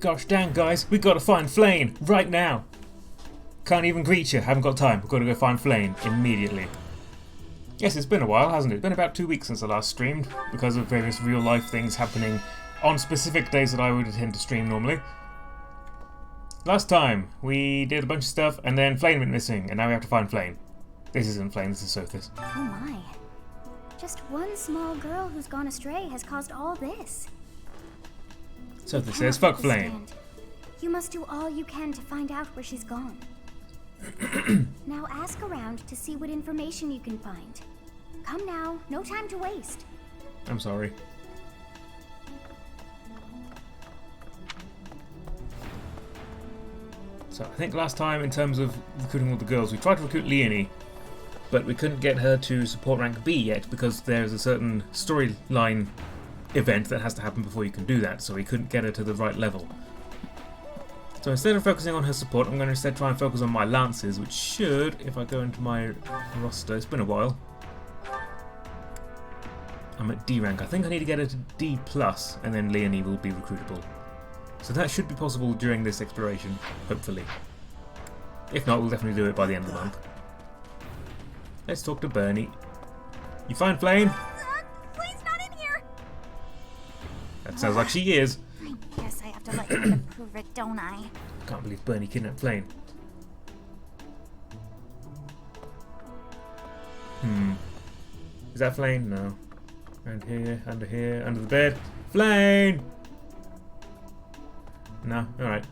Gosh dang, guys, we gotta find Flame right now. Can't even greet you, haven't got time. We've got to go find Flame immediately. Yes, it's been a while, hasn't it? It's been about 2 weeks since I last streamed because of various real life things happening on specific days that I would intend to stream normally. Last time, we did a bunch of stuff and then Flame went missing, and now we have to find Flame. This isn't Flame, this is Sothis. Oh my. Just one small girl who's gone astray has caused all this. Sothis says, fuck Flame. You must do all you can to find out where she's gone. Now ask around to see what information you can find. Come now, no time to waste. I'm sorry. So I think last time, in terms of recruiting all the girls, we tried to recruit Leonie, but we couldn't get her to support rank B yet because there's a certain storyline event that has to happen before you can do that, so we couldn't get her to the right level. So instead of focusing on her support, I'm going to instead try and focus on my lances, which should, if I go into my roster, it's been a while. I'm at D rank. I think I need to get her to D+, and then Leonie will be recruitable. So that should be possible during this exploration, hopefully. If not, we'll definitely do it by the end of the month. Let's talk to Bernie. You find Flame? Flame's not in here! That sounds like she is. I guess I have to let you prove it, don't I? Can't believe Bernie kidnapped Flame. Is that Flame? No. Around here, under the bed. Flame! No, alright.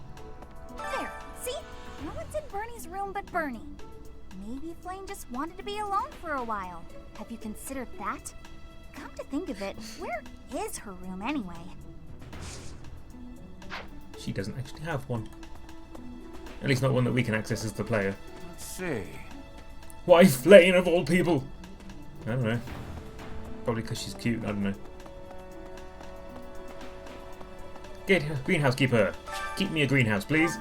There, see? No one's in Bernie's room but Bernie. Maybe Flame just wanted to be alone for a while. Have you considered that? Come to think of it, where is her room anyway? She doesn't actually have one. At least not one that we can access as the player. Let's see. Why Flame of all people? I don't know. Probably because she's cute, I don't know. Get greenhouse keeper. Keep me a greenhouse, please.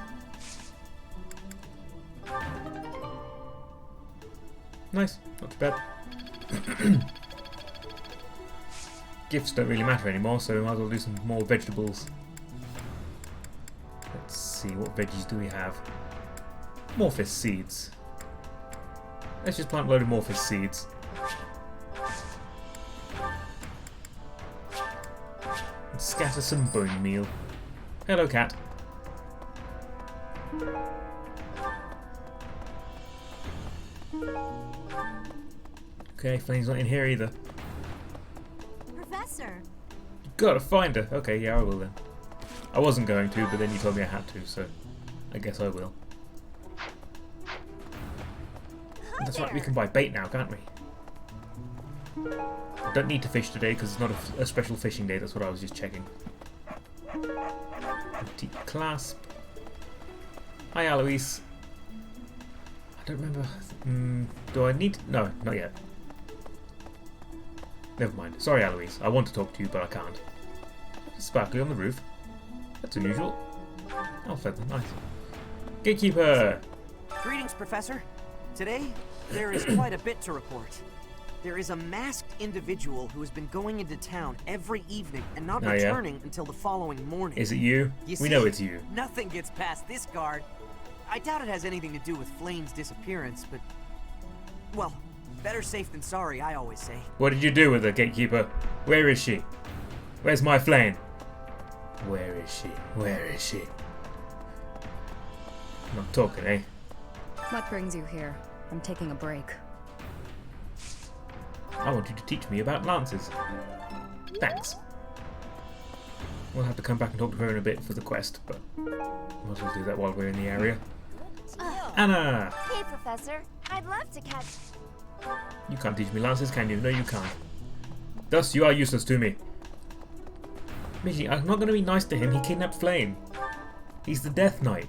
Nice, not too bad. Gifts don't really matter anymore, so we might as well do some more vegetables. Let's see, what veggies do we have? Morphis seeds. Let's just plant a load of Morphis seeds. And scatter some bone meal. Hello, cat. Okay, Flame's not in here either. Professor! You gotta find her. Okay, yeah, I will then. I wasn't going to, but then you told me I had to, so I guess I will. That's right, we can buy bait now, can't we? I don't need to fish today because it's not a special fishing day, that's what I was just checking. Antique clasp. Hi, Alois. I don't remember. Do I need to? No, not yet. Never mind. Sorry, Alois. I want to talk to you, but I can't. Sparkly on the roof. That's unusual. Oh, feather. Nice. Gatekeeper! Greetings, Professor. Today, there is quite a bit to report. There is a masked individual who has been going into town every evening and not returning until the following morning. Is it you? We know it's you. Nothing gets past this guard. I doubt it has anything to do with Flame's disappearance, but... well, better safe than sorry, I always say. What did you do with her, Gatekeeper? Where is she? Where's my Flame? Where is she? Where is she? Not talking, eh? What brings you here? I'm taking a break. I want you to teach me about lances. Thanks. We'll have to come back and talk to her in a bit for the quest, but might as well do that while we're in the area. Anna! Hey, Professor. I'd love to catch... You can't teach me lances, can you? No, you can't. Thus, you are useless to me. Michi, I'm not going to be nice to him. He kidnapped Flame. He's the Death Knight.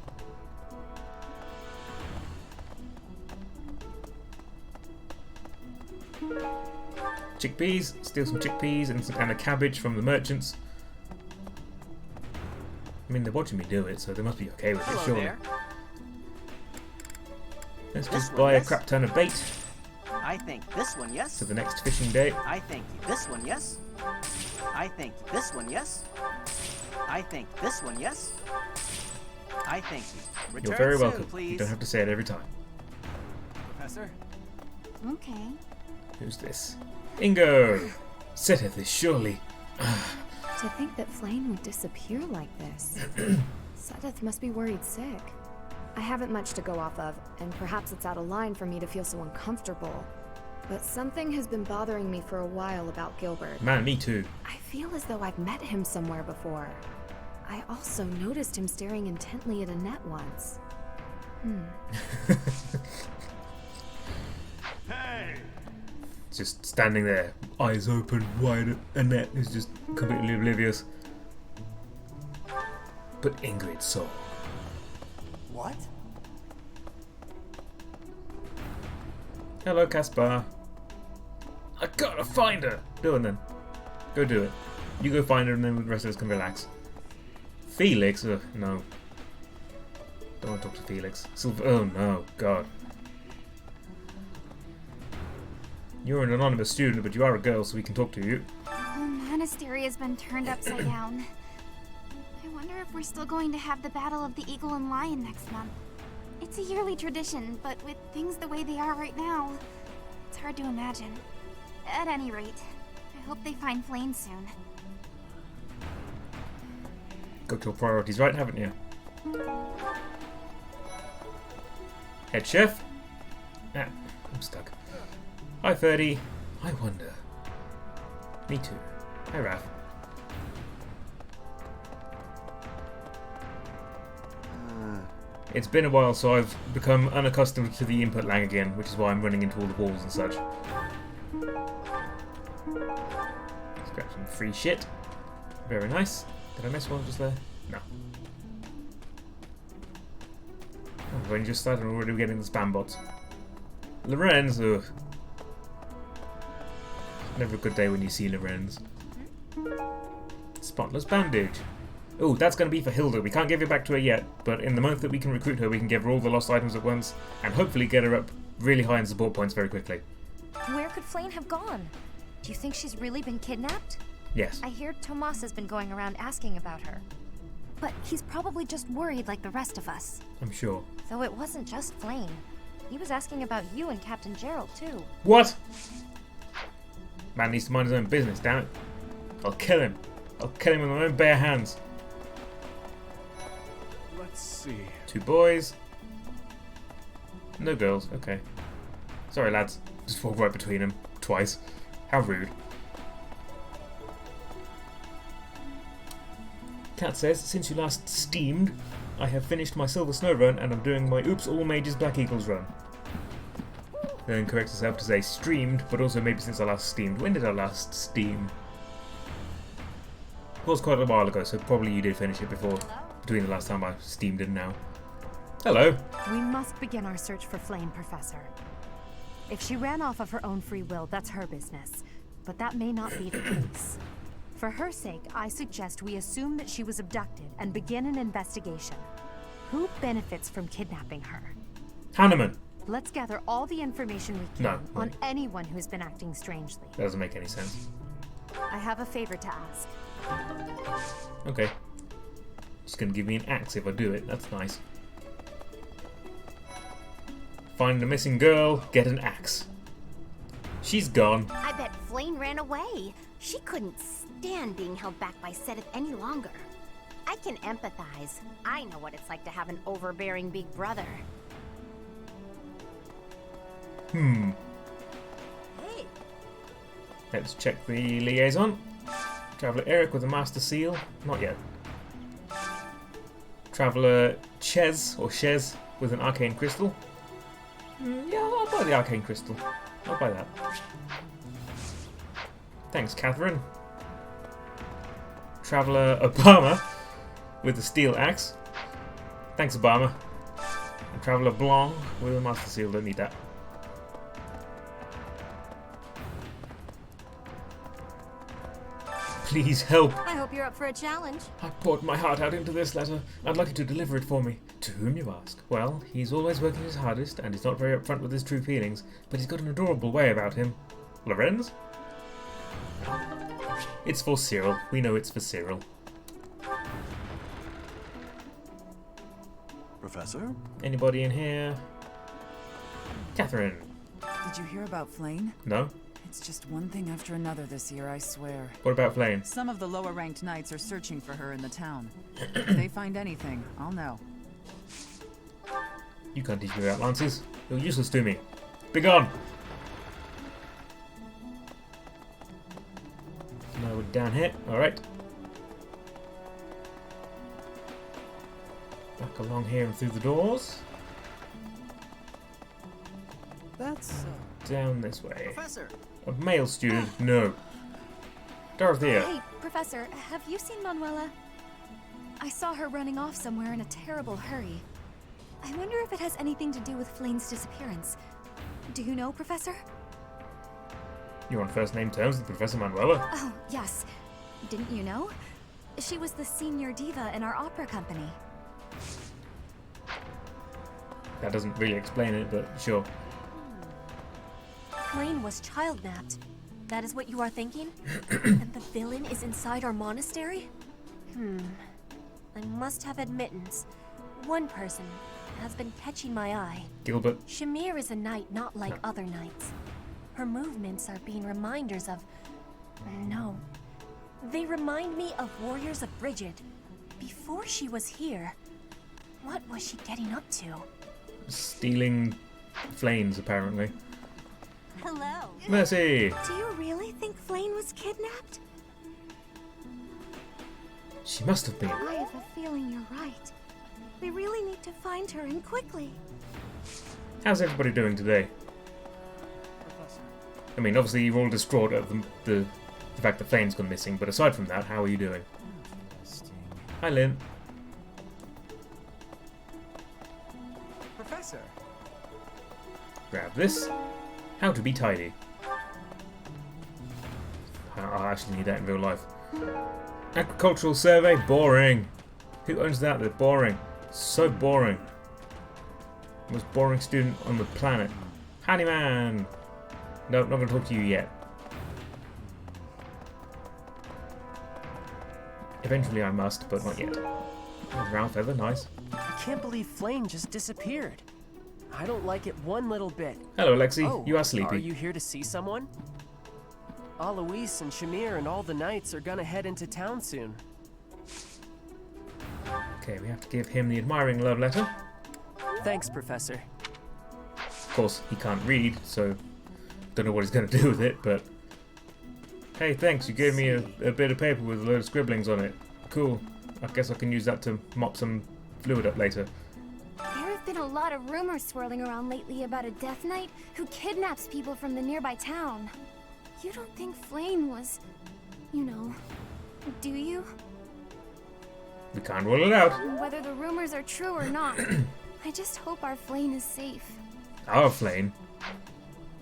Chickpeas. Steal some chickpeas and a cabbage from the merchants. I mean, they're watching me do it, so they must be okay with it, surely. There. Let's just buy a crap ton of bait I think this one, yes. to the next fishing day. I think this one, yes. I think this one, yes. I think this one, yes. I thank you. Return You're very soon, welcome. please. You don't have to say it every time. Professor? Okay. Who's this? Ingo! Sitteth is surely. To think that Flame would disappear like this. Sedith must be worried sick. I haven't much to go off of, and perhaps it's out of line for me to feel so uncomfortable. But something has been bothering me for a while about Gilbert. Man, me too. I feel as though I've met him somewhere before. I also noticed him staring intently at Annette once. Hey! Just standing there, eyes open, wide. Annette is just completely oblivious. But Ingrid saw. What? Hello, Caspar. I gotta find her! Do it then. Go do it. You go find her and then the rest of us can relax. Felix? Ugh, no. Don't want to talk to Felix. Oh no, God. You're an anonymous student, but you are a girl, so we can talk to you. The whole monastery has been turned upside down. I wonder if we're still going to have the Battle of the Eagle and Lion next month. It's a yearly tradition, but with things the way they are right now, it's hard to imagine. At any rate, I hope they find Flame soon. Got your priorities right, haven't you? Head chef? Ah, I'm stuck. Hi, Ferdy. I wonder. Me too. Hi, Raph. It's been a while, so I've become unaccustomed to the input lag again, which is why I'm running into all the walls and such. Let's grab some free shit. Very nice. Did I miss one just there? No. Oh, when you just started already getting the spam bots. Lorenz, ugh. Never a good day when you see Lorenz. Spotless bandage. Oh, that's going to be for Hilda. We can't give it back to her yet, but in the month that we can recruit her, we can give her all the lost items at once, and hopefully get her up really high in support points very quickly. Where could Flame have gone? Do you think she's really been kidnapped? Yes. I hear Tomas has been going around asking about her. But he's probably just worried like the rest of us. I'm sure. Though it wasn't just Flame. He was asking about you and Captain Gerald, too. What? Man needs to mind his own business, damn it. I'll kill him. I'll kill him with my own bare hands. Let's see. 2 boys. No girls, okay. Sorry, lads. Just walked right between them. Twice. How rude. Cat says, since you last steamed, I have finished my Silver Snow run and I'm doing my Oops All Mages Black Eagles run. Then corrects herself to say streamed, but also maybe since I last steamed. When did I last steam? It was quite a while ago, so probably you did finish it before. Between the last time I steamed it now. Hello. We must begin our search for Flame, Professor. If she ran off of her own free will, that's her business. But that may not be the case. For her sake, I suggest we assume that she was abducted and begin an investigation. Who benefits from kidnapping her? Hanneman. Let's gather all the information we can on anyone who's been acting strangely. That doesn't make any sense. I have a favor to ask. Okay. Just gonna give me an axe if I do it. That's nice. Find the missing girl, get an axe. She's gone. I bet Flame ran away. She couldn't stand being held back by Sedith any longer. I can empathize. I know what it's like to have an overbearing big brother. Hmm. Hey. Let's check the liaison. Traveller Eric with a Master Seal. Not yet. Traveller Chez, or Shez, with an Arcane Crystal. Yeah, I'll buy the Arcane Crystal. I'll buy that. Thanks, Catherine. Traveller Obama with a Steel Axe. Thanks, Obama. And Traveller Blanc with a Master Seal. Don't need that. Please help. I hope you're up for a challenge. I poured my heart out into this letter. I'd like you to deliver it for me. To whom, you ask? Well, he's always working his hardest, and he's not very upfront with his true feelings, but he's got an adorable way about him. Lorenz? It's for Cyril. We know it's for Cyril. Professor. Anybody in here? Catherine. Did you hear about Flane? No? It's just one thing after another this year, I swear. What about Flame? Some of the lower-ranked knights are searching for her in the town. If they find anything, I'll know. You can't teach me about lances. You're useless to me. Be gone! Now we're down here. Alright. Back along here and through the doors. That's Down this way. Professor. A male student? No. Dorothea. Hey, Professor, have you seen Manuela? I saw her running off somewhere in a terrible hurry. I wonder if it has anything to do with Flane's disappearance. Do you know, Professor? You're on first name terms with Professor Manuela? Oh, yes. Didn't you know? She was the senior diva in our opera company. That doesn't really explain it, but sure. Flane was child-napped. That is what you are thinking? And the villain is inside our monastery? I must have admittance. One person has been catching my eye. Gilbert. Shamir is a knight not like other knights. Her movements are being reminders of... No. They remind me of Warriors of Bridget. Before she was here, what was she getting up to? Stealing flames, apparently. Hello. Mercy! Do you really think Flane was kidnapped? She must have been. I have a feeling you're right. We really need to find her, and quickly. How's everybody doing today? Professor. I mean, obviously you're all distraught at the fact that Flane's gone missing, but aside from that, how are you doing? Interesting. Hi, Lynn. Professor. Grab this. How to be tidy. I actually need that in real life. Agricultural survey? Boring. Who owns that? They're boring. So boring. Most boring student on the planet. Handyman! No, not going to talk to you yet. Eventually I must, but not yet. Oh, round feather, nice. I can't believe Flame just disappeared. I don't like it one little bit. Hello, Alexi. Oh, You are sleepy. Are you here to see someone? Alois and Shamir and all the knights are gonna head into town soon. Okay, we have to give him the admiring love letter. Thanks, Professor. Of course, he can't read, so don't know what he's going to do with it, but... Hey, thanks, you gave me a bit of paper with a load of scribblings on it. Cool. I guess I can use that to mop some fluid up later. There have been a lot of rumors swirling around lately about a Death Knight who kidnaps people from the nearby town. You don't think Flane was... you know... do you? We can't rule it out. Whether the rumors are true or not, I just hope our Flane is safe. Our Flane.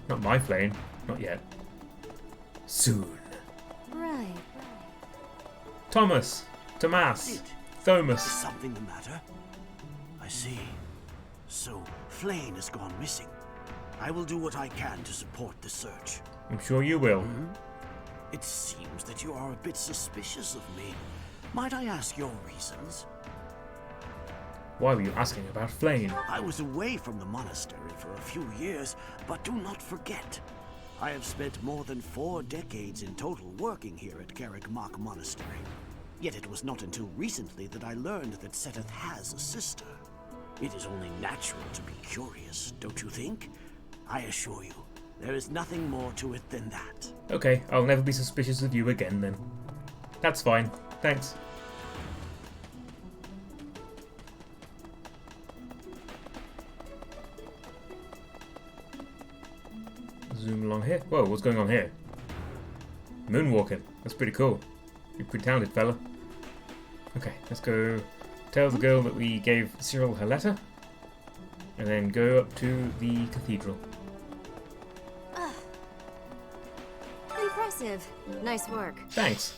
Not my Flane. Not yet. Soon. Right. Thomas. Tomas. Is Thomas. something the matter? I see. So, Flane has gone missing. I will do what I can to support the search. I'm sure you will. It seems that you are a bit suspicious of me. Might I ask your reasons? Why were you asking about Flane? I was away from the monastery for a few years, but do not forget, I have spent more than 4 decades in total working here at Garreg-Mach Monastery. Yet it was not until recently that I learned that Seteth has a sister. It is only natural to be curious, don't you think? I assure you, there is nothing more to it than that. Okay, I'll never be suspicious of you again then. That's fine. Thanks. Zoom along here. Whoa, what's going on here? Moonwalking. That's pretty cool. You're pretty talented, fella. Okay, let's go tell the girl that we gave Cyril her letter. And then go up to the cathedral. Impressive. Nice work. Thanks.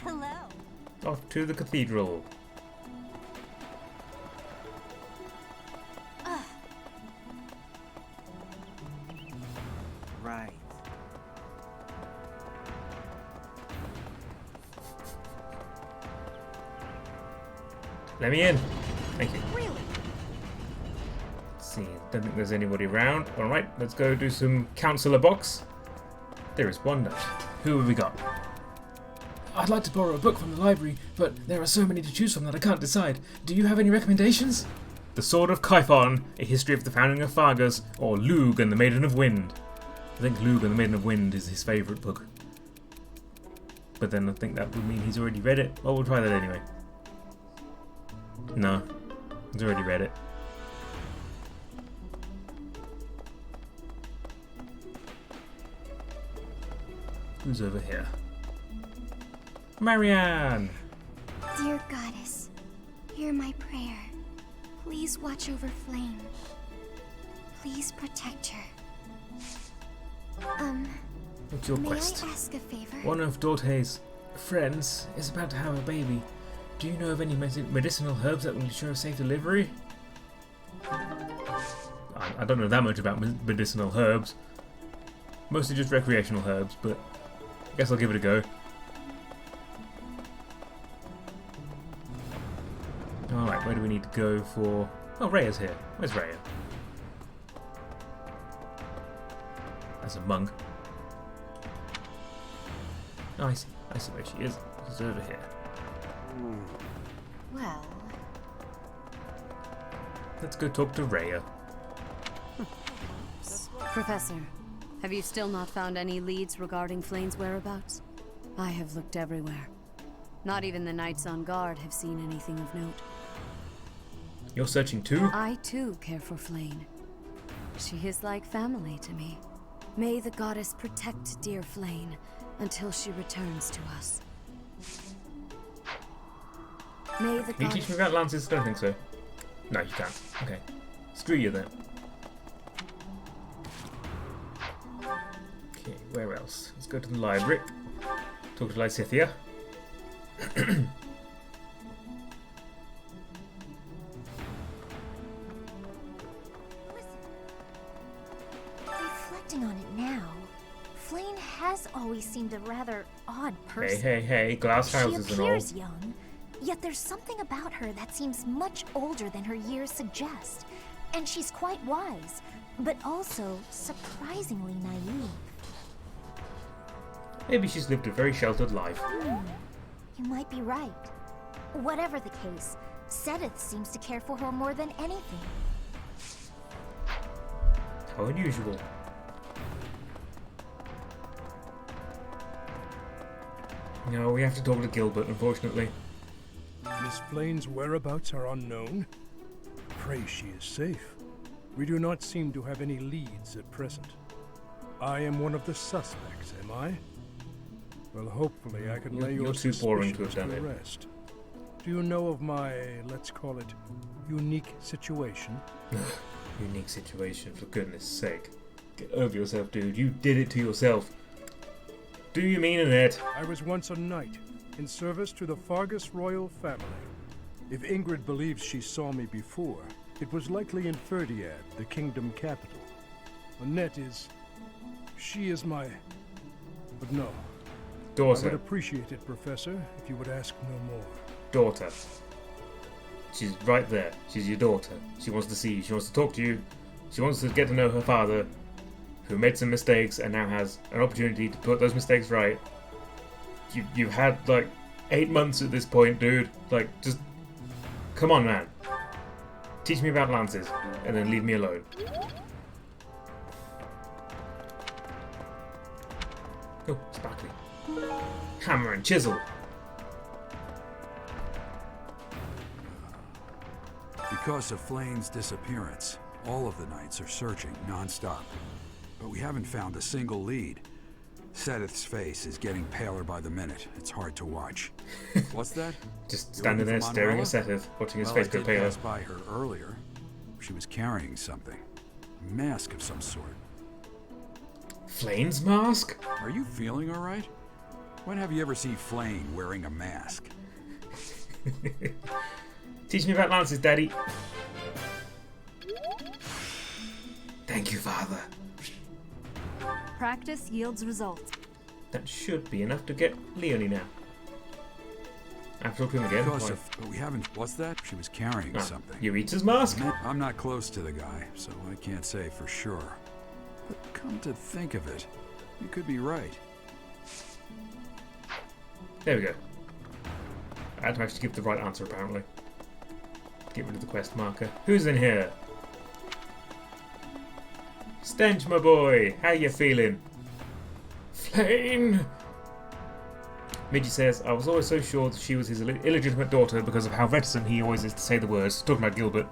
Hello. Off to the cathedral. Right. Let me in. Thank you. Really? Let's see, don't think there's anybody around. Alright, let's go do some counselor box. There is one note. Who have we got? I'd like to borrow a book from the library, but there are so many to choose from that I can't decide. Do you have any recommendations? The Sword of Kyphon, A History of the Founding of Fargus, or Lugh and the Maiden of Wind. I think Lugh and the Maiden of Wind is his favourite book. But then I think that would mean he's already read it. Well, we'll try that anyway. No, he's already read it. Who's over here? Marianne! Dear Goddess, hear my prayer. Please watch over Flame. Please protect her. What's your quest? May I ask a favor? One of Dorte's friends is about to have a baby. Do you know of any medicinal herbs that will ensure safe delivery? I don't know that much about medicinal herbs. Mostly just recreational herbs, but I guess I'll give it a go. Alright, where do we need to go for... Oh, Rhea's here. Where's Rhea? That's a monk. Oh, I see where she is. She's over here. Well... Let's go talk to Rhea. Professor, have you still not found any leads regarding Flane's whereabouts? I have looked everywhere. Not even the knights on guard have seen anything of note. You're searching too? I too care for Flane. She is like family to me. May the goddess protect dear Flane until she returns to us. May the Can you teach me about lances? I don't think so. No, you can't. Okay. Screw you then. Okay, where else? Let's go to the library. Talk to Lysithia. Reflecting on it now, Flane has always seemed a rather odd person. Hey, glass houses She and all. appears young, yet there's something about her that seems much older than her years suggest. And she's quite wise, but also surprisingly naive. Maybe she's lived a very sheltered life. You might be right. Whatever the case, Sedith seems to care for her more than anything. How unusual. No, we have to talk to Gilbert, unfortunately. Miss Flane's whereabouts are unknown. Pray she is safe. We do not seem to have any leads at present. I am one of the suspects, am I? Well, hopefully I can lay your too boring to have suspicions done to it. rest. Do you know of my, let's call it, unique situation? Unique situation, for goodness sake. Get over yourself, dude. You did it to yourself. Do you mean it? I was once a knight, in service to the Fargus royal family. If Ingrid believes she saw me before, it was likely in Ferdiad, the kingdom capital. Annette is... she is my... but no. Daughter. I would appreciate it, Professor, if you would ask no more. Daughter. She's right there. She's your daughter. She wants to see you. She wants to talk to you. She wants to get to know her father, who made some mistakes and now has an opportunity to put those mistakes right. You've had, like, 8 months at this point, dude. Like, just... come on, man. Teach me about lances, and then leave me alone. Oh, sparkly. Hammer and chisel. Because of Flane's disappearance, all of the knights are searching non-stop. But we haven't found a single lead. Sedith's face is getting paler by the minute. It's hard to watch. What's that? Just standing there staring at Sedith, watching his face go paler. I passed by her earlier. She was carrying something. A mask of some sort. Flane's mask? Are you feeling all right? When have you ever seen Flane wearing a mask? Teach me about lances, Daddy. Thank you, Father. Practice yields results. That should be enough to get Leonie now. I have to talk to him again. But we haven't. What's that? she was carrying something. Eureka's mask? I'm not close to the guy, so I can't say for sure. But come to think of it, you could be right. There we go. I had to actually give the right answer, apparently. Get rid of the quest marker. Who's in here? Stench, my boy! How you feeling? Flame! Midgie says, I was always so sure that she was his illegitimate daughter because of how reticent he always is to say the words. Talking about Gilbert.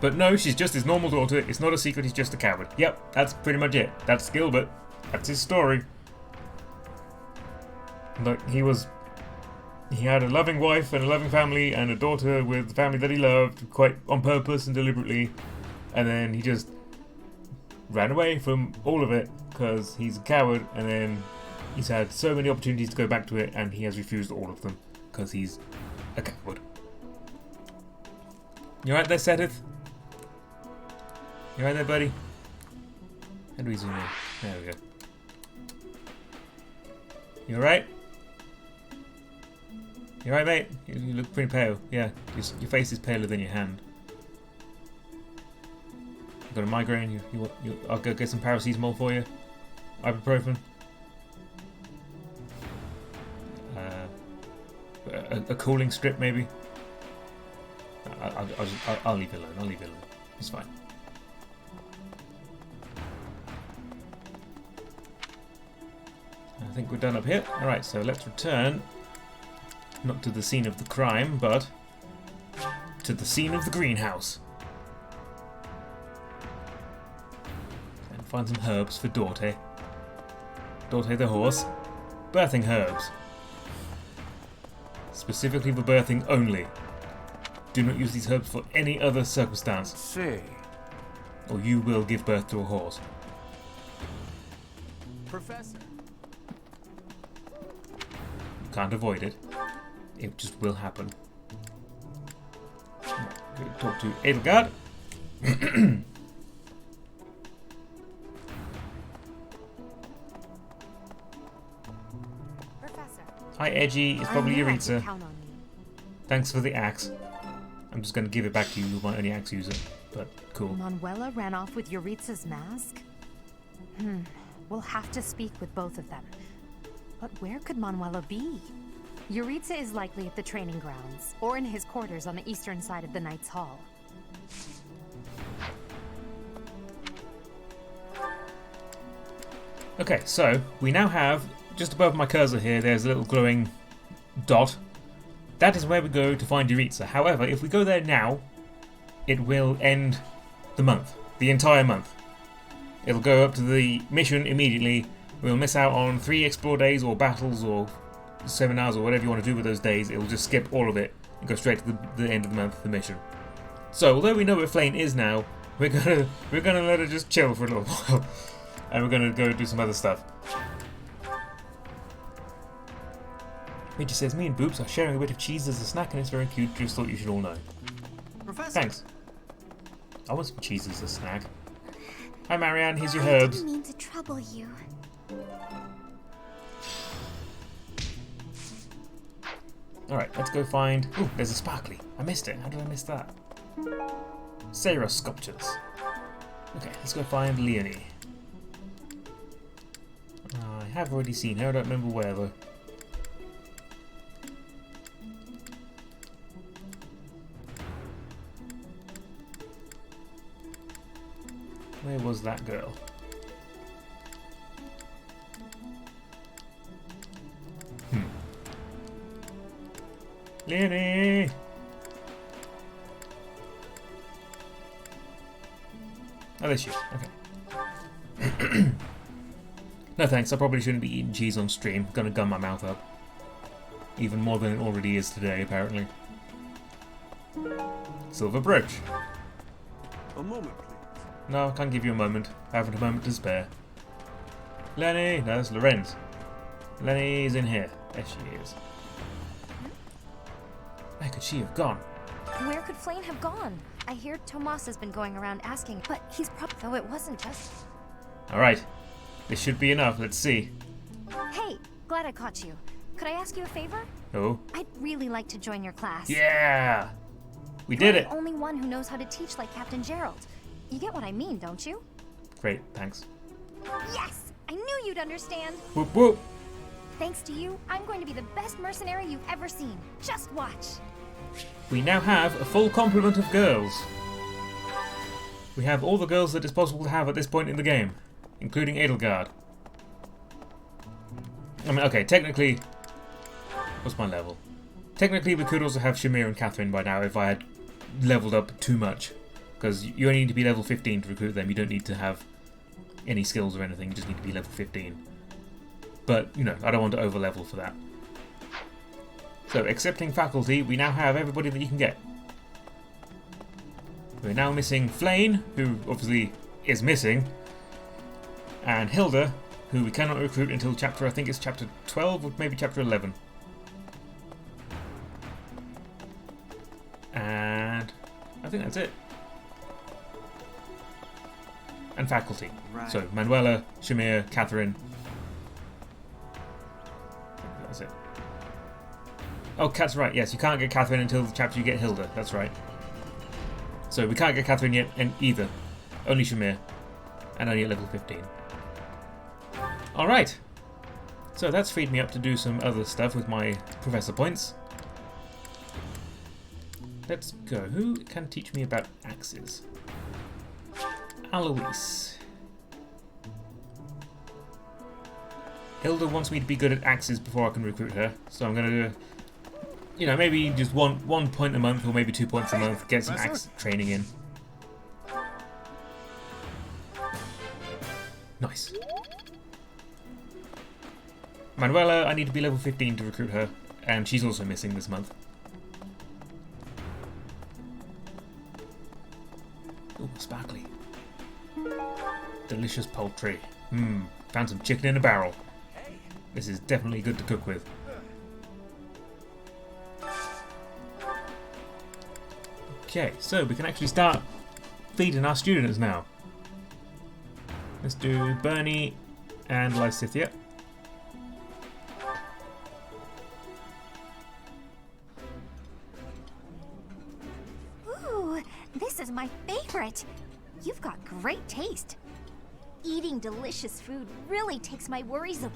But no, she's just his normal daughter. It's not a secret, he's just a coward. Yep, that's pretty much it. That's Gilbert. That's his story. Look, he had a loving wife and a loving family and a daughter with the family that he loved, quite on purpose and deliberately. And then he just ran away from all of it because he's a coward, and then he's had so many opportunities to go back to it and he has refused all of them because he's a coward. You right there, Sedith? You right there, buddy? How do we zoom in? There we go. You alright? You alright, mate? You look pretty pale. Yeah, your face is paler than your hand. You got a migraine? I'll go get some paracetamol for you. Ibuprofen. A cooling strip, maybe. I'll leave it alone. I'll leave it alone. It's fine. I think we're done up here. Alright, so let's return. Not to the scene of the crime, but to the scene of the greenhouse. And find some herbs for Dorte. Dorte the horse. Birthing herbs. Specifically for birthing only. Do not use these herbs for any other circumstance. See. Or you will give birth to a horse. Professor. You can't avoid it. It just will happen. Talk to Edelgard. Professor. Hi, Edgy. It's probably Yuritsa. Thanks for the axe. I'm just going to give it back to you. You're my only axe user. But cool. Manuela ran off with Yuritsa's mask? We'll have to speak with both of them. But where could Manuela be? Yuritsa is likely at the training grounds, or in his quarters on the eastern side of the Knight's Hall. Okay, so we now have, just above my cursor here, there's a little glowing dot. That is where we go to find Yuritsa. However, if we go there now, it will end the month, the entire month. It'll go up to the mission immediately. We'll miss out on 3 explore days or battles or seminars or whatever you want to do with those days. It'll just skip all of it and go straight to the end of the month, the mission. So, although we know where Flane is now, we're gonna let her just chill for a little while, and we're gonna go do some other stuff. Midgie says, me and Boobs are sharing a bit of cheese as a snack, and it's very cute. Just thought you should all know. Professor. Thanks. I want some cheese as a snack. Hi, Marianne. Here's your herbs. I didn't mean to trouble you. Alright, let's go find... Ooh, there's a sparkly. I missed it. How did I miss that? Sarah Sculptures. Okay, let's go find Leonie. I have already seen her. I don't remember where, though. Where was that girl? Leonie! Oh, there she is. Okay. No thanks, I probably shouldn't be eating cheese on stream. Gonna gum my mouth up. Even more than it already is today, apparently. Silver brooch. A moment, please. No, I can't give you a moment. I haven't a moment to spare. Lenny! No, that's Lorenz. Lenny's in here. There she is. Where could she have gone? Where could Flane have gone? I hear Tomas has been going around asking, but he's probably... Though it wasn't just... Alright. This should be enough. Let's see. Hey, glad I caught you. Could I ask you a favor? Oh? I'd really like to join your class. Yeah! We did You're it! the only one who knows how to teach like Captain Gerald. You get what I mean, don't you? Great, thanks. Yes! I knew you'd understand. Whoop whoop! Thanks to you, I'm going to be the best mercenary you've ever seen. Just watch. We now have a full complement of girls. We have all the girls that it's possible to have at this point in the game, including Edelgard. I mean, okay, technically... What's my level? Technically, we could also have Shamir and Catherine by now if I had leveled up too much. Because you only need to be level 15 to recruit them. You don't need to have any skills or anything. You just need to be level 15. But, you know, I don't want to over-level for that. So, accepting faculty, we now have everybody that you can get. We're now missing Flane, who obviously is missing, and Hilda, who we cannot recruit until chapter, I think it's chapter 12 or maybe chapter 11. And I think that's it. And faculty. Right. So, Manuela, Shamir, Catherine. That's it. Oh, Cat's right. Yes, you can't get Catherine until the chapter you get Hilda. That's right. So we can't get Catherine yet, and either. Only Shamir. And only at level 15. Alright. So that's freed me up to do some other stuff with my professor points. Let's go. Who can teach me about axes? Alois. Hilda wants me to be good at axes before I can recruit her, so I'm going to, you know, maybe just one point a month or maybe 2 points a month, get some axe training in. Nice. Manuela, I need to be level 15 to recruit her, and she's also missing this month. Ooh, sparkly. Delicious poultry. Found some chicken in a barrel. This is definitely good to cook with. Okay, so we can actually start feeding our students now. Let's do Bernie and Lysithia. Ooh, this is my favorite. You've got great taste. Eating delicious food really takes my worries away.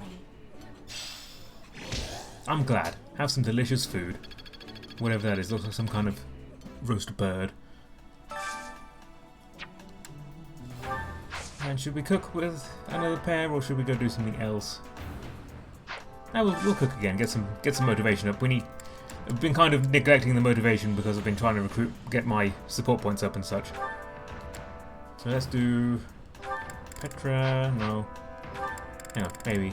I'm glad. Have some delicious food. Whatever that is, looks like some kind of roast bird. And should we cook with another pair, or should we go do something else? No, we'll cook again. Get some motivation up. I've been kind of neglecting the motivation because I've been trying to get my support points up and such. So let's do Petra. No. Yeah, maybe.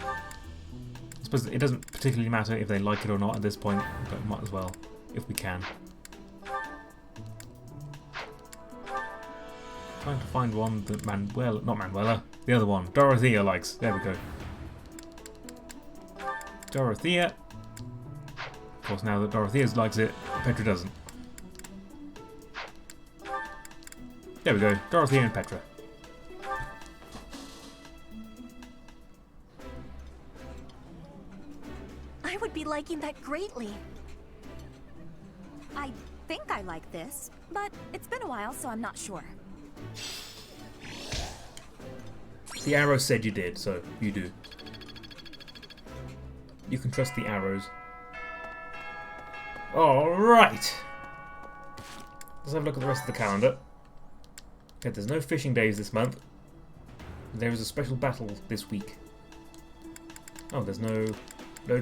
I suppose it doesn't particularly matter if they like it or not at this point, but might as well if we can. Trying to find one that not Manuela, the other one, Dorothea likes. There we go. Dorothea. Of course, now that Dorothea likes it, Petra doesn't. There we go, Dorothea and Petra. I would be liking that greatly. I think I like this, but it's been a while, so I'm not sure. The arrow said you did, so you do. You can trust the arrows. Alright! Let's have a look at the rest of the calendar. Okay, there's no fishing days this month. There is a special battle this week. Oh, there's no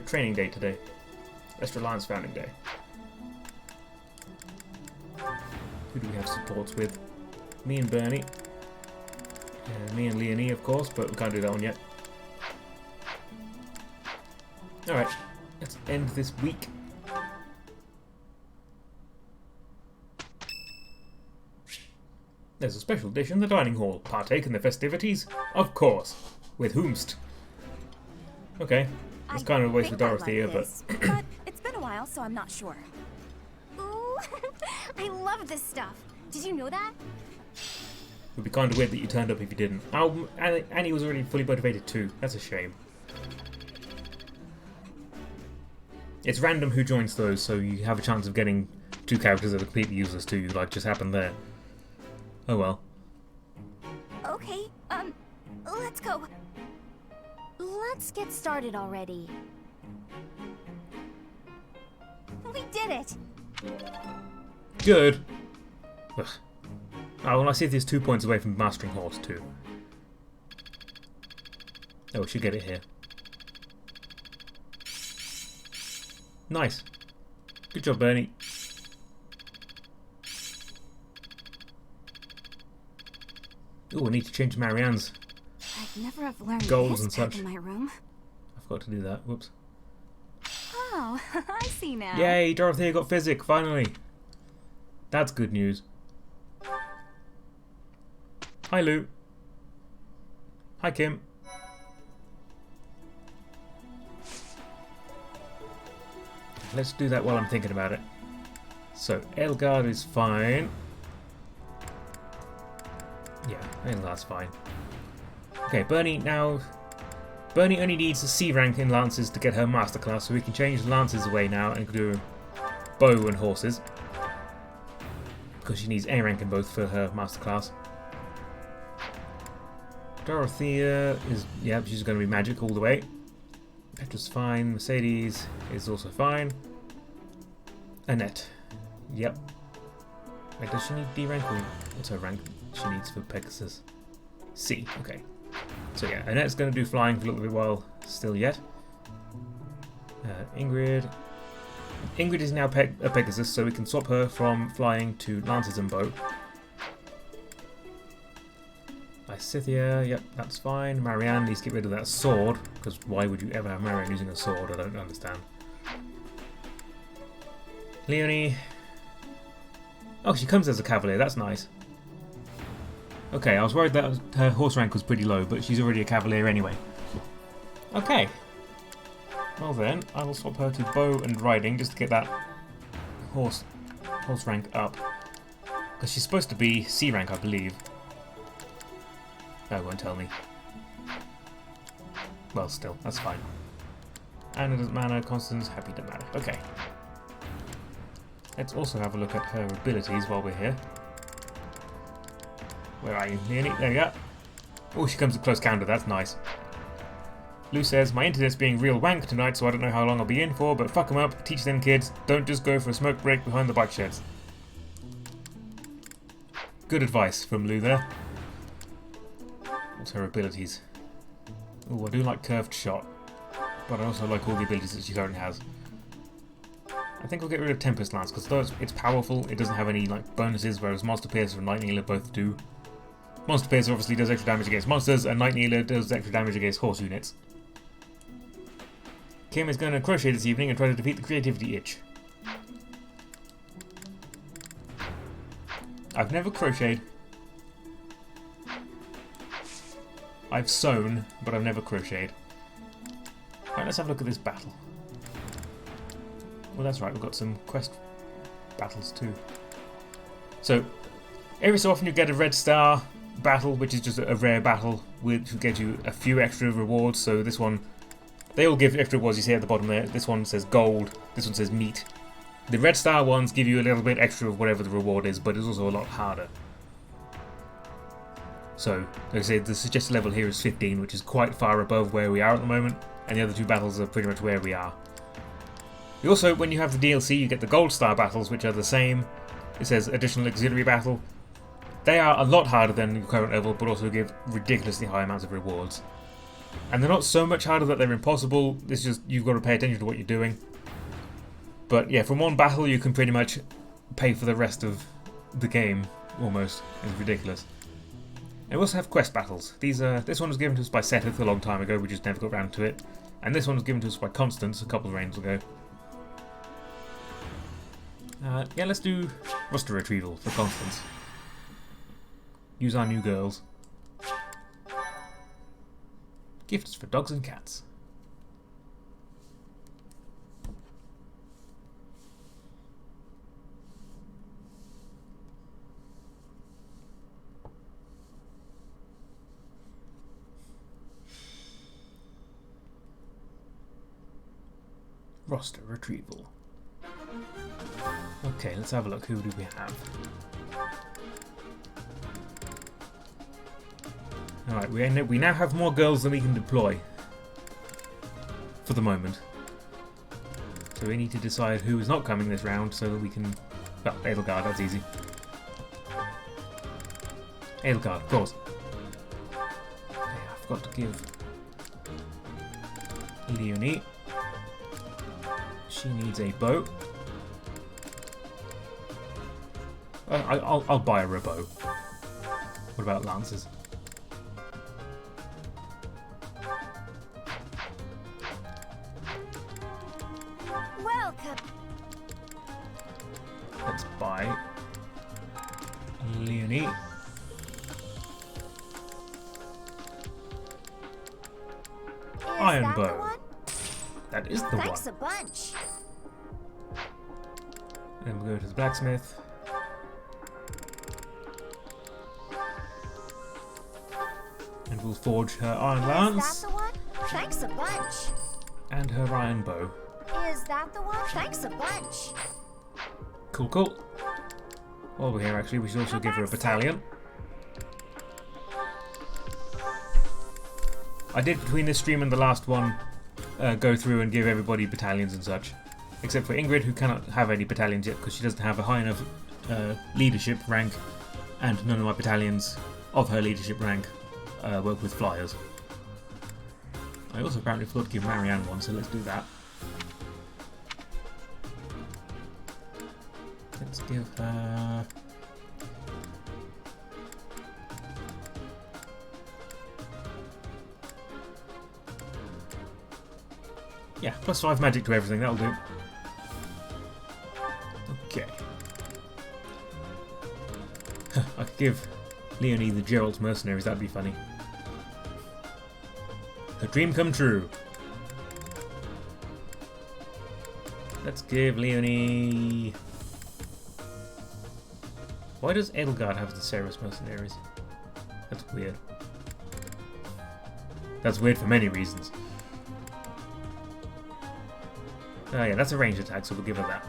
training day today. Extra Alliance Founding Day. Who do we have supports with? Me and Bernie. Me and Leonie, of course, but we can't do that one yet. Alright, let's end this week. There's a special dish in the dining hall. Partake in the festivities? Of course. With whomst? Okay. It's kind of a waste with Dorothea, but it's been a while, so I'm not sure. Ooh, I love this stuff. Did you know that? It would be kind of weird that you turned up if you didn't. Oh, Annie was already fully motivated too. That's a shame. It's random who joins those, so you have a chance of getting 2 characters that are completely useless to you, like just happened there. Oh well. Okay, let's go. Let's get started already. We did it! Good. Ugh. Oh, well, I see there's 2 points away from mastering horse too. Oh, we should get it here. Nice. Good job, Bernie. Oh, I need to change Marianne's I'd never have learned goals this and back such. in my room. I forgot to do that. Whoops. Oh, I see now. Yay, Dorothea got physic, finally. That's good news. Hi, Lou. Hi, Kim. Let's do that while I'm thinking about it. So, Elgard is fine. Yeah, Elgard's fine. Okay, Bernie now... Bernie only needs a C rank in Lances to get her masterclass, so we can change Lances away now and do bow and horses. Because she needs A rank in both for her masterclass. Dorothea is... yeah, she's going to be magic all the way. Petra's fine. Mercedes is also fine. Annette. Yep. Wait, does she need D rank or what's her rank she needs for Pegasus? C. Okay. So yeah, Annette's going to do flying for a little bit while still yet. Ingrid. Ingrid is now a Pegasus, so we can swap her from flying to Lances and bow. Lysithia, yep, that's fine. Marianne needs to get rid of that sword, because why would you ever have Marianne using a sword? I don't understand. Leonie. Oh, she comes as a cavalier, that's nice. Okay, I was worried that her horse rank was pretty low, but she's already a cavalier anyway. Okay. Well then, I will swap her to bow and riding just to get that horse rank up. Because she's supposed to be C rank, I believe. No, it won't tell me. Well, still, that's fine. And it doesn't matter, Constance, happy to matter. Okay. Let's also have a look at her abilities while we're here. Where are you? Nearly? There you go. Oh, she comes to close counter, that's nice. Lou says, my internet's being real wank tonight, so I don't know how long I'll be in for, but fuck them up, teach them kids, don't just go for a smoke break behind the bike sheds. Good advice from Lou there. What's her abilities? Oh, I do like curved shot, but I also like all the abilities that she currently has. I think I'll get rid of Tempest Lance, because though it's powerful, it doesn't have any like bonuses, whereas Monster Piercer and Lightning Healer both do. Monster Piercer obviously does extra damage against monsters, and Lightning Healer does extra damage against horse units. Kim is going to crochet this evening and try to defeat the creativity itch. I've never crocheted. I've sewn, but I've never crocheted. Right, let's have a look at this battle. Well, that's right, we've got some quest battles too. So, every so often you get a red star battle, which is just a rare battle, which will get you a few extra rewards. So this one, they all give extra rewards, you see at the bottom there. This one says gold, this one says meat. The red star ones give you a little bit extra of whatever the reward is, but it's also a lot harder. So, like I said, the suggested level here is 15, which is quite far above where we are at the moment, and the other two battles are pretty much where we are. You also, when you have the DLC, you get the gold star battles, which are the same. It says additional auxiliary battle. They are a lot harder than your current level, but also give ridiculously high amounts of rewards. And they're not so much harder that they're impossible, it's just you've got to pay attention to what you're doing. But yeah, from one battle you can pretty much pay for the rest of the game, almost. It's ridiculous. And we also have quest battles. This one was given to us by Seteth a long time ago, we just never got around to it. And this one was given to us by Constance a couple of reigns ago. Yeah, let's do roster retrieval for Constance. Use our new girls. Gifts for dogs and cats. Roster retrieval. Okay, let's have a look. Who do we have? Alright, we now have more girls than we can deploy. For the moment. So we need to decide who is not coming this round so that we can... Well, Edelgard, that's easy. Edelgard, of course. Okay, I forgot to give Leonie. She needs a bow. I'll buy her a bow. What about lances? Welcome. Let's buy Leonie. Iron that bow. the one? That is the Thanks one. a bunch. Then we'll go to the blacksmith. And we'll forge her iron lance. Is that the one? Thanks a bunch. And her iron bow. Is that the one? Thanks a bunch. Cool, cool. While we're here, actually, we should also give her a battalion. I did, between this stream and the last one, go through and give everybody battalions and such. Except for Ingrid, who cannot have any battalions yet because she doesn't have a high enough leadership rank, and none of my battalions of her leadership rank work with flyers. I also apparently forgot to give Marianne one, so let's do that. Let's give her... Yeah, +5 magic to everything, that'll do. Okay. I could give Leonie the Gerald's mercenaries, that'd be funny. Her dream come true. Let's give Leonie... Why does Edelgard have the Ceres mercenaries? That's weird. That's weird for many reasons. Oh yeah, that's a ranged attack, so we'll give her that.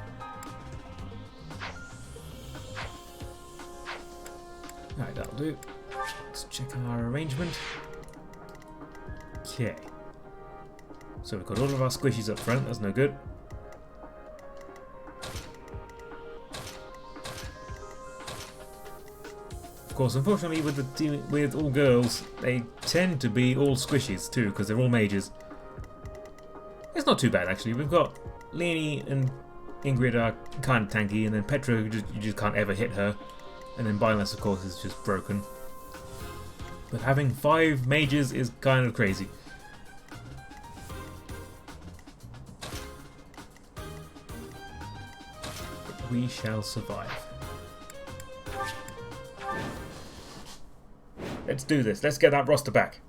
Alright, that'll do. Let's check our arrangement. Okay. So we've got all of our squishies up front, that's no good. Of course, unfortunately, with the team, with all girls, they tend to be all squishies too, because they're all mages. It's not too bad actually. We've got Leonie and Ingrid are kind of tanky, and then Petra, you just can't ever hit her, and then Byleth, of course, is just broken. But having 5 mages is kind of crazy. But we shall survive. Let's do this. Let's get that roster back.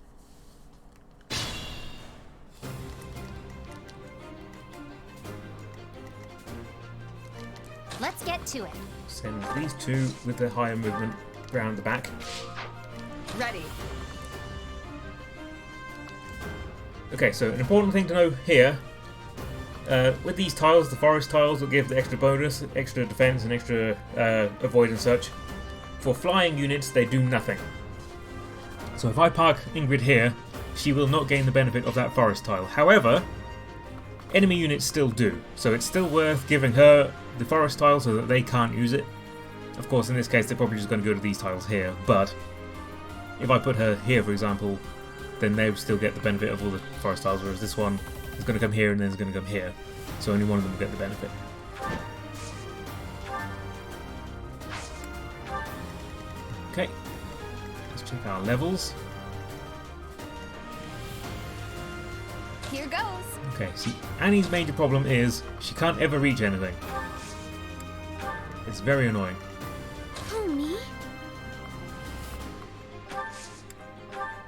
Let's get to it. Send these two with the higher movement round the back. Ready. Okay, so an important thing to know here. With these tiles, the forest tiles will give the extra bonus, extra defense, and extra avoid and such. For flying units, they do nothing. So if I park Ingrid here, she will not gain the benefit of that forest tile. However, enemy units still do. So it's still worth giving her the forest tile so that they can't use it. Of course, in this case, they're probably just going to go to these tiles here. But if I put her here, for example, then they would still get the benefit of all the forest tiles, whereas this one is going to come here and then it's going to come here. So only one of them will get the benefit. Okay. Let's check our levels. Here goes. Okay, see, Annie's major problem is she can't ever reach anything. It's very annoying. Oh, me?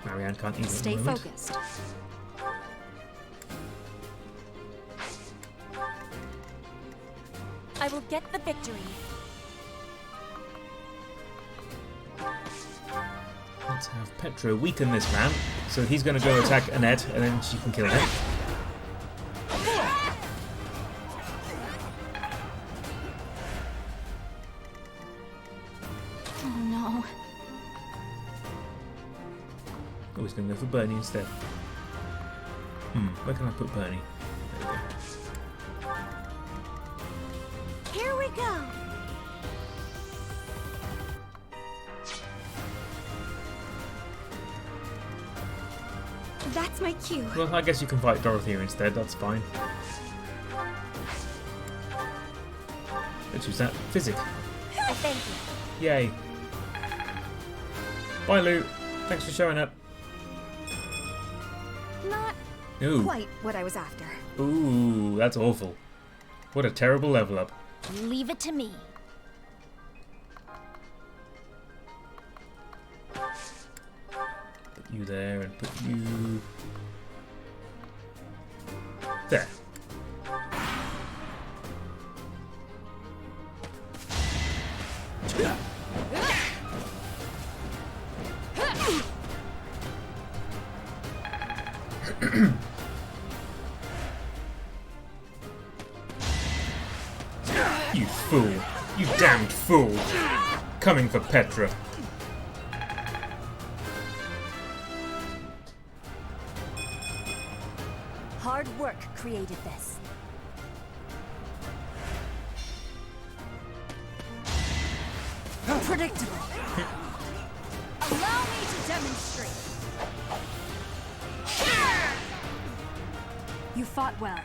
Marianne can't even Stay at the moment. focused. I will get the victory. Let's have Petra weaken this man, so he's going to go attack Annette, and then she can kill him. Oh, he's going to go for Bernie instead. Where can I put Bernie? There we go. Here we go. That's my cue. Well, I guess you can fight Dorothea instead, that's fine. Let's use that. Physic. Thank you. Yay. Bye, Lou. Thanks for showing up. Not Ooh. quite what I was after. Ooh, that's awful. What a terrible level up. Leave it to me. Put you there and put you... there. You fool. You damned fool. Coming for Petra. Hard work created this. Predictable. Allow me to demonstrate. You fought well.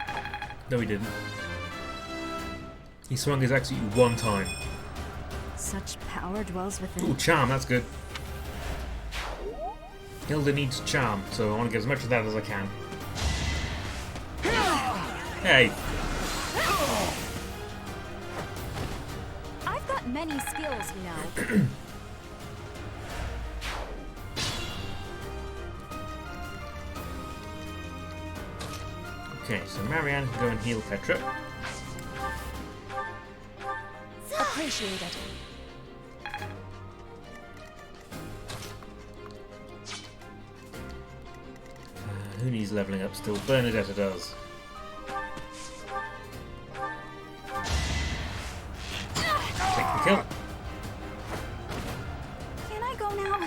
No, he didn't. He swung his axe at you one time. Such power dwells within. Ooh, charm, that's good. Hilda needs charm, so I want to get as much of that as I can. Hey! I've got many skills, you know. Okay, so Marianne can go and heal Petra. Appreciate it. Who needs leveling up still? Bernadetta does. Take the kill. Can I go now?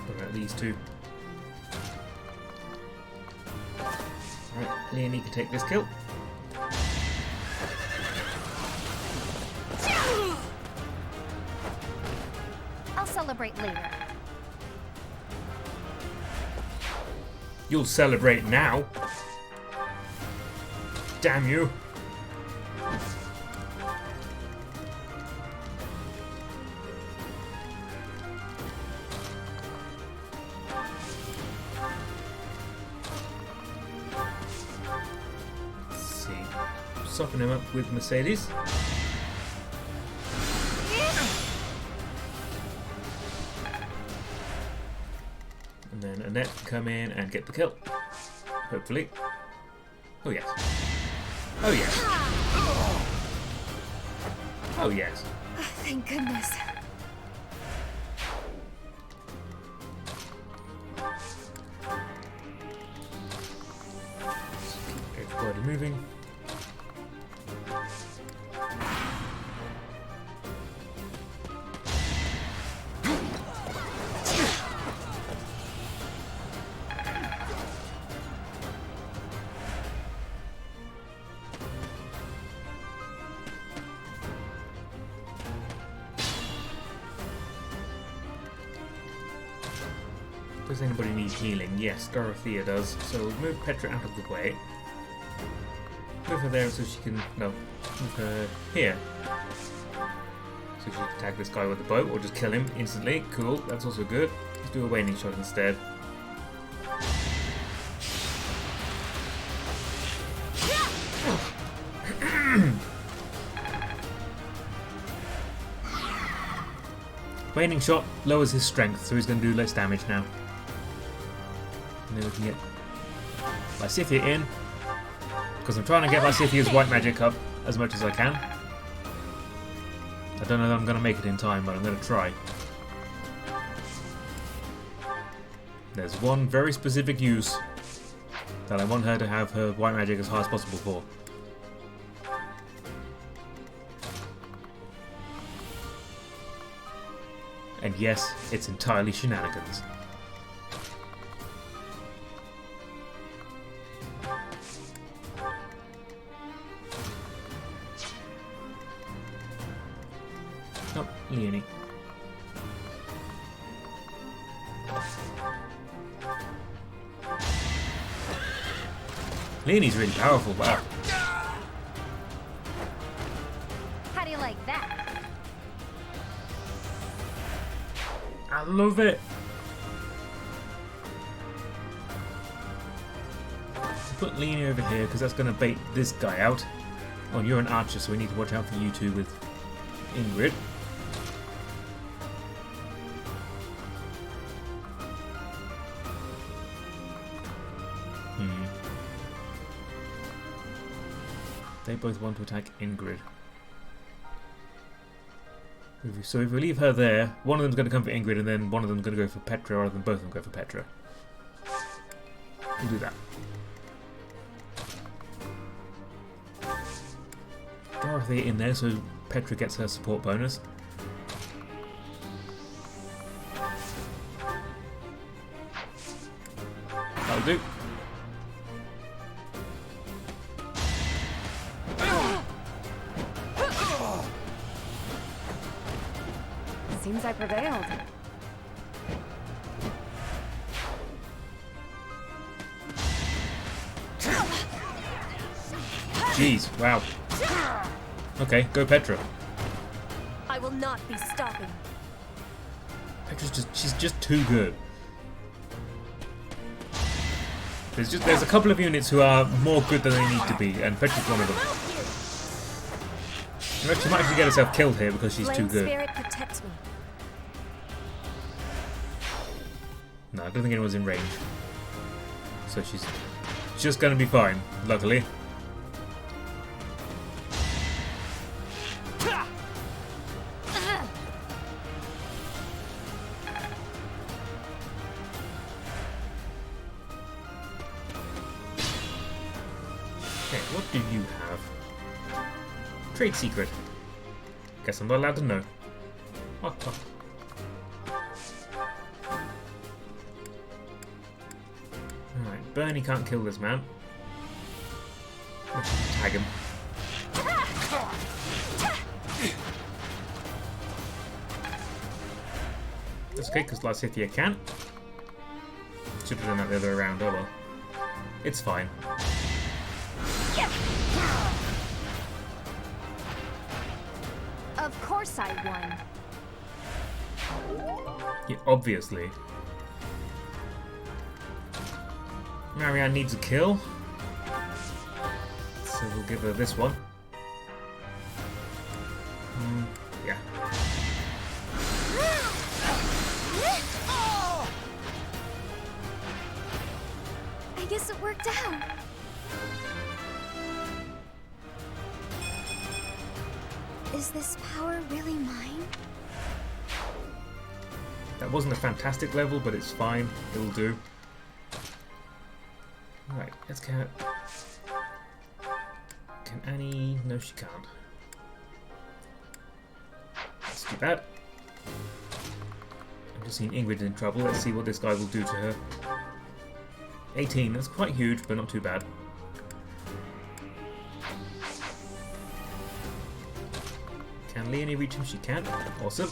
What about these two? Alright, Leonie can take this kill. I'll celebrate later. You'll celebrate now. Damn you. Let's see. Soften him up with Mercedes. And then Annette can come in and get the kill. Hopefully. Oh yes. Oh yes. Oh yes. Thank goodness. Keep everybody moving. Does anybody need healing? Yes, Dorothea does. So we'll move Petra out of the way. Move her there so she can... no. Move her here. So she can tag this guy with the bow or just kill him instantly. Cool, that's also good. Let's do a waning shot instead. Waning shot lowers his strength, so he's going to do less damage now. And then we can get Lysithea in, because I'm trying to get Lysithea's white magic up as much as I can. I don't know if I'm going to make it in time, but I'm going to try. There's one very specific use that I want her to have her white magic as high as possible for. And yes, it's entirely shenanigans. Oh, Leonie. Leonie's really powerful, wow. How do you like that? I love it. Put Leonie over here because that's going to bait this guy out. Oh, and you're an archer, so we need to watch out for you two with Ingrid. They both want to attack Ingrid. So if we leave her there, one of them's going to come for Ingrid and then one of them's going to go for Petra rather than both of them go for Petra. We'll do that. Dorothy in there so Petra gets her support bonus. That'll do. Seems I prevailed. Jeez, wow. Okay, go Petra. I will not be stopping. She's just too good. There's a couple of units who are more good than they need to be, and Petra's one of them. She might actually get herself killed here because she's too good. Spirit protects me. No, I don't think anyone's in range. So she's just going to be fine, luckily. Okay, what do you have? Trade secret. Guess I'm not allowed to know. What the? Alright, Bernie can't kill this man. Let's just tag him. That's okay, because Lysithea can. Should have done that the other way around, oh well. It's fine. Of course I won. Yeah, obviously. Marianne needs a kill. So we'll give her this one. Yeah. I guess it worked out. Is this power really mine? That wasn't a fantastic level, but it's fine. It'll do. Right, let's get... Can Annie... No, she can't. That's too bad. I've just seen Ingrid in trouble. Let's see what this guy will do to her. 18, that's quite huge, but not too bad. Can Leonie reach him? She can. Awesome.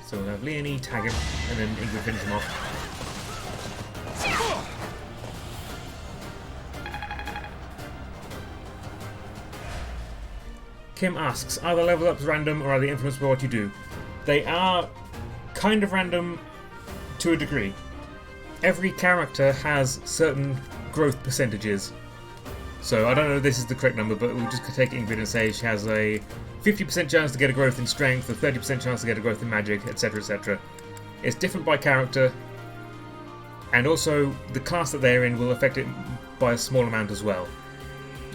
So we'll have Leonie tag him, and then Ingrid finish him off. Kim asks, are the level ups random or are they influenced by what you do? They are kind of random to a degree. Every character has certain growth percentages. So I don't know if this is the correct number, but we'll just take Ingrid and say she has a 50% chance to get a growth in strength, a 30% chance to get a growth in magic, etc, etc. It's different by character, and also the class that they're in will affect it by a small amount as well.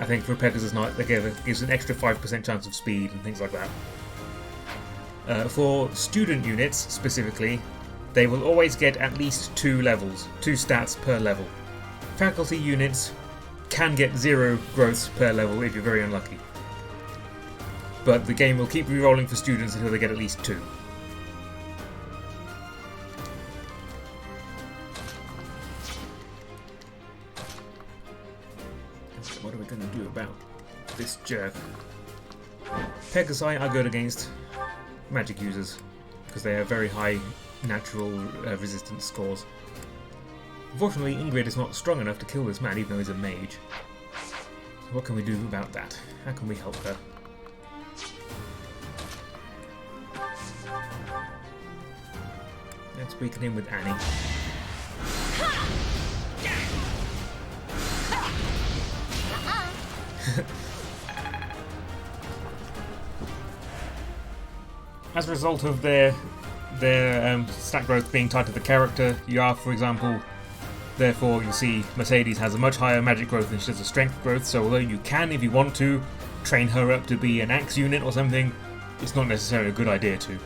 I think for Pegasus Knight they gives an extra 5% chance of speed and things like that. For student units specifically, they will always get at least 2 levels, 2 stats per level. Faculty units can get 0 growths per level if you're very unlucky. But the game will keep re-rolling for students until they get at least 2. this jerk. Pegasi are good against magic users because they have very high natural resistance scores. Unfortunately, Ingrid is not strong enough to kill this man, even though he's a mage. So what can we do about that? How can we help her? Let's weaken him with Annie. As a result of their stat growth being tied to the character, you are, for example, therefore you see Mercedes has a much higher magic growth than she does a strength growth, so although you can, if you want to, train her up to be an axe unit or something, it's not necessarily a good idea to.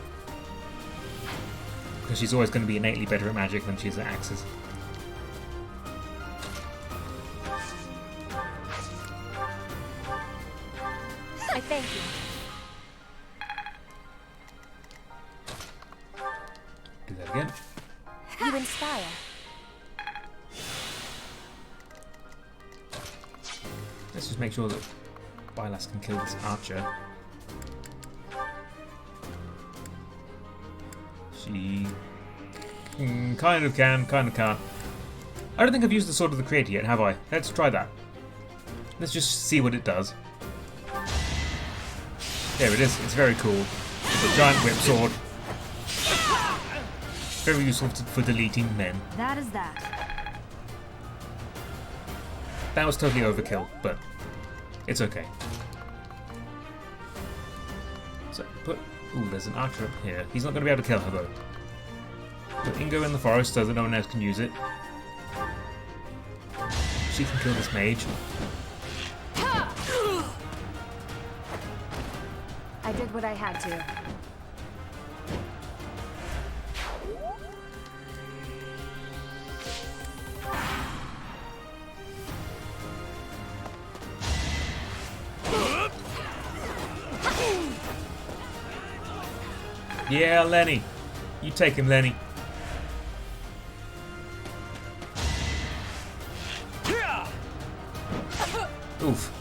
Because she's always going to be innately better at magic than she is at axes. I thank you. Do that again. You inspire. Let's just make sure that Bylas can kill this archer. She kind of can, kind of can't. I don't think I've used the Sword of the Creator yet, have I? Let's try that. Let's just see what it does. There it is. It's very cool. It's a giant whip sword. Very useful for deleting men. That is that. That was totally overkill, but it's okay. So, put... Ooh, there's an archer up here. He's not going to be able to kill her, though. Put Ingo in the forest so that no one else can use it. She can kill this mage. I did what I had to. Yeah, Lenny. You take him, Lenny. Oof.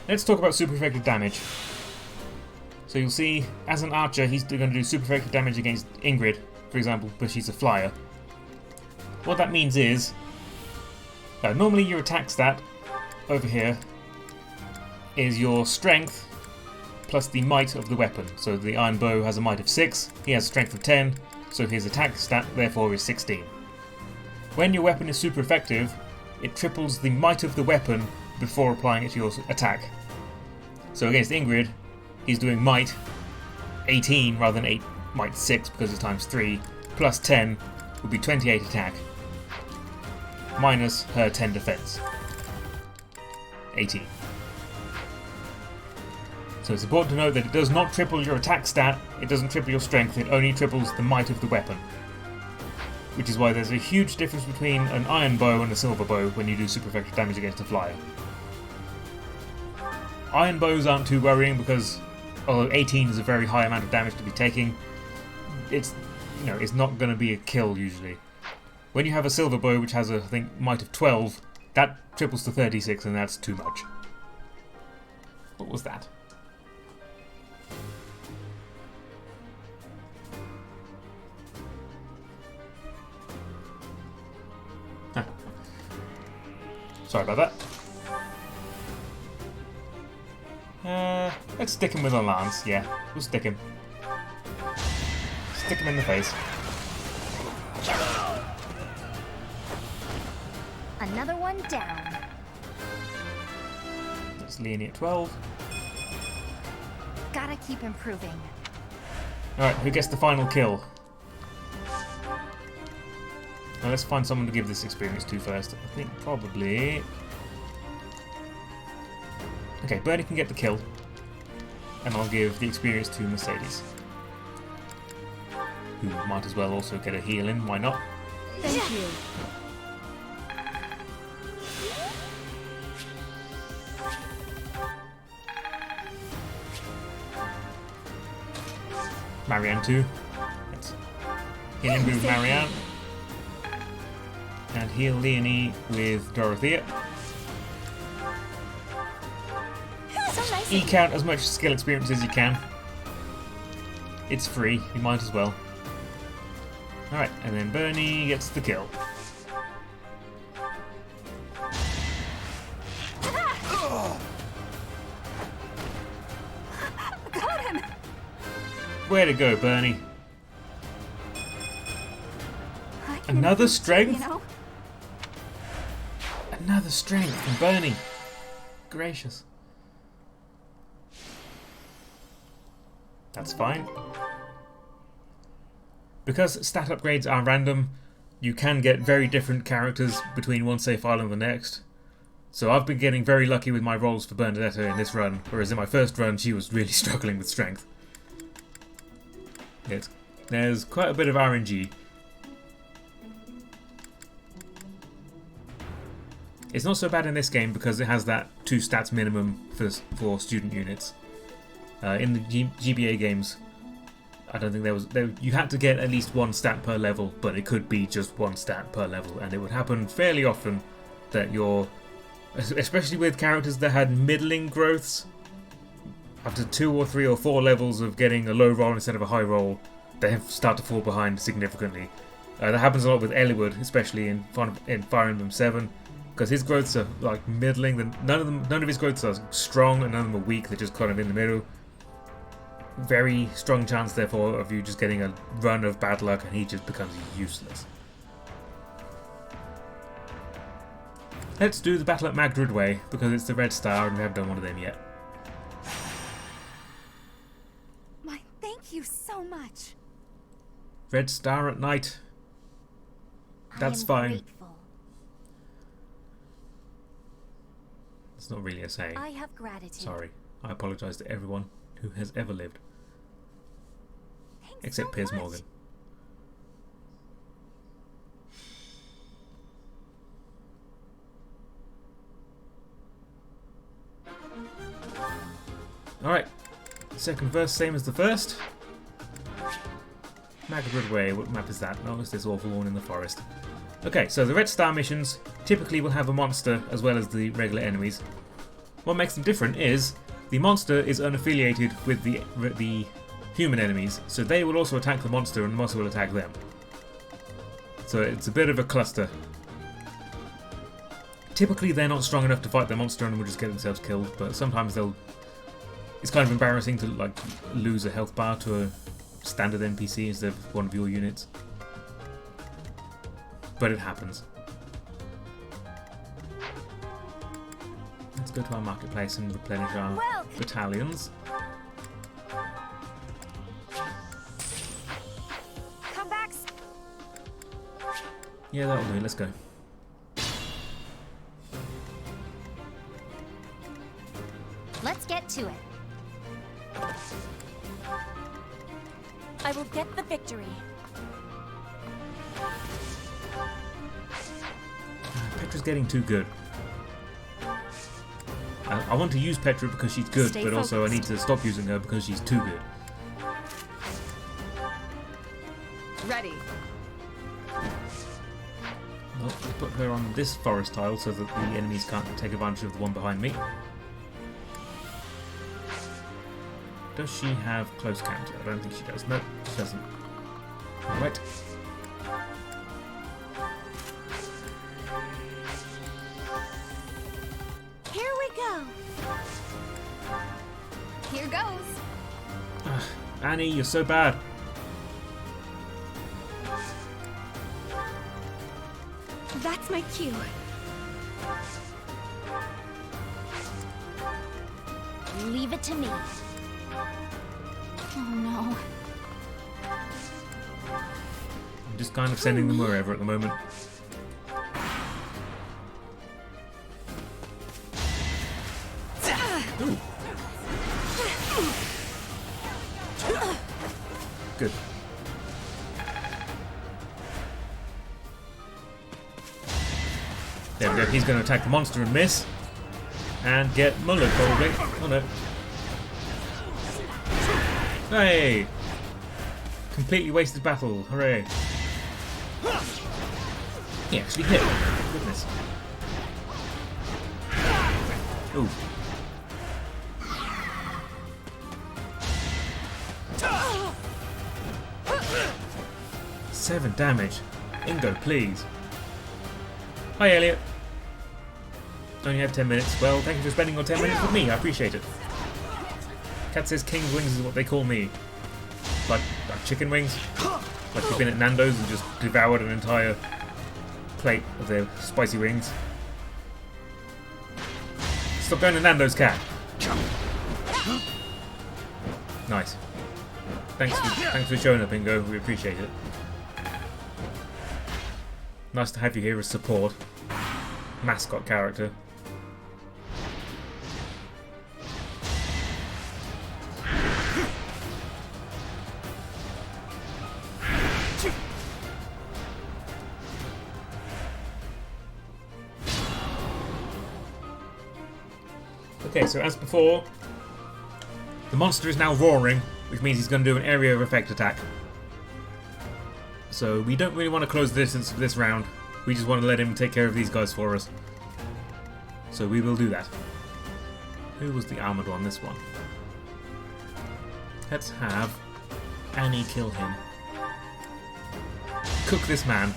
Let's talk about super effective damage. So you'll see, as an archer, he's going to do super effective damage against Ingrid, for example, but she's a flyer. What that means is, normally your attack stat over here is your strength plus the might of the weapon. So the iron bow has a might of 6, he has a strength of 10, so his attack stat therefore is 16. When your weapon is super effective, it triples the might of the weapon before applying it to your attack. So against Ingrid, he's doing might 18 rather than might 6 because it's times 3, plus 10 would be 28 attack, minus her 10 defense. 18. So it's important to note that it does not triple your attack stat, it doesn't triple your strength, it only triples the might of the weapon. Which is why there's a huge difference between an iron bow and a silver bow when you do super effective damage against a flyer. Iron bows aren't too worrying because although 18 is a very high amount of damage to be taking, it's not going to be a kill usually. When you have a silver bow which has a, I think, might of 12, that triples to 36 and that's too much. What was that? Huh. Sorry about that. Let's stick him with a lance, yeah. We'll stick him. Stick him in the face. Another one down. That's Leonie at 12. Gotta keep improving. Alright, who gets the final kill? Now let's find someone to give this experience to first. I think probably... Okay, Bernie can get the kill. And I'll give the experience to Mercedes. Who might as well also get a heal in, why not? Thank you. Marianne too. Let's heal him with Marianne. And heal Leonie with Dorothea. So nice. Eke out as much skill experience as you can. It's free, you might as well. Alright, and then Bernie gets the kill. Got him. Way to go, Bernie. Another strength? You know? Another strength from Bernie. Gracious. That's fine. Because stat upgrades are random, you can get very different characters between one save file and the next. So I've been getting very lucky with my rolls for Bernadetta in this run, whereas in my first run she was really struggling with strength. There's quite a bit of RNG. It's not so bad in this game because it has that 2 stats minimum for student units. In the GBA games, I don't think you had to get at least 1 stat per level, but it could be just 1 stat per level, and it would happen fairly often that especially with characters that had middling growths, after 2 or 3 or 4 levels of getting a low roll instead of a high roll, they start to fall behind significantly. That happens a lot with Eliwood, especially in Fire Emblem 7. Because his growths are like middling, none of his growths are strong and none of them are weak, they're just kind of in the middle. Very strong chance therefore of you just getting a run of bad luck and he just becomes useless. Let's do the battle at Magdred Way because it's the Red Star and we haven't done one of them yet. My thank you so much. Red Star at night. That's fine. Grateful. It's not really a saying. I have gratitude. Sorry. I apologise to everyone who has ever lived. Thanks except so Piers much. Morgan. Alright. Second verse, same as the first. Magdred Way, what map is that? Oh, it's this awful one in the forest. Okay, so the Red Star missions typically will have a monster as well as the regular enemies. What makes them different is the monster is unaffiliated with the human enemies, so they will also attack the monster and the monster will attack them. So it's a bit of a cluster. Typically they're not strong enough to fight the monster and will just get themselves killed, but sometimes they'll... It's kind of embarrassing to like lose a health bar to a standard NPC instead of one of your units. But it happens. Let's go to our marketplace and replenish our battalions. Come back. Yeah, that'll do. Let's go. Let's get to it. I will get the victory. Petra's getting too good. I want to use Petra because she's good, but also I need to stop using her because she's too good. Ready. Well, let's put her on this forest tile so that the enemies can't take advantage of the one behind me. Does she have close counter? I don't think she does. No, she doesn't. Alright. Here we go. Here goes. Ugh, Annie, you're so bad. That's my cue. Leave it to me. Oh no. I'm just kind of sending them wherever at the moment. Ooh. Good. There we go. He's going to attack the monster and miss. And get mullered, probably. Oh no. Hey! Completely wasted battle. Hooray. He actually hit. Goodness. Ooh. Seven damage. Ingo, please. Hi, Elliot. Only have 10 minutes. Well, thank you for spending your 10 minutes with me. I appreciate it. Cat says King's wings is what they call me. Like chicken wings. Like you've been at Nando's and just devoured an entire plate of their spicy wings. Stop going to Nando's, Cat. Nice. Thanks for showing up, Ingo. We appreciate it. Nice to have you here as support. Mascot character. Okay, so as before, the monster is now roaring, which means he's going to do an area of effect attack. So we don't really want to close the distance for this round. We just want to let him take care of these guys for us. So we will do that. Who was the armored one? This one. Let's have Annie kill him. Cook this man.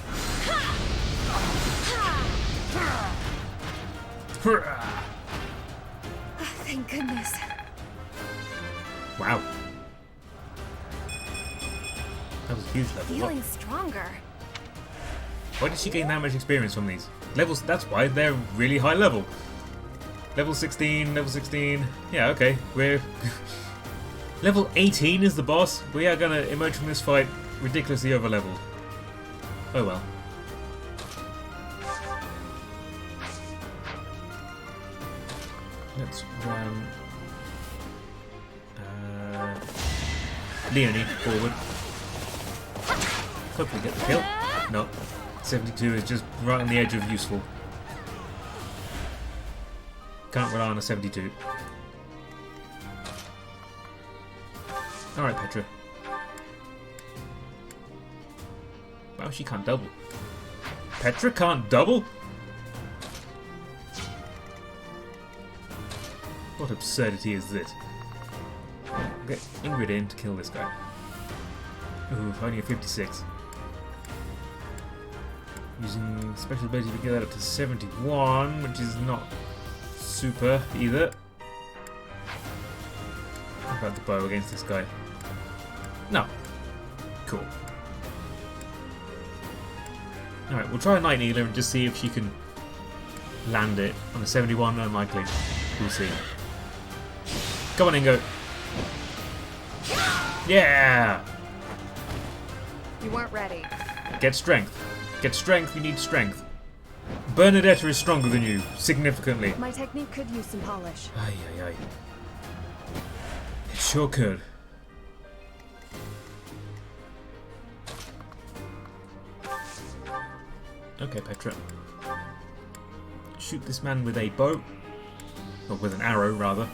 Thank goodness. Wow. That was a huge level. Feeling stronger. Why did she gain that much experience from these? Levels, that's why they're really high level. Level 16, level 16. Yeah, okay. We're... level 18 is the boss. We are going to emerge from this fight ridiculously over leveled. Oh well. Let's run... Leonie forward. Hopefully get the kill. No. 72 is just right on the edge of useful. Can't rely on a 72. Alright, Petra. Well, she can't double. Petra can't double? What absurdity is this? Get Ingrid in to kill this guy. Ooh, only a 56. Using special ability to get that up to 71, which is not super either. What about the bow against this guy? No. Cool. Alright, we'll try a Night Needler and just see if she can land it. On a 71, unlikely. We'll see. Come on, Ingo. Yeah! You weren't ready. Get strength. Get strength, you need strength. Bernadetta is stronger than you, significantly. My technique could use some polish. Ay, ay, ay. It sure could. Okay, Petra. Shoot this man with a bow. Or with an arrow, rather.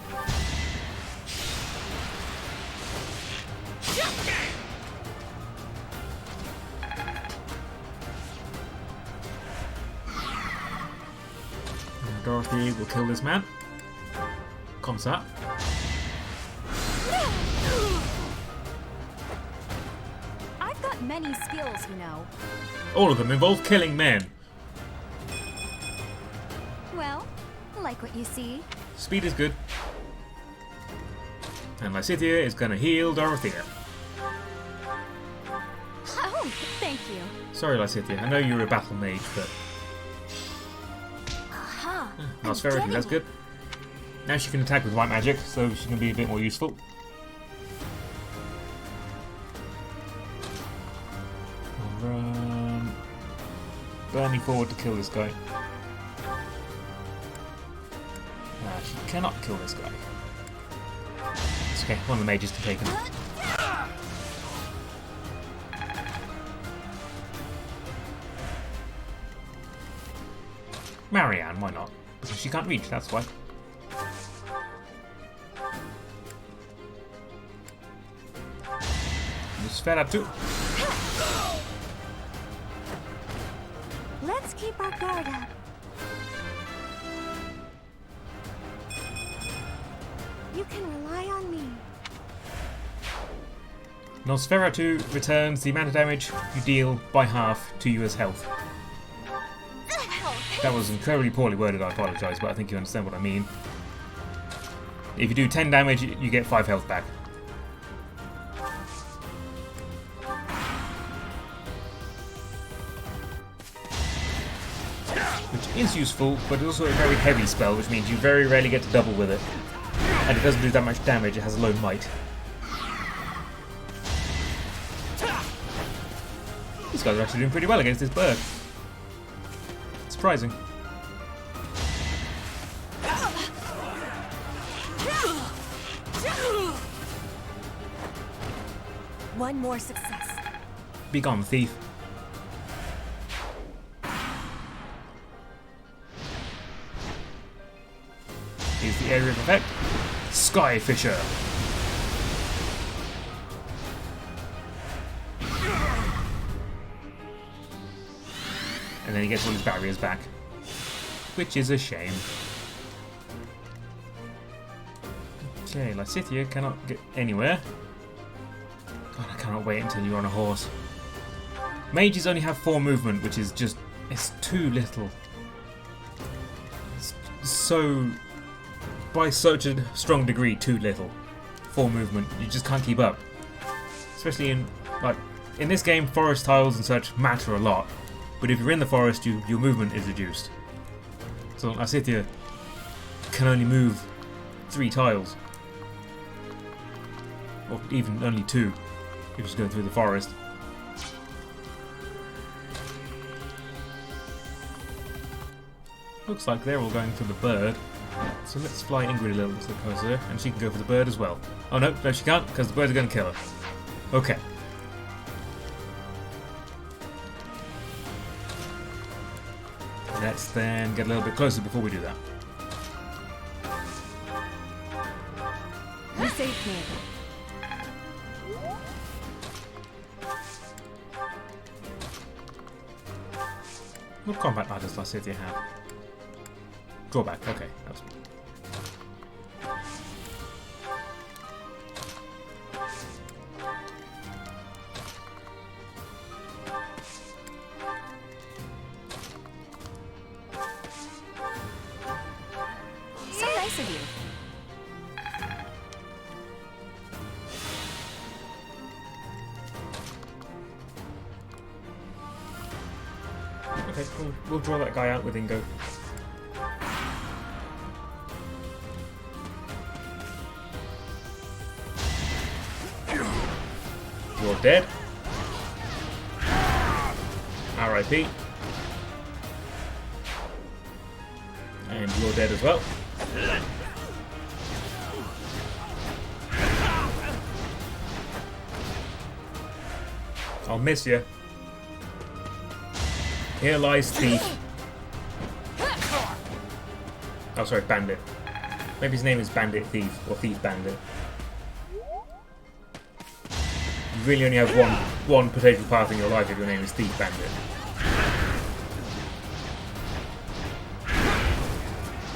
Dorothy will kill this man. Comes up. I've got many skills, you know. All of them involve killing men. Well, like what you see. Speed is good. And Lysithea is gonna heal Dorothea. Oh, thank you. Sorry, Lysithea. I know you're a battle mage, but... Nice ferret, that's good. Now she can attack with white magic, so she can be a bit more useful. I'll run Bernie forward to kill this guy. She cannot kill this guy. It's okay, one of the mages can take him. Marianne, why not? Because she can't reach, that's why. This fed up too. Let's keep our guard up. You can rely on me. Nosferatu returns the amount of damage you deal by half to you as health. That was incredibly poorly worded, I apologise, but I think you understand what I mean. If you do 10 damage, you get 5 health back. Which is useful, but it's also a very heavy spell, which means you very rarely get to double with it. And it doesn't do that much damage, it has a low might. These guys are actually doing pretty well against this bird. Surprising. One more success. Be gone, thief. Here's the area of effect. Sky Fisher. And then he gets all his barriers back. Which is a shame. Okay, Lysithea cannot get anywhere. God, I cannot wait until you're on a horse. Mages only have 4 movement, which is just... it's too little. It's so... by such a strong degree, too little. 4 movement. You just can't keep up. Especially in... like, in this game, forest tiles and such matter a lot. But if you're in the forest, your movement is reduced. So Lysithea can only move 3 tiles. Or even only 2, if she's going through the forest. Looks like they're all going for the bird. So let's fly Ingrid a little bit closer, and she can go for the bird as well. Oh no, no she can't, because the birds are going to kill her. Okay. Let's then get a little bit closer before we do that. You saved me. What combat art does Lysithea have? Drawback, okay. That's... So nice of you. Okay, we'll draw that guy out with Ingo. You're dead. R.I.P. And you're dead as well. I'll miss you. Here lies Thief. Oh, sorry, Bandit. Maybe his name is Bandit Thief, or Thief Bandit. You really only have one potential path in your life if your name is Thief Bandit.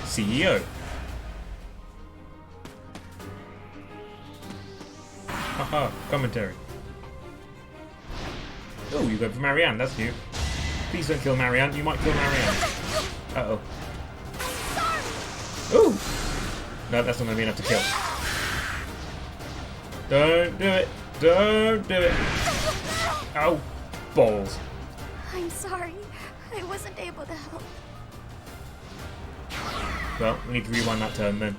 CEO. Haha, commentary. Oh, you go for Marianne, that's new. Please don't kill Marianne, you might kill Marianne. Uh-oh. Ooh! No, that's not going to be enough to kill. Don't do it! Don't do it! Ow! Balls. I'm sorry. I wasn't able to help. Well, we need to rewind that turn then.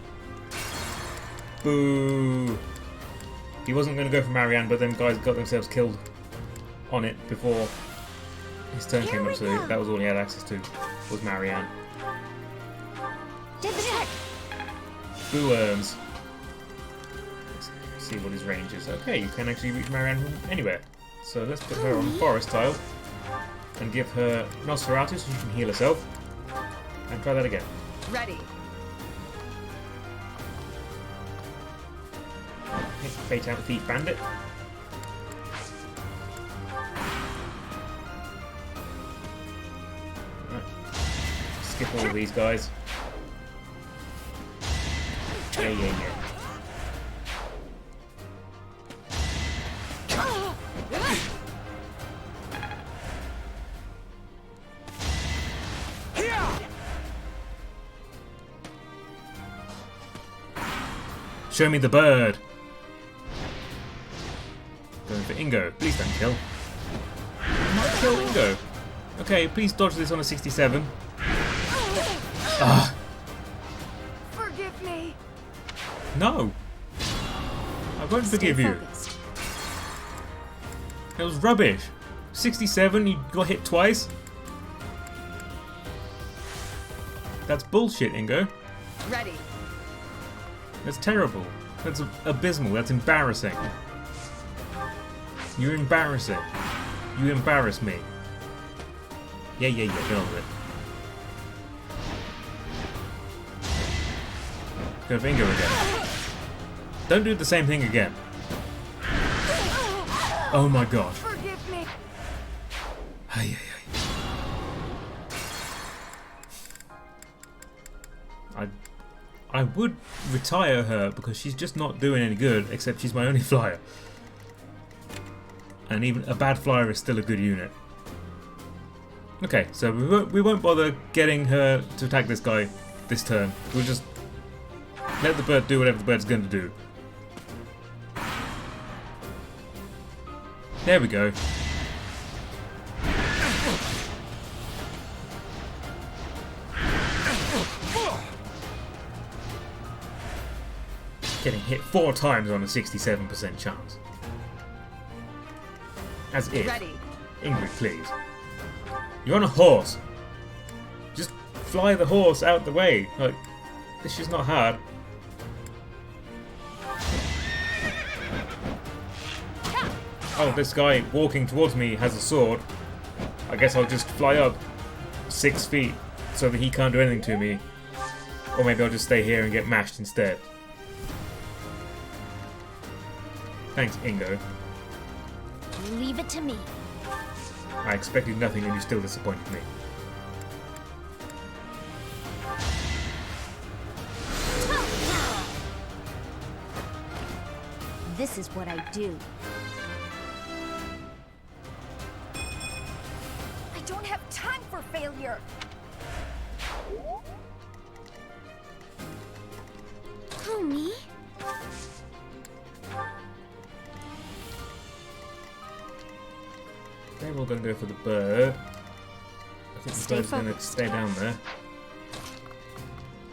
Boo! He wasn't going to go for Marianne, but then guys got themselves killed on it before his turn came up, so that was all he had access to, was Marianne. Did the trick! Boo worms. Let's see what his range is. Okay, you can actually reach Marianne from anywhere. So let's put her on the forest tile and give her Nosferatu so she can heal herself. And try that again. Ready. Okay, Fate out Thief Bandit. Right, All these guys. Yeah. Show me the bird. Going for Ingo. Please don't kill. Might kill Ingo. Okay, please dodge this on a 67. Ah. Forgive me. No. I won't forgive you. It was rubbish. 67, you got hit twice? That's bullshit, Ingo. Ready. That's terrible. That's abysmal. That's embarrassing. You're embarrassing. You embarrass me. Yeah, get on with it. Go for Ingo again. Don't do the same thing again. Oh my god. Forgive me. I would retire her because she's just not doing any good, except she's my only flyer. And even a bad flyer is still a good unit. Okay, so we won't bother getting her to attack this guy this turn. We'll just let the bird do whatever the bird's going to do. There we go. Getting hit 4 times on a 67% chance. As if. Ready. Ingrid, please. You're on a horse. Just fly the horse out the way. Like, this is not hard. Oh, this guy walking towards me has a sword. I guess I'll just fly up 6 feet so that he can't do anything to me. Or maybe I'll just stay here and get mashed instead. Thanks, Ingo. Leave it to me. I expected nothing and you still disappointed me. This is what I do. I don't have time for failure. Who, me? Okay, we're going to go for the bird. I think the bird's going to stay down there.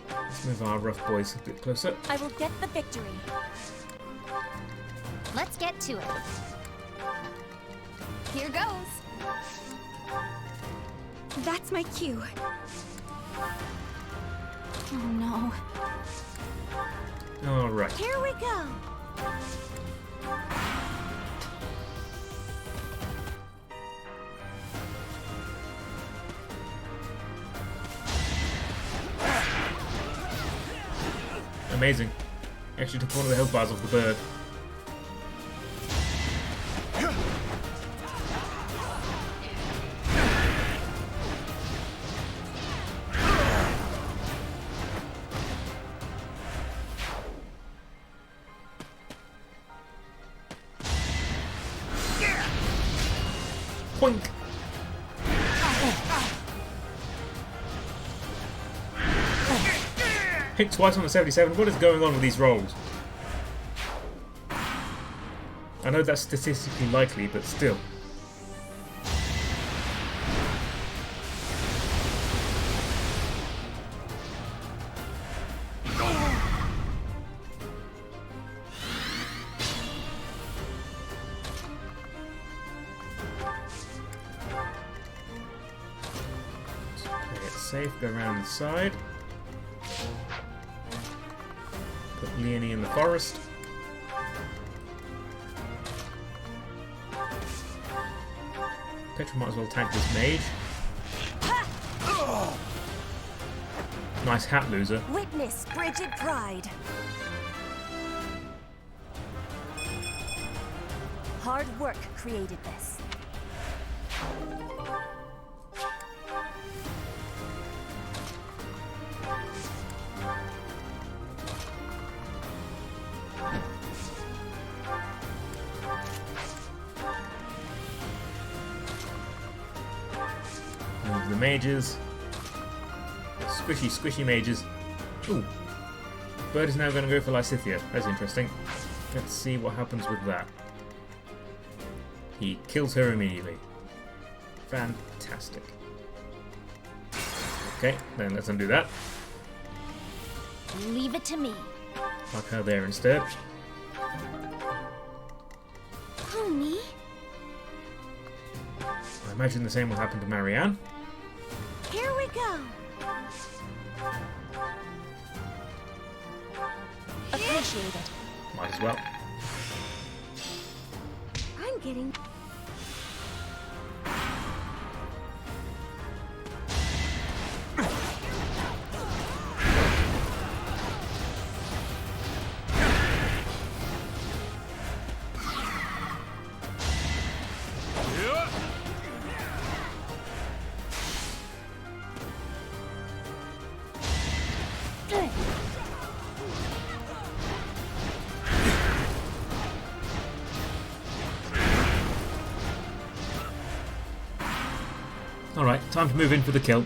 Let's move our rough boys a bit closer. I will get the victory. Let's get to it. Here goes. That's my cue. Oh no. Alright. Here we go. Amazing. Actually took one of the health bars off the bird. Poink! Hit twice on the 77. What is going on with these rolls? I know that's statistically likely, but still. Play it safe, go around the side. Put Leonie in the forest. Petra might as well tag this mage. Nice hat loser. Witness Bridget pride. Hard work created this. of the mages. Squishy, squishy mages. Ooh. Bird is now going to go for Lysithea. That's interesting. Let's see what happens with that. He kills her immediately. Fantastic. Okay, then let's undo that. Leave it to me. Mark her there instead. Pony? I imagine the same will happen to Marianne. Here we go. Appreciate it. Might as well. I'm getting... Alright, time to move in for the kill.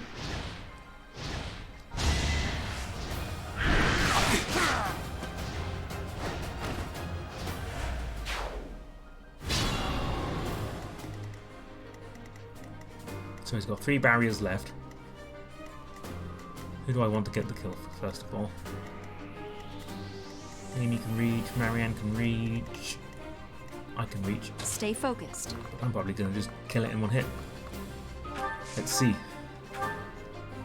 So he's got 3 barriers left. Who do I want to get the kill for, first of all? Amy can reach, Marianne can reach, I can reach. Stay focused. I'm probably going to just kill it in one hit. Let's see.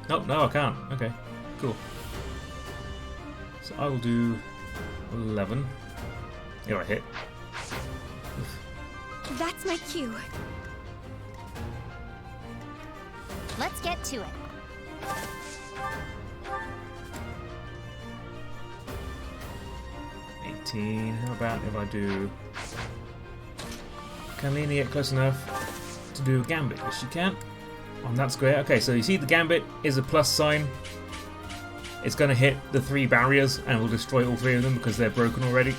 Oh, no, I can't. Okay, cool. So I will do 11. Here I hit. That's my cue. Let's get to it. How about if I do... Can Lena get close enough to do a gambit? Yes, she can. On that square. Okay, so you see the gambit is a plus sign. It's going to hit the 3 barriers and will destroy all 3 of them because they're broken already.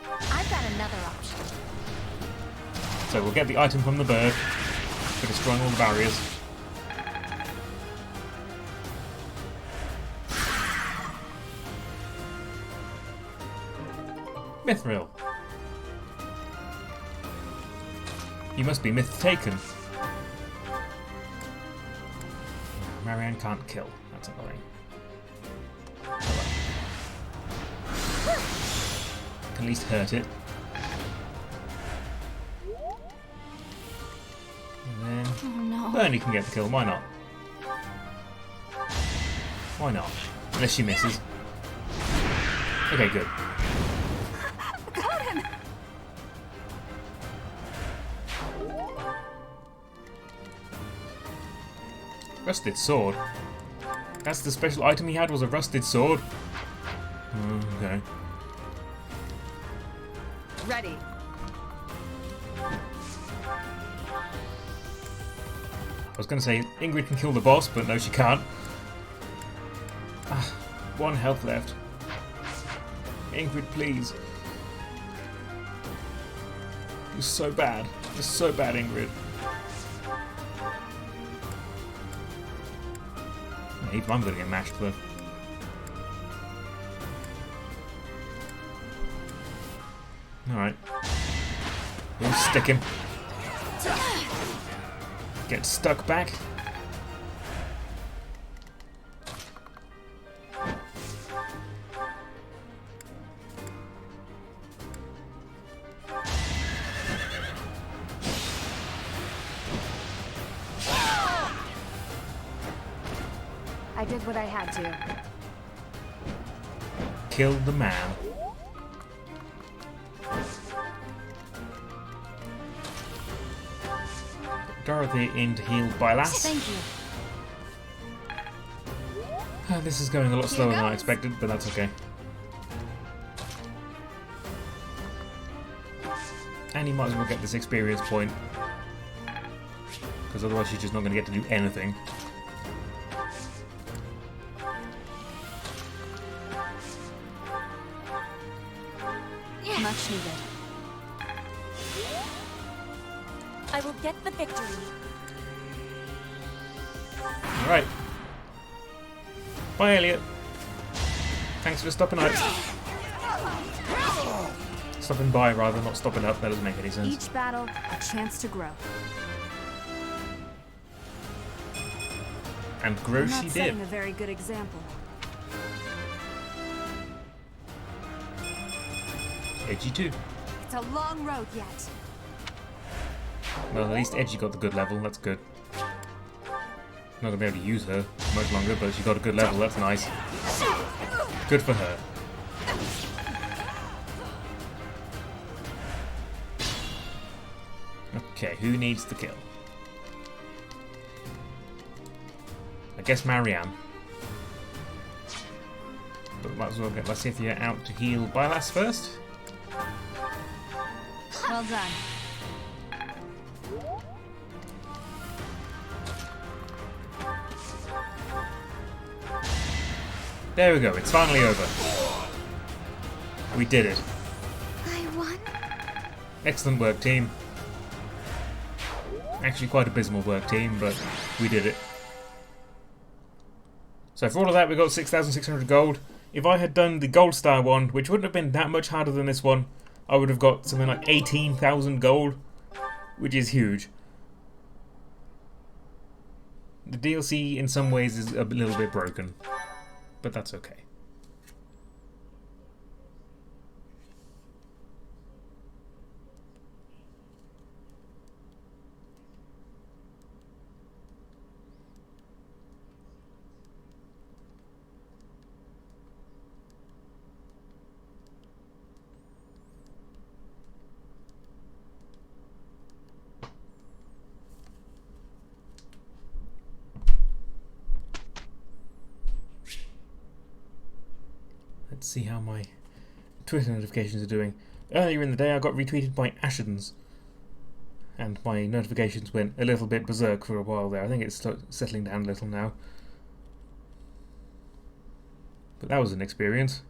I've got another option. So we'll get the item from the bird for destroying all the barriers. Mithril. You must be myth taken. Marianne can't kill. That's annoying. Can at least hurt it. And then Oh no. Bernie can get the kill. Why not? Why not? Unless she misses. Okay, good. Got him! Rusted sword. That's the special item he had, was a rusted sword. Okay. Ready. I was going to say Ingrid can kill the boss, but no, she can't. 1 health left. Ingrid, please. You're so bad. You're so bad, Ingrid. Even I'm going to get mashed though. Alright. We'll stick him. Get stuck back. I did what I had to. Kill the man. Dorothy in to heal Bylass. Thank you. This is going a lot slower than I expected, but that's okay. And you might as well get this experience point. Because otherwise she's just not going to get to do anything. Much needed. I will get the victory. Alright. Bye, Elliot. Thanks for stopping up. Stopping by, rather, not stopping up. That doesn't make any sense. Each battle, a chance to grow. And grow I'm not she did. setting a very good example. Edgy too. It's a long road yet. Well, at least Edgy got the good level. That's good. Not gonna be able to use her much longer, but she got a good level. That's nice. Good for her. Okay, who needs the kill? I guess Marianne. But might as well get Lysithea out to heal Bylas first. Well done. There we go, it's finally over. We did it. I won? Excellent work, team. Actually quite abysmal work, team, but we did it. So for all of that, we got 6,600 gold. If I had done the gold star one, which wouldn't have been that much harder than this one, I would have got something like 18,000 gold, which is huge. The DLC in some ways is a little bit broken, but that's okay. Let's see how my Twitter notifications are doing. Earlier in the day I got retweeted by Ashens, and my notifications went a little bit berserk for a while there. I think it's settling down a little now. But that was an experience.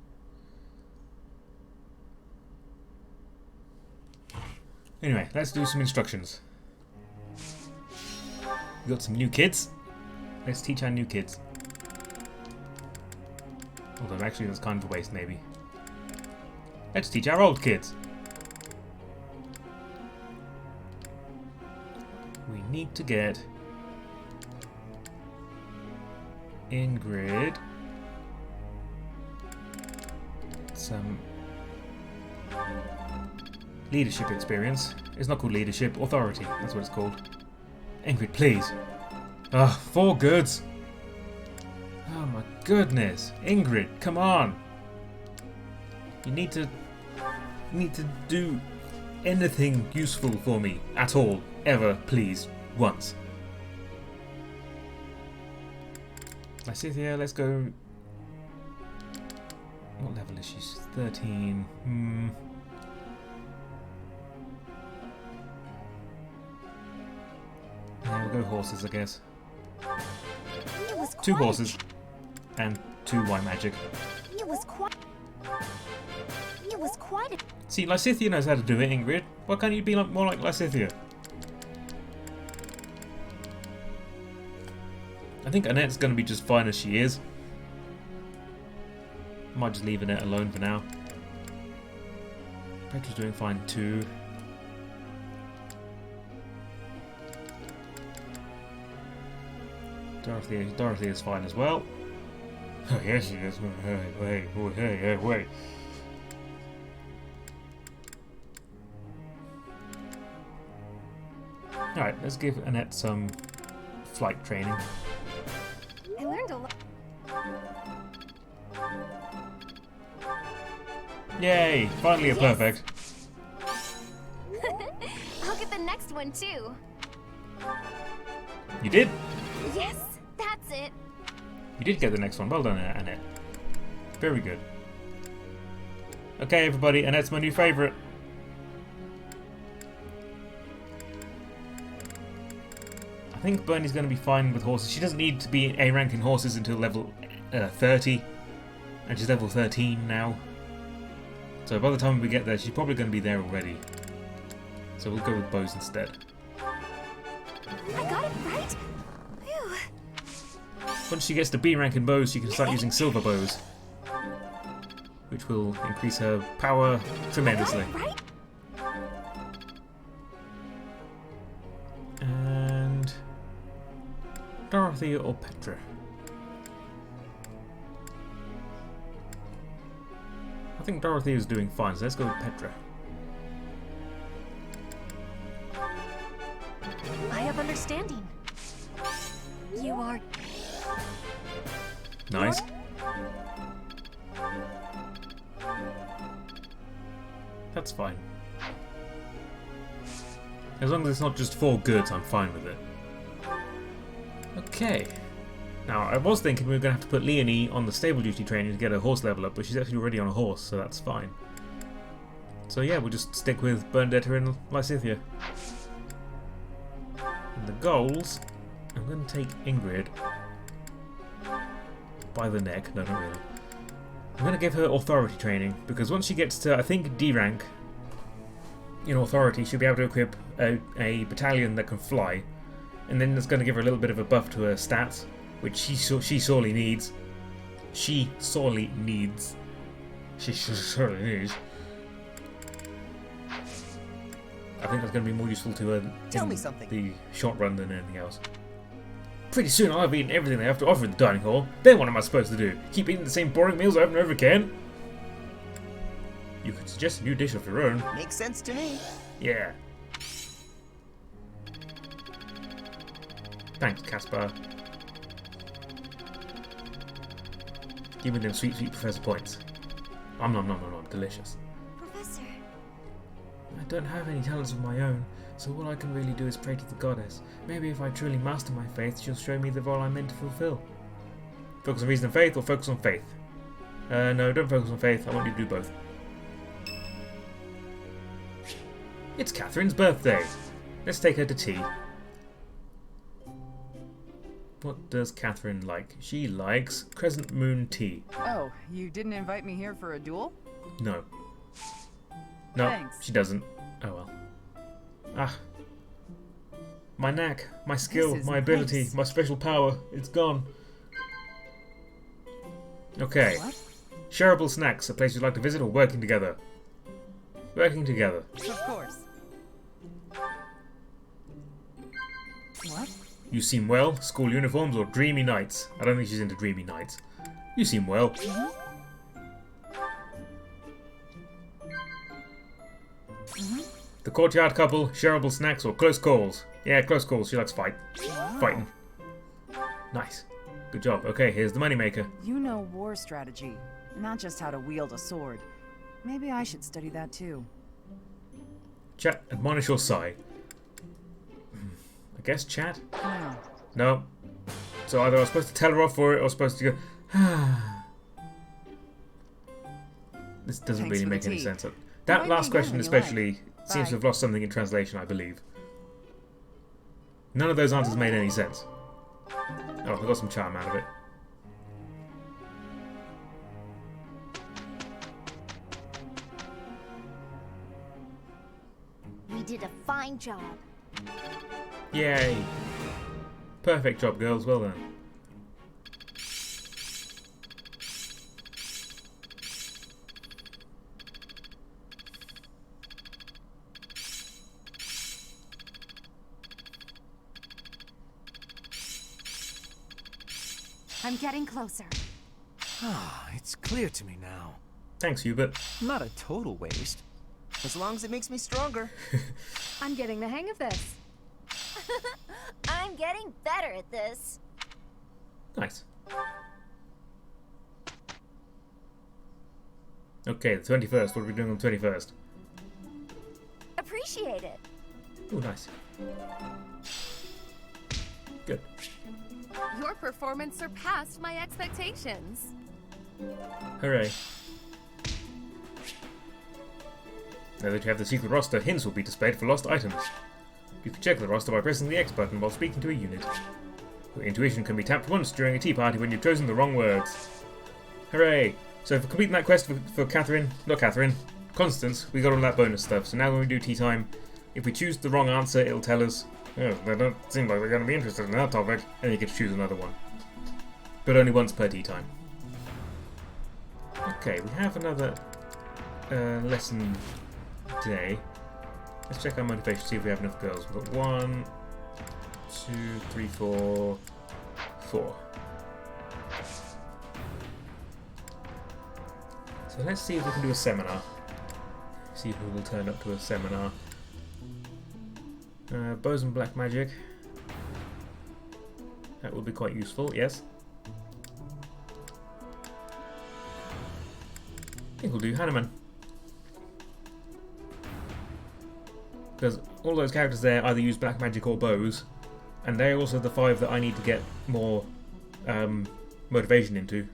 Anyway, let's do some instructions. We got some new kids. Let's teach our new kids. Although actually that's kind of a waste maybe. Let's teach our old kids. We need to get Ingrid some leadership experience. It's not called leadership, authority. That's what it's called. Ingrid, please. Ah, 4 goods. Oh my goodness, Ingrid, come on! You need to do anything useful for me at all, ever, please, once. Lysithea, let's go. What level is she? 13. Yeah, we'll go horses, I guess. 2 horses. And 2 white magic. It was quite. See, Lysithea knows how to do it, Ingrid. Why can't you be more like Lysithea? I think Annette's going to be just fine as she is. Might just leave Annette alone for now. Petra's doing fine too. Dorothy is fine as well. Oh yes, she is. Wait. Alright, let's give Annette some flight training. I learned a lot. Yay! Finally a perfect. I'll get the next one too. You did? Yes, that's it. You did get the next one. Well done, Annette. Very good. Okay, everybody, Annette's my new favourite. I think Bernie's going to be fine with horses. She doesn't need to be A rank in horses until level 30. And she's level 13 now. So by the time we get there, she's probably going to be there already. So we'll go with bows instead. I got it right. Phew. Once she gets to B rank in bows, she can start using silver bows, which will increase her power tremendously. And Dorothy or Petra? I think Dorothy is doing fine, so let's go with Petra. I have understanding. You are... Nice. That's fine. As long as it's not just 4 goods, I'm fine with it. Okay. Now, I was thinking we were going to have to put Leonie on the stable duty training to get her horse level up, but she's actually already on a horse, so that's fine. So yeah, we'll just stick with Bernadetta and Lysithea. And the goals, I'm going to take Ingrid by the neck. No, not really. I'm going to give her authority training, because once she gets to, I think, D rank in authority, she'll be able to equip a battalion that can fly, and then it's going to give her a little bit of a buff to her stats, which she sorely needs. She sorely needs. I think that's going to be more useful to her in the short run than anything else. Pretty soon I'll have eaten everything they have to offer in the dining hall. Then what am I supposed to do? Keep eating the same boring meals over and over again? You could suggest a new dish of your own. Makes sense to me. Yeah. Thanks, Caspar. Give me them sweet, sweet Professor points. Nom nom nom nom nom, delicious. Professor. I don't have any talents of my own, so all I can really do is pray to the goddess. Maybe if I truly master my faith, she'll show me the role I'm meant to fulfill. Focus on reason and faith, or focus on faith? No, don't focus on faith. I want you to do both. It's Catherine's birthday. Let's take her to tea. What does Catherine like? She likes Crescent Moon tea. Oh, you didn't invite me here for a duel? No. No, Thanks. she doesn't. Oh well. Ah. My knack, my skill, my ability, nice. my special power, it's gone. Okay. What? Shareable snacks, a place you'd like to visit, or working together? Working together. Of course. What? You seem well. School uniforms or dreamy nights? I don't think she's into dreamy nights. You seem well. The courtyard couple, shareable snacks or close calls? Yeah, close calls. She likes fighting. Nice. Good job. Okay, here's the moneymaker. You know war strategy, not just how to wield a sword. Maybe I should study that too. Chat, admonish or sigh? I guess chat? No. No. So either I was supposed to tell her off for it, or I was supposed to go, This doesn't Thanks really for the make any tea. sense. That Might last be question good when you especially like. seems to Bye. have lost something in translation, I believe. None of those answers made any sense. Oh, I got some charm out of it. We did a fine job. Yay! Perfect job, girls. Well done. I'm getting closer. Ah, it's clear to me now. Thanks, Hubert. Not a total waste. As long as it makes me stronger. I'm getting the hang of this. I'm getting better at this. Nice. Okay, the 21st. What are we doing on the 21st? Appreciate it. Oh, nice. Good. Your performance surpassed my expectations. Hooray. Now that you have the secret roster, hints will be displayed for lost items. You can check the roster by pressing the X button while speaking to a unit. Your intuition can be tapped once during a tea party when you've chosen the wrong words. Hooray! So for completing that quest for Constance, we got all that bonus stuff. So now when we do tea time, if we choose the wrong answer, it'll tell us, oh, they don't seem like they're going to be interested in that topic, and you get to choose another one. but only once per tea time. Okay, we have another lesson today. Let's check our motivation, see if we have enough girls. We've got 1, 2, 3, 4, 4. So let's see if we can do a seminar. See who will turn up to a seminar. Bows and black magic. That would be quite useful, yes. I think we'll do Hanuman. Because all those characters there either use black magic or bows, and they're also the 5 that I need to get more motivation into.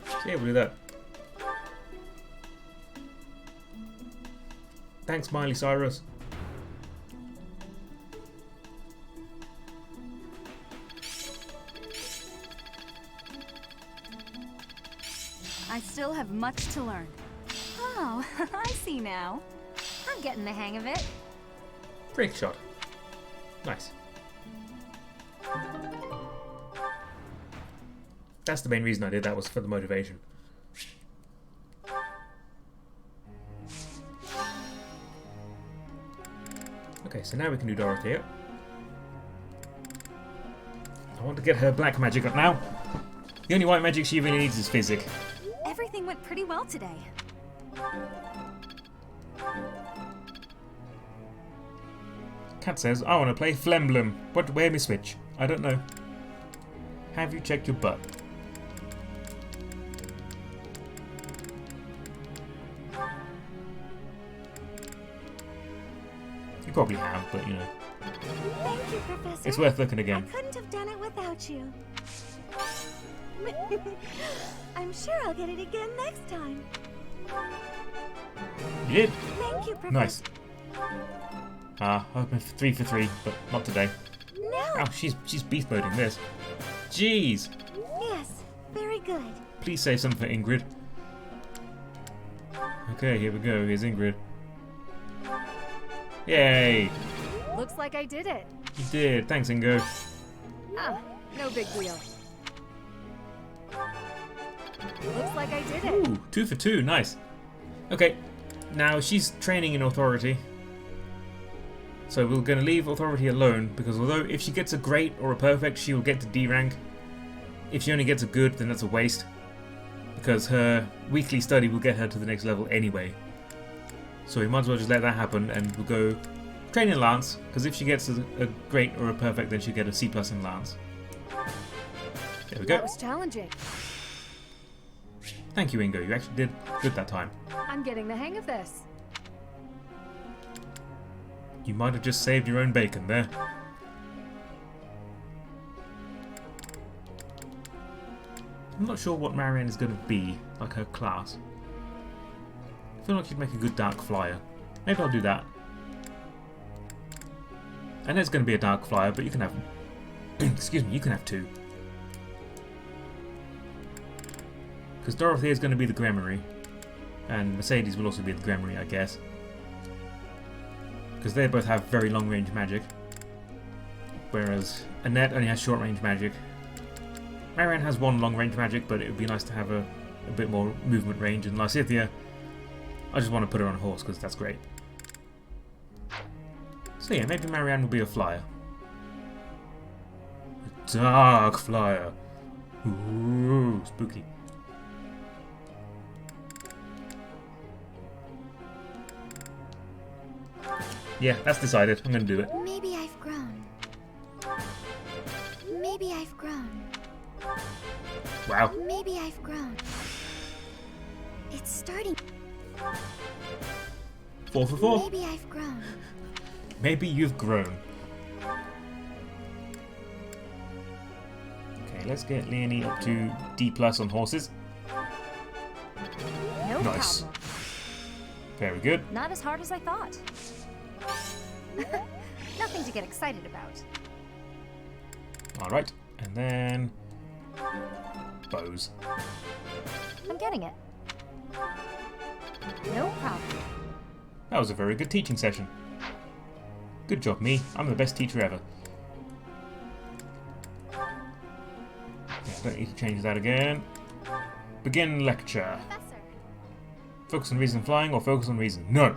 So yeah, we'll do that. Thanks, Miley Cyrus. I still have much to learn. Oh, I see now. I'm getting the hang of it. Break shot. Nice. That's the main reason I did that, was for the motivation. Okay, so now we can do Dorothea. I want to get her black magic up now. The only white magic she really needs is physic. Everything went pretty well today. Cat says, I want to play Emblem. Where me switch? I don't know. Have you checked your butt? You probably have, but you know. Thank you, Professor. It's worth looking again. I couldn't have done it without you. I'm sure I'll get it again next time. You did? Thank you, Professor. Nice. Hoping for 3 for 3, but not today. No. Oh, she's beast moding this. Jeez. Yes, very good. Please say something for Ingrid. Okay, here we go. Here's Ingrid. Yay! Looks like I did it. You did. Thanks, Ingo. Ah, no big deal. Looks like I did it. Ooh, 2 for 2. Nice. Okay, now she's training in authority. So we're going to leave authority alone, because although if she gets a great or a perfect, she will get to D rank. If she only gets a good, then that's a waste, because her weekly study will get her to the next level anyway. So we might as well just let that happen, and we'll go train in Lance, because if she gets a great or a perfect, then she'll get a C+ in Lance. There we go. That was challenging. Thank you, Ingo. You actually did good that time. I'm getting the hang of this. You might have just saved your own bacon there. I'm not sure what Marianne is going to be, like her class. I feel like she'd make a good dark flyer. Maybe I'll do that. I know it's going to be a dark flyer, but you can have... excuse me, you can have 2. Because Dorothy is going to be the Gremory. And Mercedes will also be the Gremory, I guess. Because they both have very long range magic. Whereas Annette only has short range magic. Marianne has 1 long range magic, but it would be nice to have a bit more movement range. And Lysithea, I just want to put her on a horse because that's great. So yeah, maybe Marianne will be a flyer. A dark flyer. Ooh, spooky. Yeah, that's decided. I'm going to do it. Maybe I've grown. Maybe I've grown. Wow. Maybe I've grown. It's starting. 4 for 4. Maybe I've grown. Maybe you've grown. Okay, let's get Leonie up to D+ on horses. No Nice. problem. Very good. Not as hard as I thought. Nothing to get excited about. Alright, and then... bows. I'm getting it. No problem. That was a very good teaching session. Good job, me. I'm the best teacher ever. Yeah, so don't need to change that again. Begin lecture. Professor. Focus on reason flying or focus on reason? No!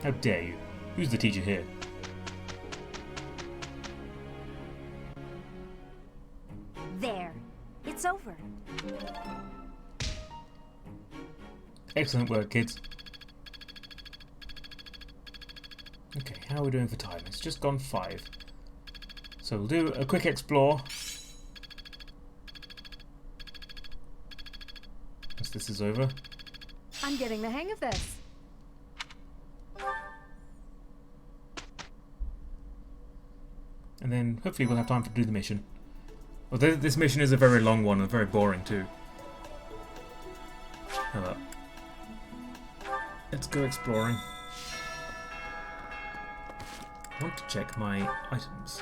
How dare you? Who's the teacher here? There. It's over. Excellent work, kids. Okay, how are we doing for time? It's just gone 5. So we'll do a quick explore. Once this is over. I'm getting the hang of this. And then hopefully we'll have time to do the mission. Although this mission is a very long one and very boring too. How about? Let's go exploring. I want to check my items.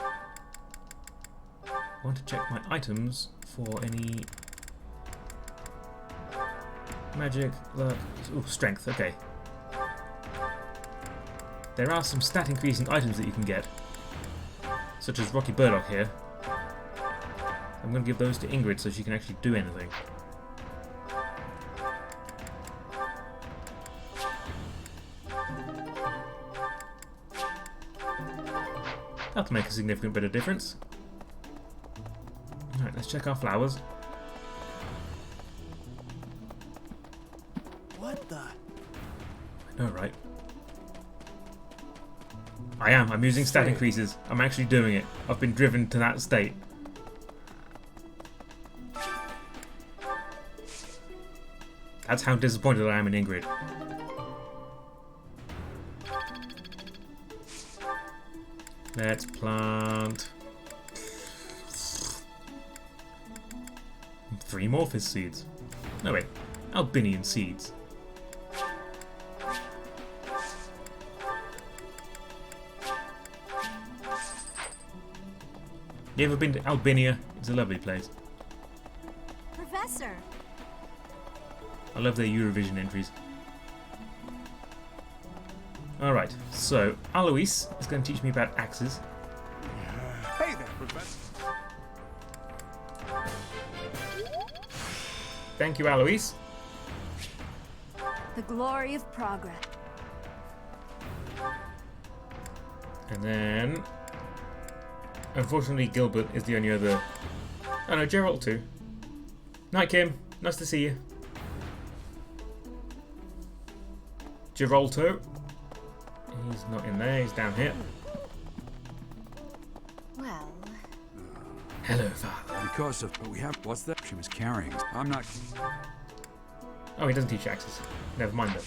I want to check my items for any magic, luck, ooh, strength, okay. There are some stat increasing items that you can get, such as Rocky Burdock here. I'm going to give those to Ingrid so she can actually do anything. That'll make a significant bit of difference. Alright, let's check our flowers. What the? I know, right? I'm using stat increases. I'm actually doing it. I've been driven to that state. That's how disappointed I am in Ingrid. Let's plant 3 Morphis seeds. No wait, Albinian seeds. You ever been to Albinia? It's a lovely place. Professor. I love their Eurovision entries. Alright, so Alois is going to teach me about axes. Hey there, Professor. Thank you, Alois. The glory of progress. And then, unfortunately, Gilbert is the only other. Oh no, Gerald too. Night, Kim. Nice to see you. Geralto. He's not in there, he's down here. Well. Hello, Father. Because of what we have, what's that she was carrying? I'm not. Oh, he doesn't teach axes. Never mind that.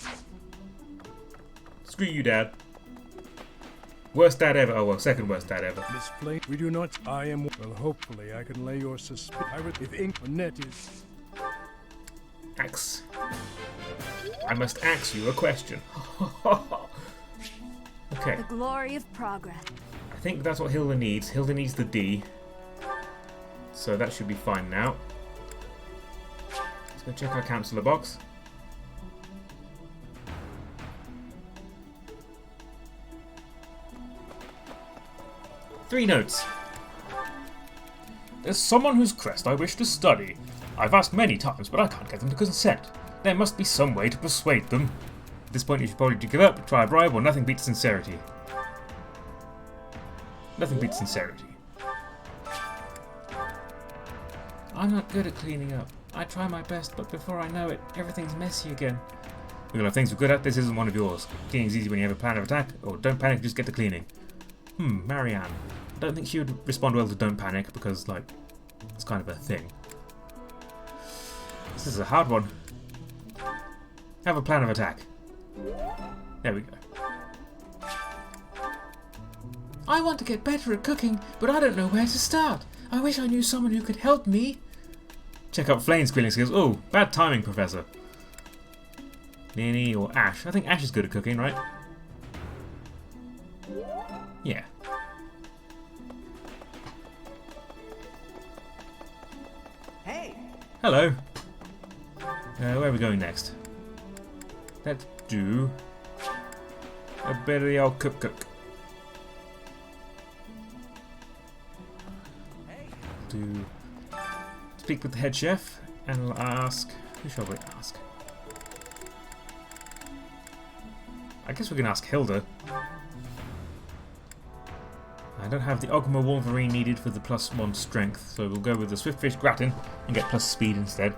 Screw you, Dad. Worst dad ever. Oh well, second worst dad ever. Miss Flame, we do not. I am. Well, hopefully, I can lay your suspicion. I would. If ink or net is. Axe. I must ask you a question. Okay. The glory of progress. I think that's what Hilda needs. Hilda needs the D. So that should be fine now. Let's go check our counselor box. Three notes. There's someone whose crest I wish to study. I've asked many times, but I can't get them to consent. There must be some way to persuade them. At this point, you should probably give up, try a bribe, or nothing beats sincerity. Nothing beats sincerity. I'm not good at cleaning up. I try my best, but before I know it, everything's messy again. We're gonna have things we're good at. This isn't one of yours. Cleaning's easy when you have a plan of attack, or don't panic, just get to cleaning. Marianne. I don't think she would respond well to don't panic, because, like, it's kind of a thing. This is a hard one. Have a plan of attack. There we go. I want to get better at cooking, but I don't know where to start. I wish I knew someone who could help me. Check out Flane's grilling skills. Oh, bad timing, Professor. Nini or Ash. I think Ash is good at cooking, right? Yeah. Hey. Hello. Where are we going next? Let's do a bit of the old cook. to speak with the head chef and we'll ask... Who shall we ask? I guess we can ask Hilda. I don't have the Ogma Wolverine needed for the +1 strength, so we'll go with the Swift Fish Gratin and get plus speed instead.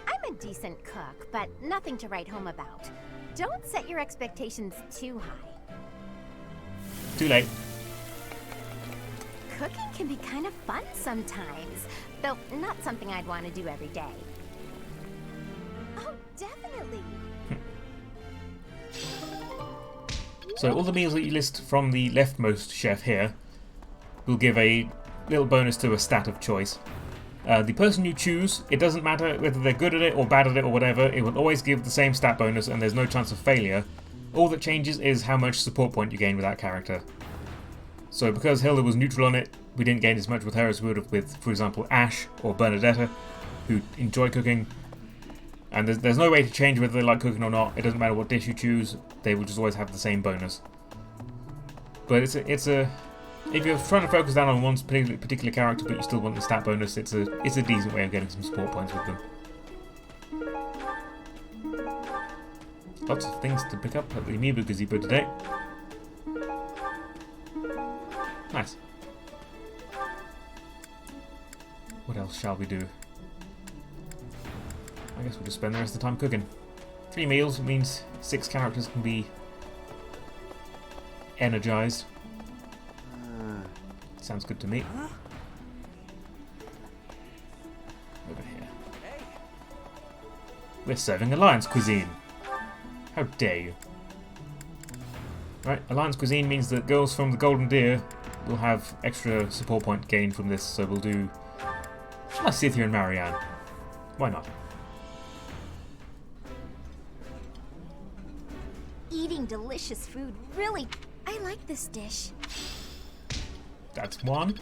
I'm a decent cook, but nothing to write home about. Don't set your expectations too high. Too late. Cooking can be kind of fun sometimes, though not something I'd want to do every day. Oh, definitely. So all the meals that you list from the leftmost chef here will give a little bonus to a stat of choice. The person you choose, it doesn't matter whether they're good at it or bad at it or whatever, it will always give the same stat bonus and there's no chance of failure. All that changes is how much support point you gain with that character. So because Hilda was neutral on it, we didn't gain as much with her as we would have with, for example, Ash or Bernadetta, who enjoy cooking. And there's no way to change whether they like cooking or not. It doesn't matter what dish you choose, they will just always have the same bonus. But it's a if you're trying to focus down on one particular character but you still want the stat bonus, it's a decent way of getting some support points with them. Lots of things to pick up at the Amiibo Gazebo today. Nice. What else shall we do? I guess we'll just spend the rest of the time cooking. 3 meals means 6 characters can be energized. Sounds good to me. Over here. We're serving Alliance cuisine. How dare you? Right, Alliance cuisine means that girls from the Golden Deer will have extra support point gain from this, so we'll do Scythia and Marianne. Why not? Eating delicious food really... I like this dish. That's one.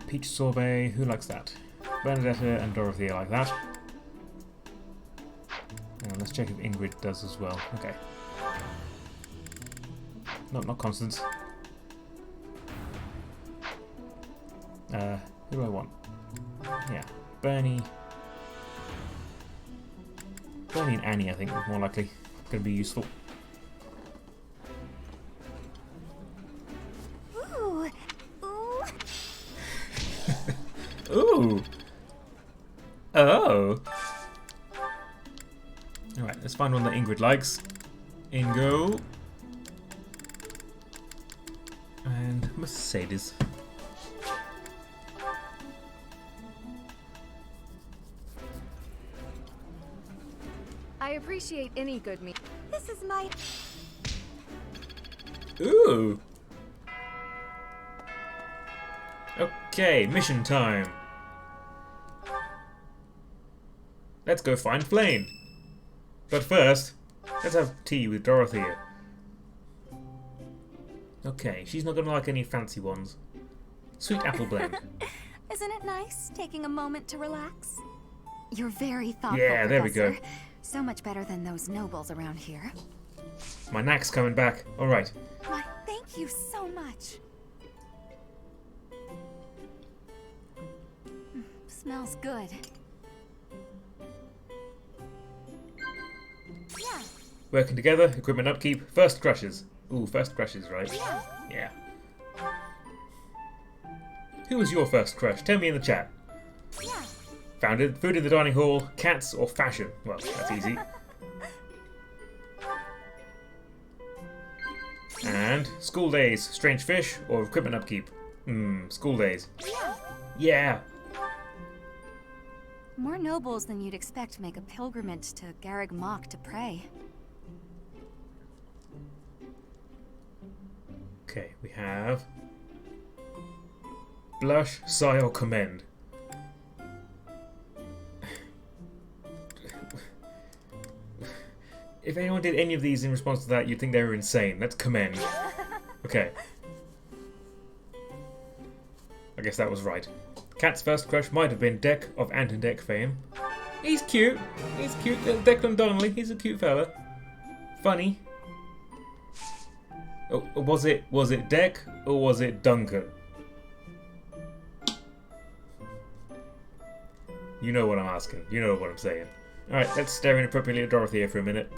Peach sorbet, who likes that? Bernadetta and Dorothea like that. And let's check if Ingrid does as well. Okay. No, not Constance. Who do I want? Yeah, Bernie. Bernie and Annie, I think, are more likely going to be useful. Ooh. Ooh. Ooh. Oh. Alright, let's find one that Ingrid likes. Ingo. And Mercedes. I appreciate any good meat. This is my... Ooh. Okay, mission time. Let's go find Flame. But first, let's have tea with Dorothea. Okay, she's not gonna like any fancy ones. Sweet apple blend. Isn't it nice taking a moment to relax? You're very thoughtful, Yeah, there we go. Professor. So much better than those nobles around here. My knack's coming back. Alright. Why, thank you so much. Smells good. Yeah. Working together, equipment upkeep, first crushes. Ooh, first crushes, right? Yeah. Yeah. Who was your first crush? Tell me in the chat. Yeah. Found it. Food in the dining hall, cats, or fashion? Well, that's easy. And school days, strange fish, or equipment upkeep? School days. Yeah. Yeah. More nobles than you'd expect make a pilgrimage to Garreg Mach to pray. Okay, we have blush, sigh, or commend. If anyone did any of these in response to that, you'd think they were insane. Let's commend. Okay. I guess that was right. Kat's first crush might have been Deck of Ant and Dec fame. He's cute. He's cute. Little Declan Donnelly. He's a cute fella. Funny. Oh, was it Deck or was it Duncan? You know what I'm asking. You know what I'm saying. Alright, let's stare inappropriately at Dorothea for a minute.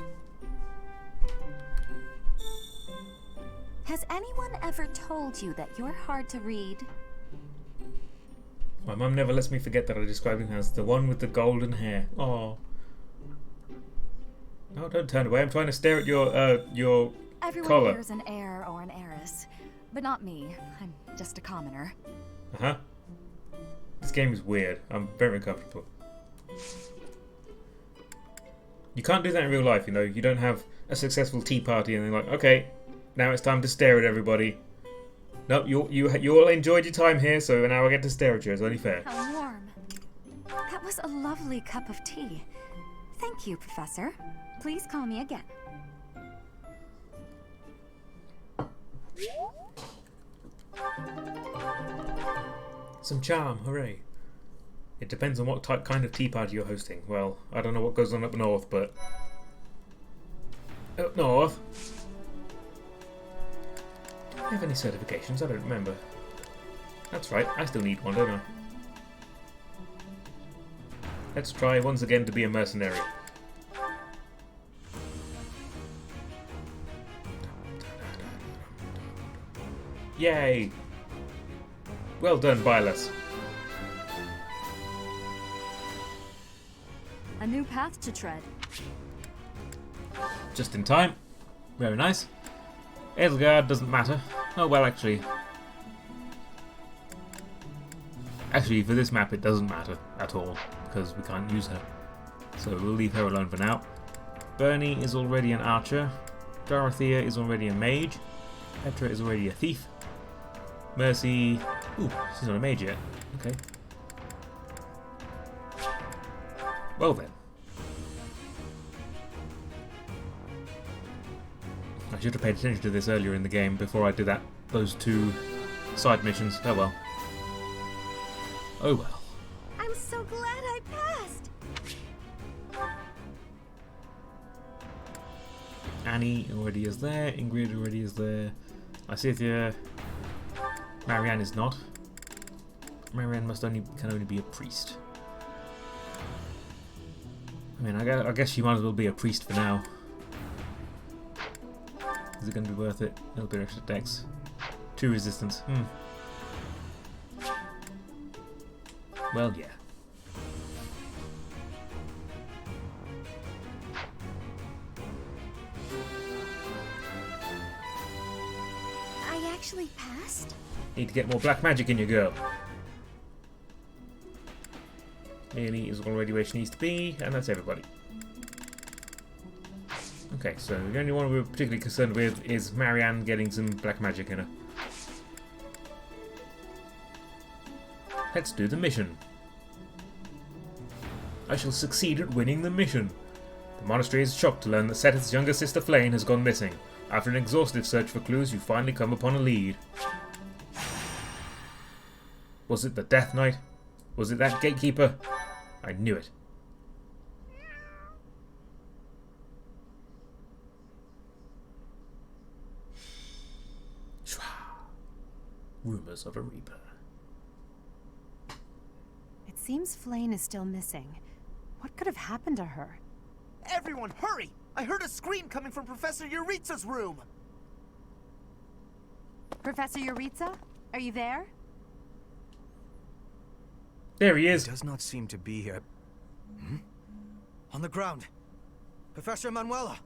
Has anyone ever told you that you're hard to read? My mum never lets me forget that I described him as the one with the golden hair. Oh. No, don't turn away. I'm trying to stare at your Everyone collar. here's an heir or an heiress, but not me. I'm just a commoner. Uh-huh. This game is weird. I'm very uncomfortable. You can't do that in real life, you know. You don't have a successful tea party and they're like, okay, now it's time to stare at everybody. Nope, you all enjoyed your time here, so now I get to stare at you. It's only fair. How warm. That was a lovely cup of tea. Thank you, Professor. Please call me again. Some charm, hooray. It depends on what kind of tea party you're hosting. Well, I don't know what goes on up north, but... Up north? Do I have any certifications? I don't remember. That's right, I still need one, don't I? Let's try once again to be a mercenary. Yay! Well done, Byleth. A new path to tread. Just in time. Very nice. Edelgard doesn't matter. Oh well, actually, for this map it doesn't matter at all because we can't use her. So we'll leave her alone for now. Bernie is already an archer. Dorothea is already a mage. Petra is already a thief. Mercy... Ooh, she's not a mage yet. Okay. Well then. I should have paid attention to this earlier in the game before I did those two side missions. Oh well. Oh well. I'm so glad I passed. Annie already is there. Ingrid already is there. Lysithea. Marianne is not. Marianne can only be a priest. I mean, I guess she might as well be a priest for now. Is it going to be worth it? A little bit extra dex. 2 resistance. Well, yeah. I actually passed? Need to get more black magic in you, girl. Nearly is already where she needs to be, and that's everybody. Okay, so the only one we're particularly concerned with is Marianne getting some black magic in her. Let's do the mission. I shall succeed at winning the mission. The monastery is shocked to learn that Seteth's younger sister Flane has gone missing. After an exhaustive search for clues, you finally come upon a lead. Was it the Death Knight? Was it that gatekeeper? I knew it. Rumors of a Reaper. It seems Flane is still missing. What could have happened to her? Everyone, hurry! I heard a scream coming from Professor Yuritsa's room! Professor Yuritsa? Are you there? There he is. He does not seem to be here. On the ground. Professor Manuela!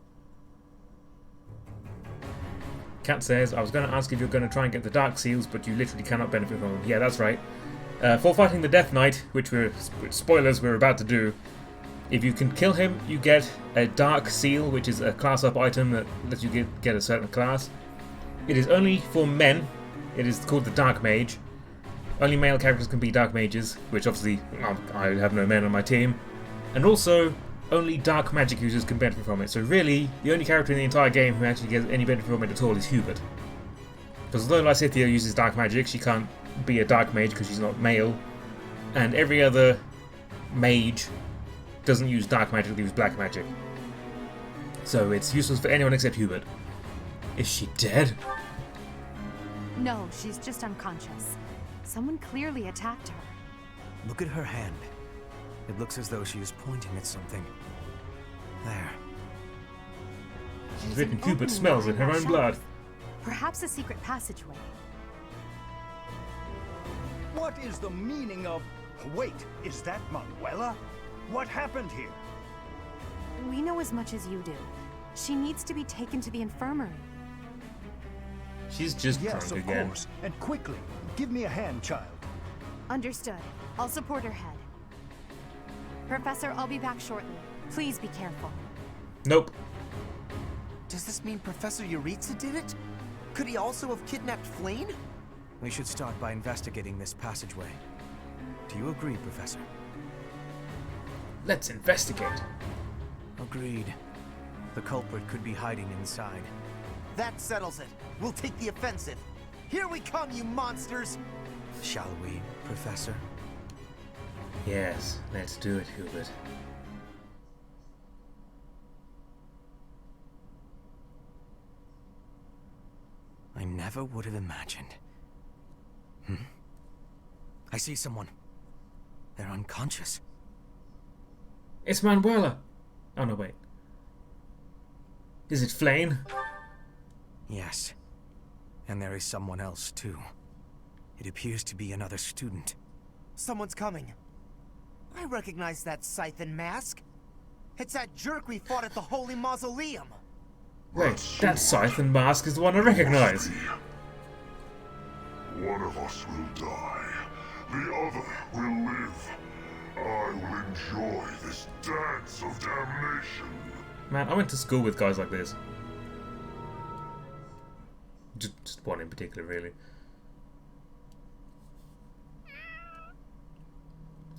Cat says, I was going to ask if you're going to try and get the Dark Seals, but you literally cannot benefit from them. Yeah, that's right. For fighting the Death Knight, which spoilers, we're about to do, if you can kill him, you get a Dark Seal, which is a class-up item that lets you get a certain class. It is only for men. It is called the Dark Mage. Only male characters can be Dark Mages, which obviously I have no men on my team. And also, only dark magic users can benefit from it. So really, the only character in the entire game who actually gets any benefit from it at all is Hubert. Because although Lysithea uses dark magic, she can't be a dark mage because she's not male, and every other mage doesn't use dark magic, they use black magic. So it's useless for anyone except Hubert. Is she dead? No, she's just unconscious. Someone clearly attacked her. Look at her hand. It looks as though she is pointing at something. There. She's written Hubert smells in her own blood. Perhaps a secret passageway. What is the meaning of... Wait, is that Manuela? What happened here? We know as much as you do. She needs to be taken to the infirmary. She's just yes, drunk of again. Course. And quickly. Give me a hand, child. Understood. I'll support her head. Professor, I'll be back shortly. Please be careful. Nope. Does this mean Professor Yuritsa did it? Could he also have kidnapped Flane? We should start by investigating this passageway. Do you agree, Professor? Let's investigate. Agreed. The culprit could be hiding inside. That settles it. We'll take the offensive. Here we come, you monsters! Shall we, Professor? Yes, let's do it, Hubert. I never would have imagined. I see someone. They're unconscious. It's Manuela! Oh no, wait. Is it Flane? Yes. And there is someone else, too. It appears to be another student. Someone's coming. I recognize that scythe and mask. It's that jerk we fought at the Holy Mausoleum. Wait, that scythe and mask is the one I recognize. One of us will die. The other will live. I will enjoy this dance of damnation. Man, I went to school with guys like this. Just one in particular, really.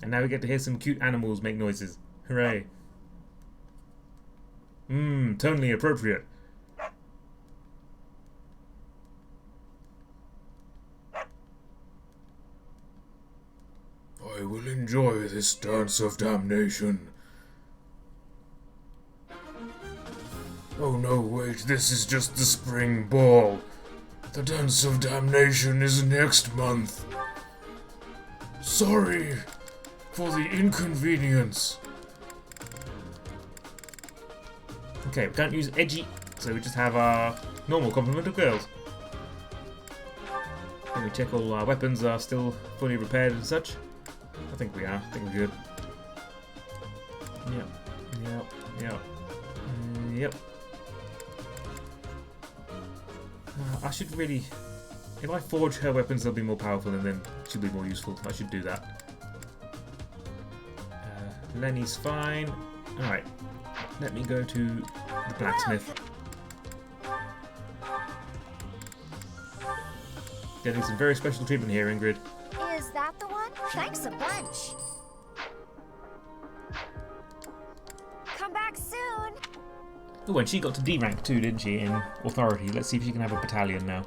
And now we get to hear some cute animals make noises. Hooray. Tonally appropriate. I will enjoy this dance of damnation. Oh no, wait, this is just the spring ball. The dance of damnation is next month. Sorry for the inconvenience. Okay, we can't use edgy, so we just have our normal complement of girls. Then we check all our weapons are still fully repaired and such. I think we are. I think we're good. Yep. I should really... If I forge her weapons, they'll be more powerful and then she'll be more useful. I should do that. Lenny's fine. Alright. Let me go to the blacksmith. Getting some very special treatment here, Ingrid. Is that the one? Thanks a bunch. Come back soon. Oh, and she got to D rank too, didn't she, in authority? Let's see if she can have a battalion now.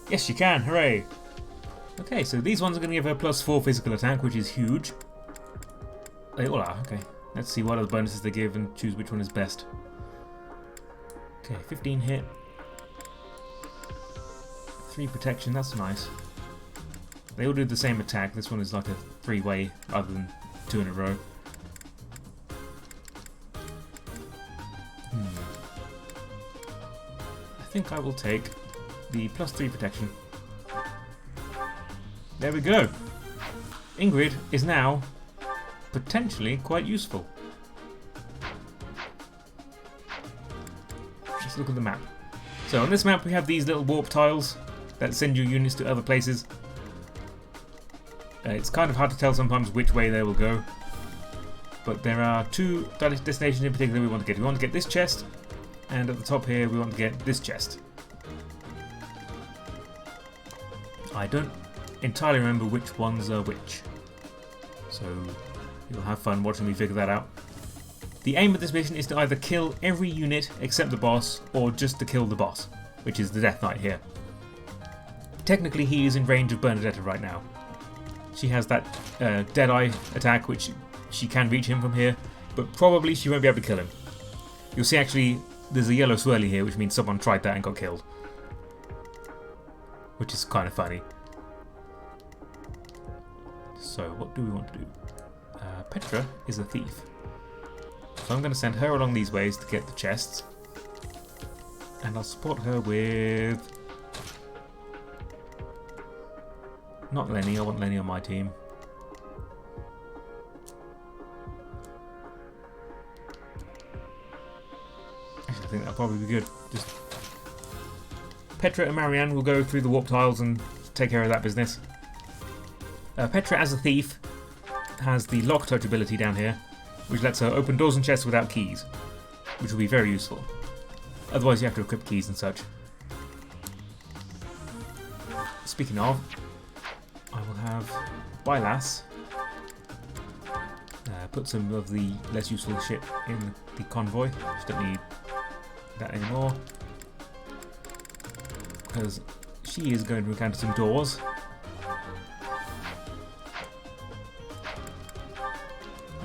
Yes, she can. Hooray. Okay, so these ones are going to give her +4 physical attack, which is huge. They all are. Okay, let's see what other bonuses they give and choose which one is best. Okay, 15 hit. 3 protection, that's nice. They all do the same attack. This one is like a 3-way rather than 2 in a row. I think I will take the +3 protection. There we go. Ingrid is now potentially quite useful. Let's look at the map. So on this map we have these little warp tiles that send your units to other places. It's kind of hard to tell sometimes which way they will go. But there are 2 destinations in particular we want to get. We want to get this chest, and at the top here we want to get this chest. I don't entirely remember which ones are which. So you'll have fun watching me figure that out. The aim of this mission is to either kill every unit except the boss, or just to kill the boss, which is the Death Knight here. technically he is in range of Bernadetta right now. She has that Deadeye attack, which she can reach him from here, but probably she won't be able to kill him. You'll see actually there's a yellow swirly here, which means someone tried that and got killed. Which is kind of funny. So what do we want to do? Petra is a thief. So I'm going to send her along these ways to get the chests. And I'll support her with... Not Lenny, I want Lenny on my team. Actually, I think that'll probably be good. Just Petra and Marianne will go through the warp tiles and take care of that business. Petra, as a thief, has the lock touch ability down here, which lets her open doors and chests without keys, which will be very useful. Otherwise you have to equip keys and such. Speaking of, I will have Bylass put some of the less useful shit in the convoy. Just don't need that anymore, because she is going to encounter some doors.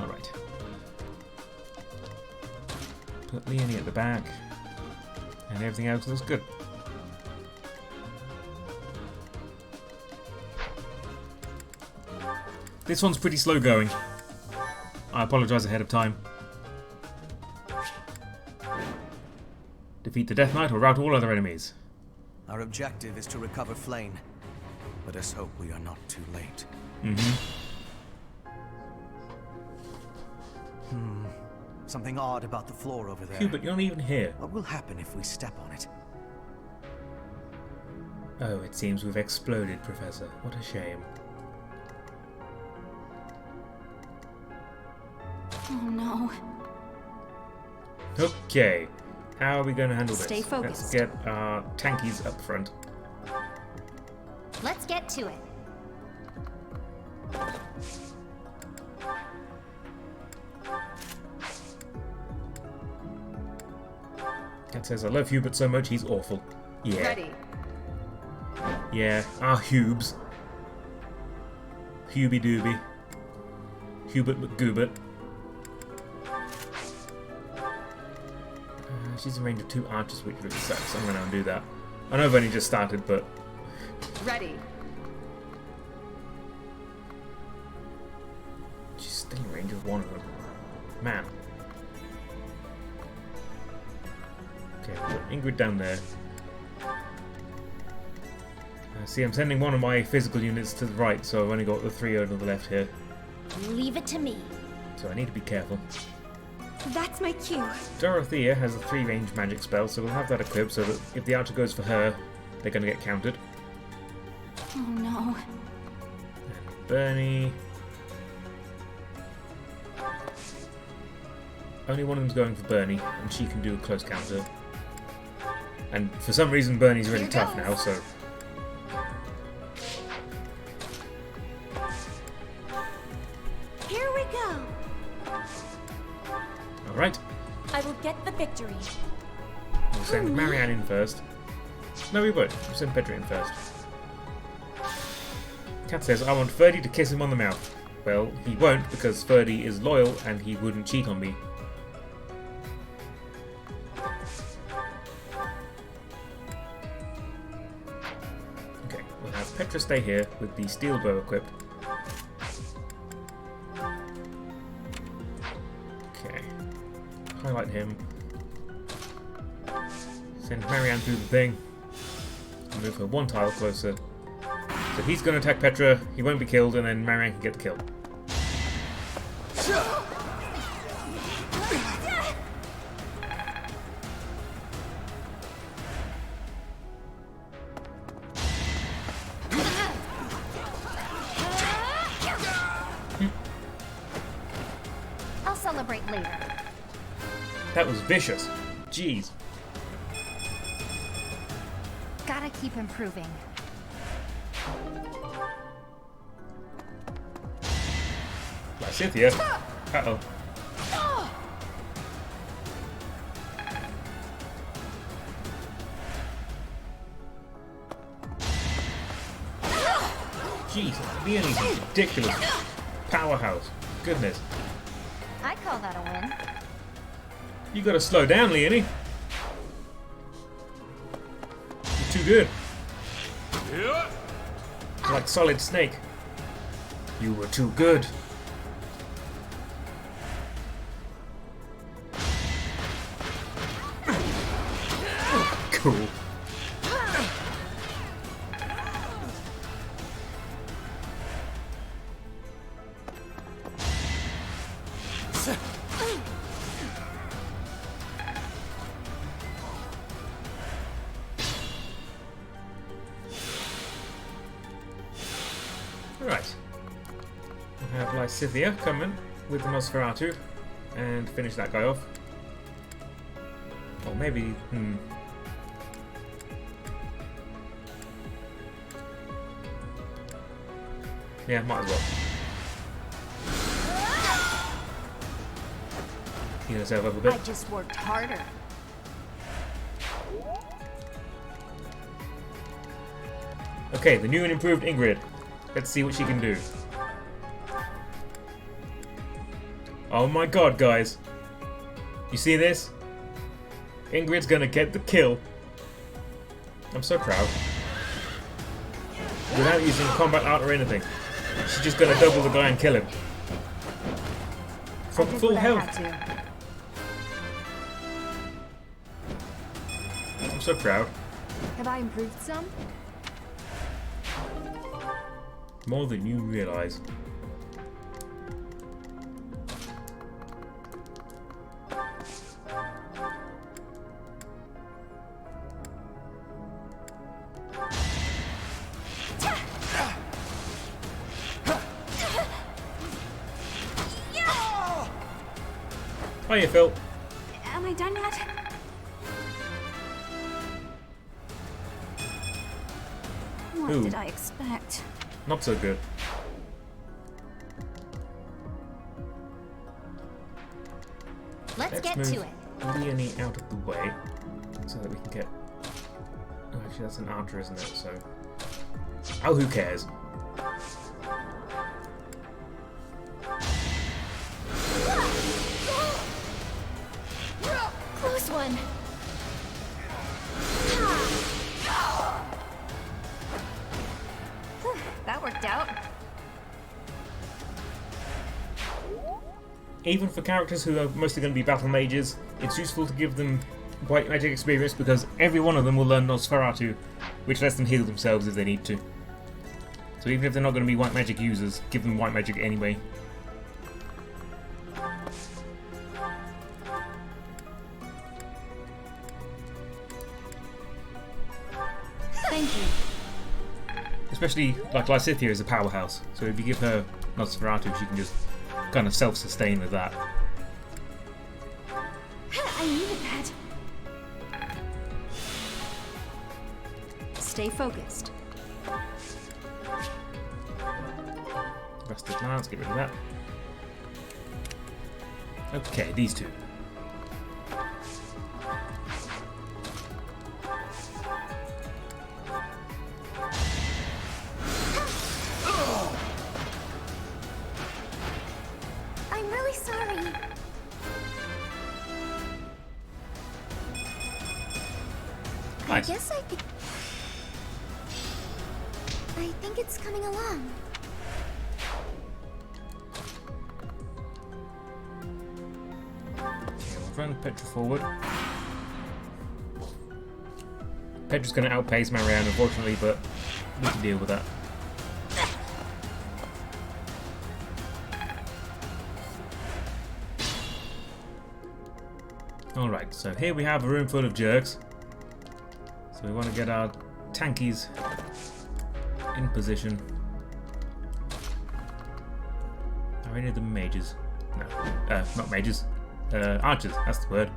Alright. Put Leonie at the back, and everything else looks good. This one's pretty slow going. I apologise ahead of time. Defeat the Death Knight or rout all other enemies. Our objective is to recover Flane. Let us hope we are not too late. Something odd about the floor over there. Hubert, you're not even here. What will happen if we step on it? Oh, it seems we've exploded, Professor. What a shame. Oh no. Okay, how are we going to handle this? Stay focused. Let's get our tankies up front. Let's get to it. Cat says, I love Hubert so much, he's awful. Yeah. Ready. Yeah, our Hubes. Hubie Doobie. Hubert McGoobert. She's in range of 2 archers, which really sucks. I'm going to undo that. I know I've only just started, but... Ready. She's still in range of 1 of them. Man. Okay, we'll put Ingrid down there. See, I'm sending one of my physical units to the right, so I've only got the 3 over the left here. Leave it to me. So I need to be careful. That's my cue. Dorothea has a 3-range magic spell, so we'll have that equipped so that if the archer goes for her, they're going to get countered. Oh no. And Bernie... Only one of them's going for Bernie, and she can do a close counter. And for some reason Bernie's really tough now, so... Here we go. Alright. I will get the victory. We'll send Marianne in first. No, we won't. We'll send Petra in first. Cat says, I want Ferdy to kiss him on the mouth. Well, he won't, because Ferdy is loyal and he wouldn't cheat on me. Okay, we'll have Petra stay here with the steel bow equipped. Highlight him. Send Marianne through the thing. Move her 1 tile closer. So he's going to attack Petra, he won't be killed, and then Marianne can get the kill. I'll celebrate later. That was vicious. Jeez. Gotta keep improving. Lysithia. Uh-oh. Jesus, Leonie's a ridiculous powerhouse. Goodness. I call that a win. You gotta slow down, Leonie. You're too good. Like Solid Snake. You were too good. Cool. Right. We have Lysithea coming with the Nosferatu and finish that guy off. Or maybe, yeah, might as well. Heal yourself up a bit. I just worked harder. Okay, the new and improved Ingrid. Let's see what she can do. Oh my god, guys. You see this? Ingrid's gonna get the kill. I'm so proud. Without using combat art or anything. She's just gonna double the guy and kill him. From full health. I'm so proud. Have I improved some? More than you realize. Hiya, Phil. Am I done yet? What Ooh. did I expect? Not so good. Let's get move to it. Leonie out of the way so that we can get. Oh, actually, that's an archer, isn't it? So. Oh, who cares? Close one. That worked out. Even for characters who are mostly going to be battle mages, it's useful to give them white magic experience because every one of them will learn Nosferatu, which lets them heal themselves if they need to. So even if they're not going to be white magic users, give them white magic anyway. Thank you. Especially, like, Lysithea is a powerhouse, so if you give her Nosferatu, she can just kind of self-sustain with that. I needed that. Stay focused. Rusted lance, get rid of that. Okay, these two. I'm really sorry. Nice. I guess I could. I think it's coming along. Okay, we'll run Petra forward. Petra's going to outpace Marianne, unfortunately, but we can deal with that. Alright, so here we have a room full of jerks. So we want to get our tankies in position. Are any of them mages? No, not mages. Archers, that's the word.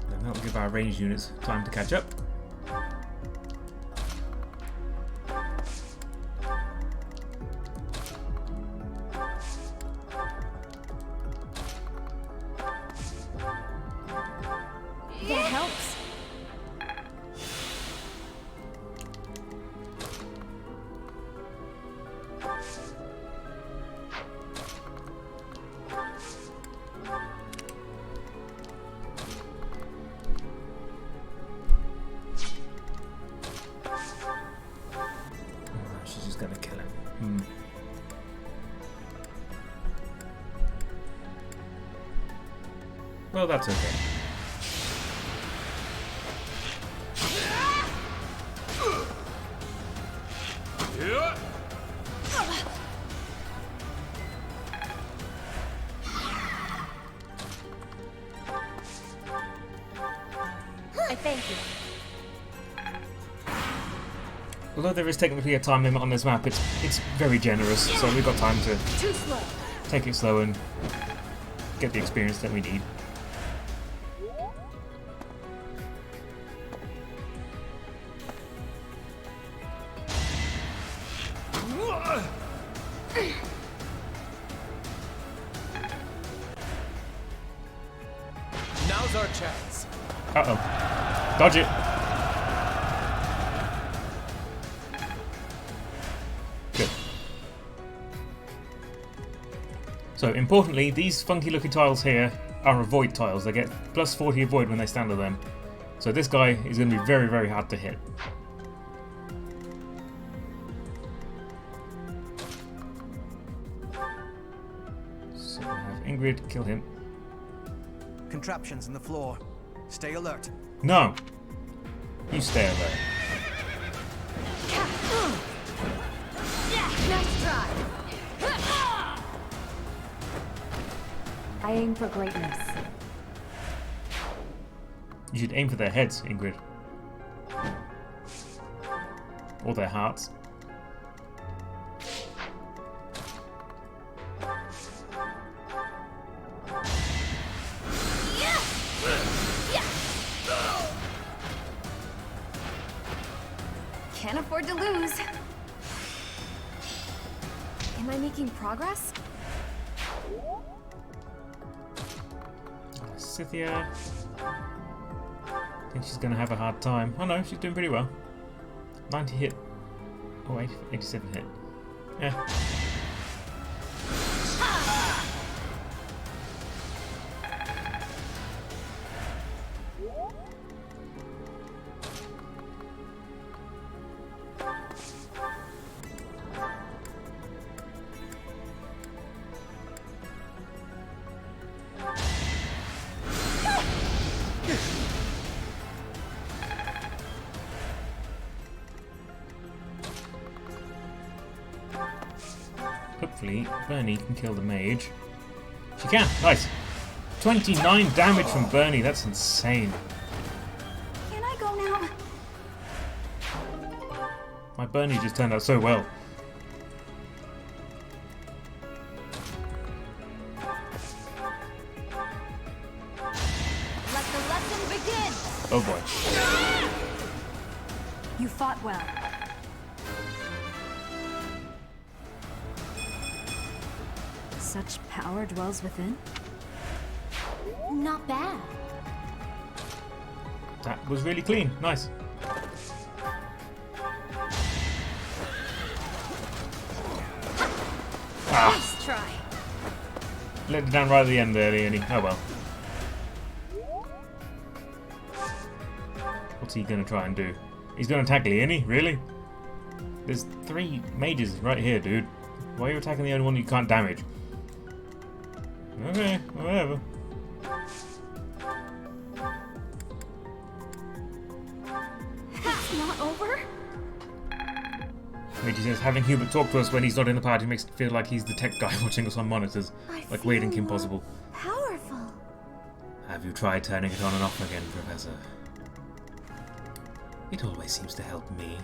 Then that'll give our ranged units time to catch up. Well, that's okay. I thank you. Although there is technically a time limit on this map, it's very generous, so we've got time to Too slow. take it slow and get the experience that we need. Now's our chance. Uh-oh. Dodge it. Good. So, importantly, these funky looking tiles here are avoid tiles. They get plus 40 avoid when they stand on them. So this guy is going to be very, very hard to hit. So we'll have Ingrid kill him. Contraptions in the floor. Stay alert. No! You stay alert. Nice try. I aim for greatness. You should aim for their heads, Ingrid. Or their hearts. Can't afford to lose. Am I making progress? Scythia. I think she's going to have a hard time. Oh no, she's doing pretty well. 90 hit. Oh, 87 hit. Yeah. Hopefully, Bernie can kill the mage. She can! Nice! 29 damage from Bernie, that's insane. Can I go now? My Bernie just turned out so well. Let the lesson begin. Oh boy. You fought well. Such power dwells within? Not bad. That was really clean. Nice. Nice try. Let it down right at the end there, Leonie. Oh well. What's he going to try and do? He's going to attack Leonie? Really? There's 3 mages right here, dude. Why are you attacking the only one you can't damage? Okay, whatever. It's not over? Mage says, having Hubert talk to us when he's not in the party makes it feel like he's the tech guy watching us on monitors. Like waiting impossible. Powerful. Have you tried turning it on and off again, Professor? It always seems to help me.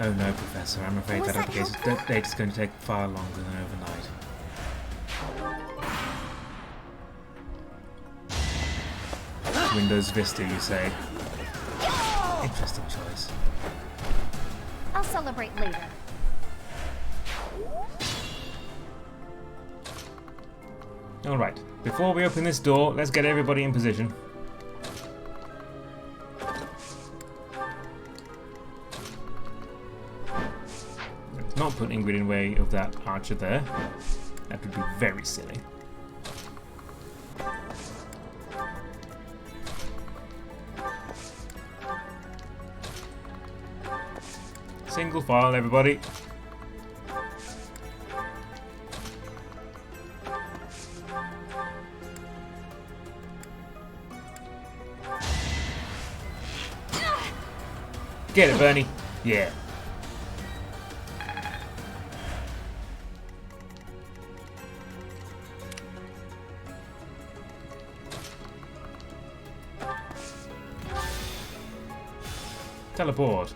Oh no, Professor, I'm afraid that application's date is going to take far longer than overnight. Windows Vista, you say? Interesting choice. I'll celebrate later. Alright, before we open this door, let's get everybody in position. Let's not put Ingrid in the way of that archer there. That would be very silly. Single file, everybody. Get it, Bernie. Yeah. Teleport.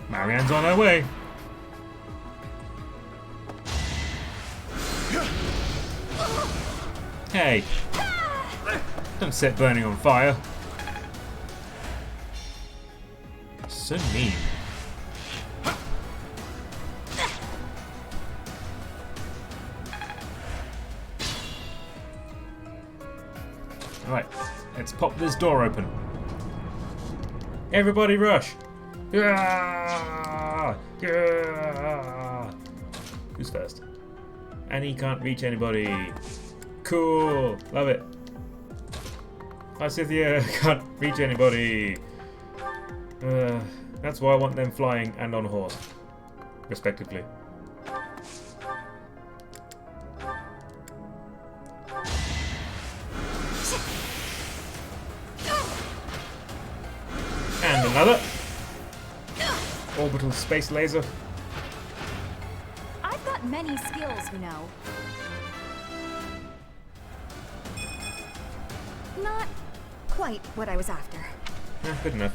Marianne's on her way. Hey, don't set Bernie on fire. So mean. Alright, let's pop this door open. Everybody rush! Yeah! Yeah! Who's first? Annie can't reach anybody. Cool! Love it. Hi, Scythia. Can't reach anybody. That's why I want them flying and on a horse, respectively. And another. Orbital space laser. I've got many skills, you know. Not quite what I was after. Good enough.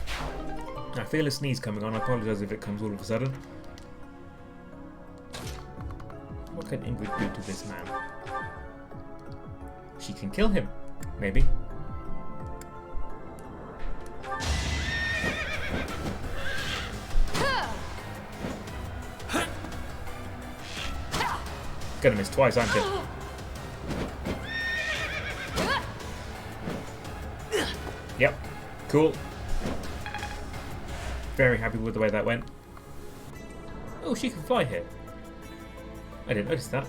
I feel a sneeze coming on. I apologise if it comes all of a sudden. What can Ingrid do to this man? She can kill him. Maybe. Gonna miss twice, aren't you? Yep. Cool. Very happy with the way that went. Oh, she can fly here. I didn't notice that.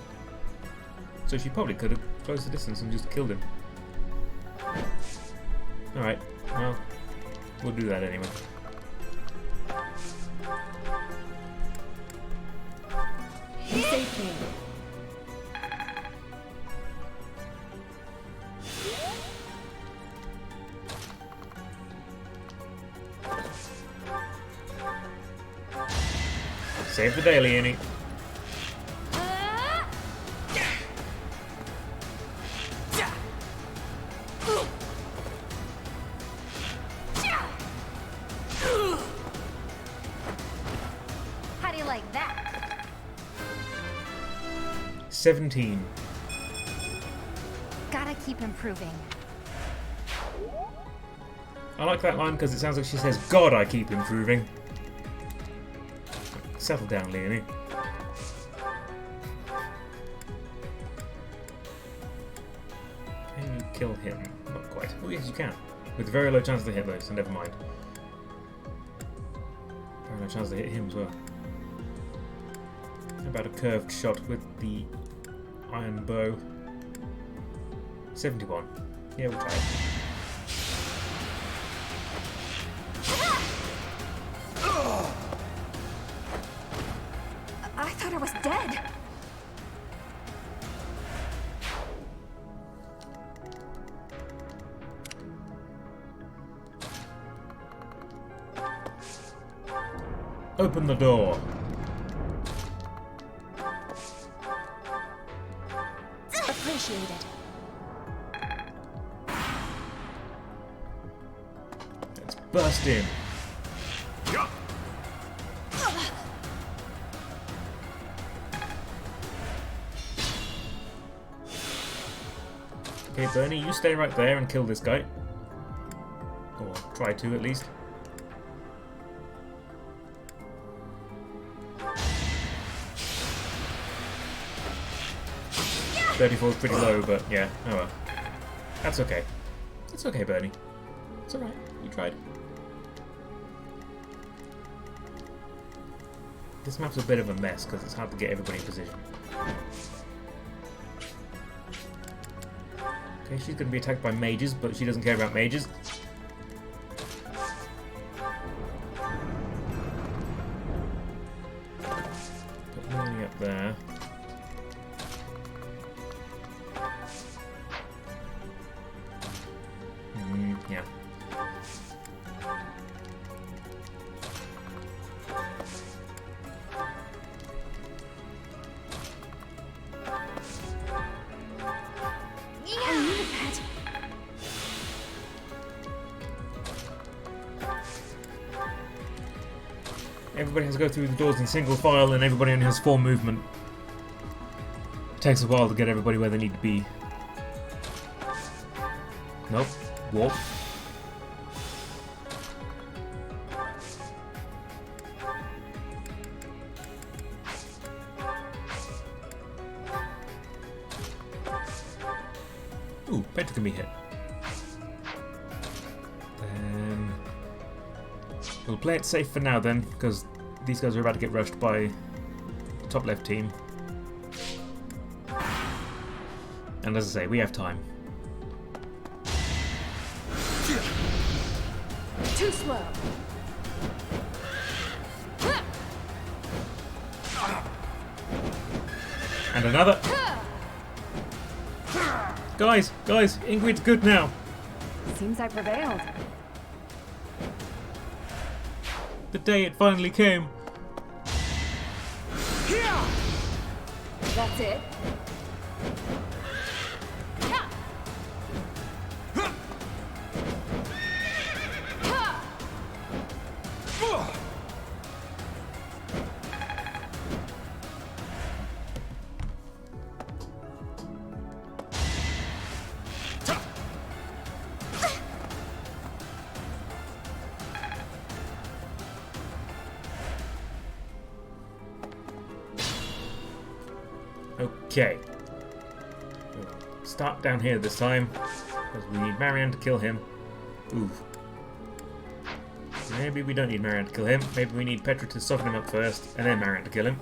So she probably could have closed the distance and just killed him. Alright, well, we'll do that anyway. Save me. Save the day, Leonie. How do you like that? 17. Gotta keep improving. I like that line because it sounds like she says, God, I keep improving. Settle down, Leonie. Can you kill him? Not quite. Oh yes, you can. With very low chance to hit though, so never mind. Very low chance to hit him as well. How about a curved shot with the iron bow? 71. Yeah, we'll try it. I thought I was dead. Open the door. Appreciated. Let's burst in. Okay, Bernie, you stay right there and kill this guy. Or try to, at least. Yeah! 34 is pretty low, but yeah, oh well. That's okay. It's okay, Bernie. It's alright, you tried. This map's a bit of a mess because it's hard to get everybody in position. Okay, she's going to be attacked by mages, but she doesn't care about mages. Put Mooney up there. Yeah. Everybody has to go through the doors in single file, and everybody only has 4 movement. It takes a while to get everybody where they need to be. Nope. Warp. Ooh, Petra can be hit. We'll play it safe for now then, because these guys are about to get rushed by the top left team. And as I say, we have time. Too slow. And another. Guys, Ingrid's good now. Seems I prevailed. The day it finally came. That's it. Okay. We'll start down here this time, because we need Marianne to kill him. Ooh. Maybe we don't need Marianne to kill him. Maybe we need Petra to soften him up first, and then Marianne to kill him.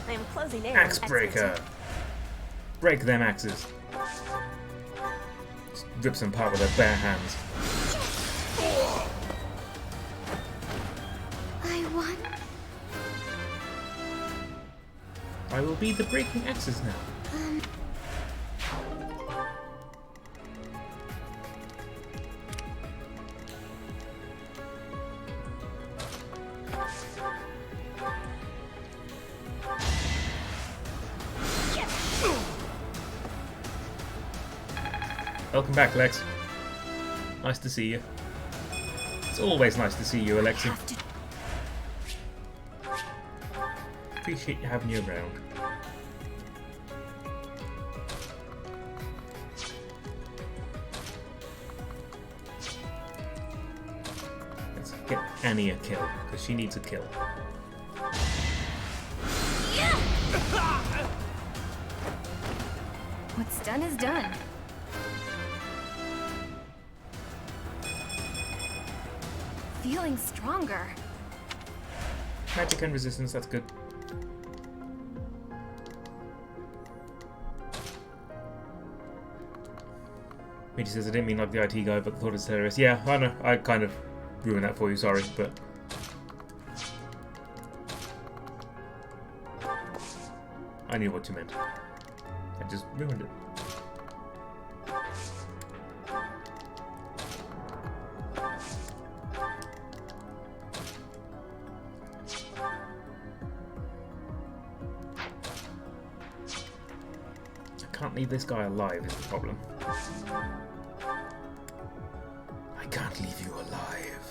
I am closing in. Axe breaker. Break them axes. Just rips them apart with their bare hands. I won. I will be the breaking axes now. Welcome back, Lex. Nice to see you. It's always nice to see you, Alexi. Appreciate you having you around. Let's get Annie a kill, because she needs a kill. What's done is done. Feeling stronger. Magic and resistance, that's good. Mitty says I didn't mean like the IT guy, but thought it's terrorist. Yeah, I know. I kind of ruined that for you, sorry, but... I knew what you meant. I just ruined it. Can't leave this guy alive is the problem. I can't leave you alive.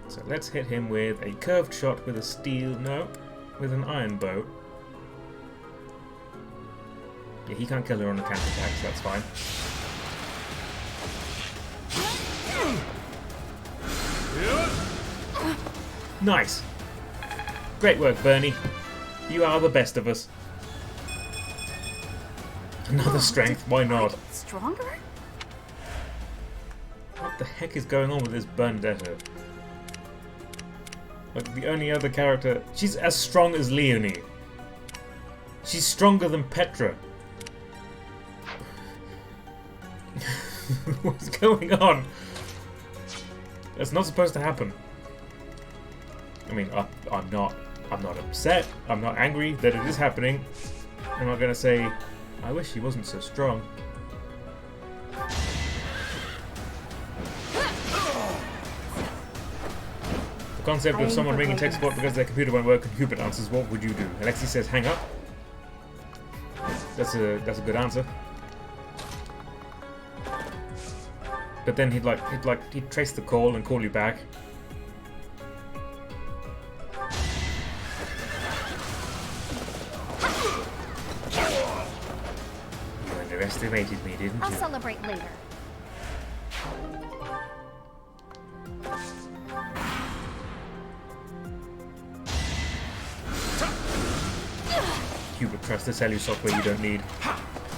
So let's hit him with a curved shot with a steel... no, with an iron bow. Yeah, he can't kill her on a counterattack, so that's fine. Nice. Great work, Bernie. You are the best of us. Another strength, why not? Stronger? What the heck is going on with this Bernadetta? Like, the only other character... She's as strong as Leonie. She's stronger than Petra. What's going on? That's not supposed to happen. I mean, I'm not upset. I'm not angry that it is happening. I'm not gonna say, I wish he wasn't so strong. The concept of someone ringing tech support because their computer won't work and Hubert answers, what would you do? Alexi says, hang up. That's a good answer. But then he'd trace the call and call you back. You underestimated me, didn't you? I'll celebrate later. Hubert tries to sell you software you don't need.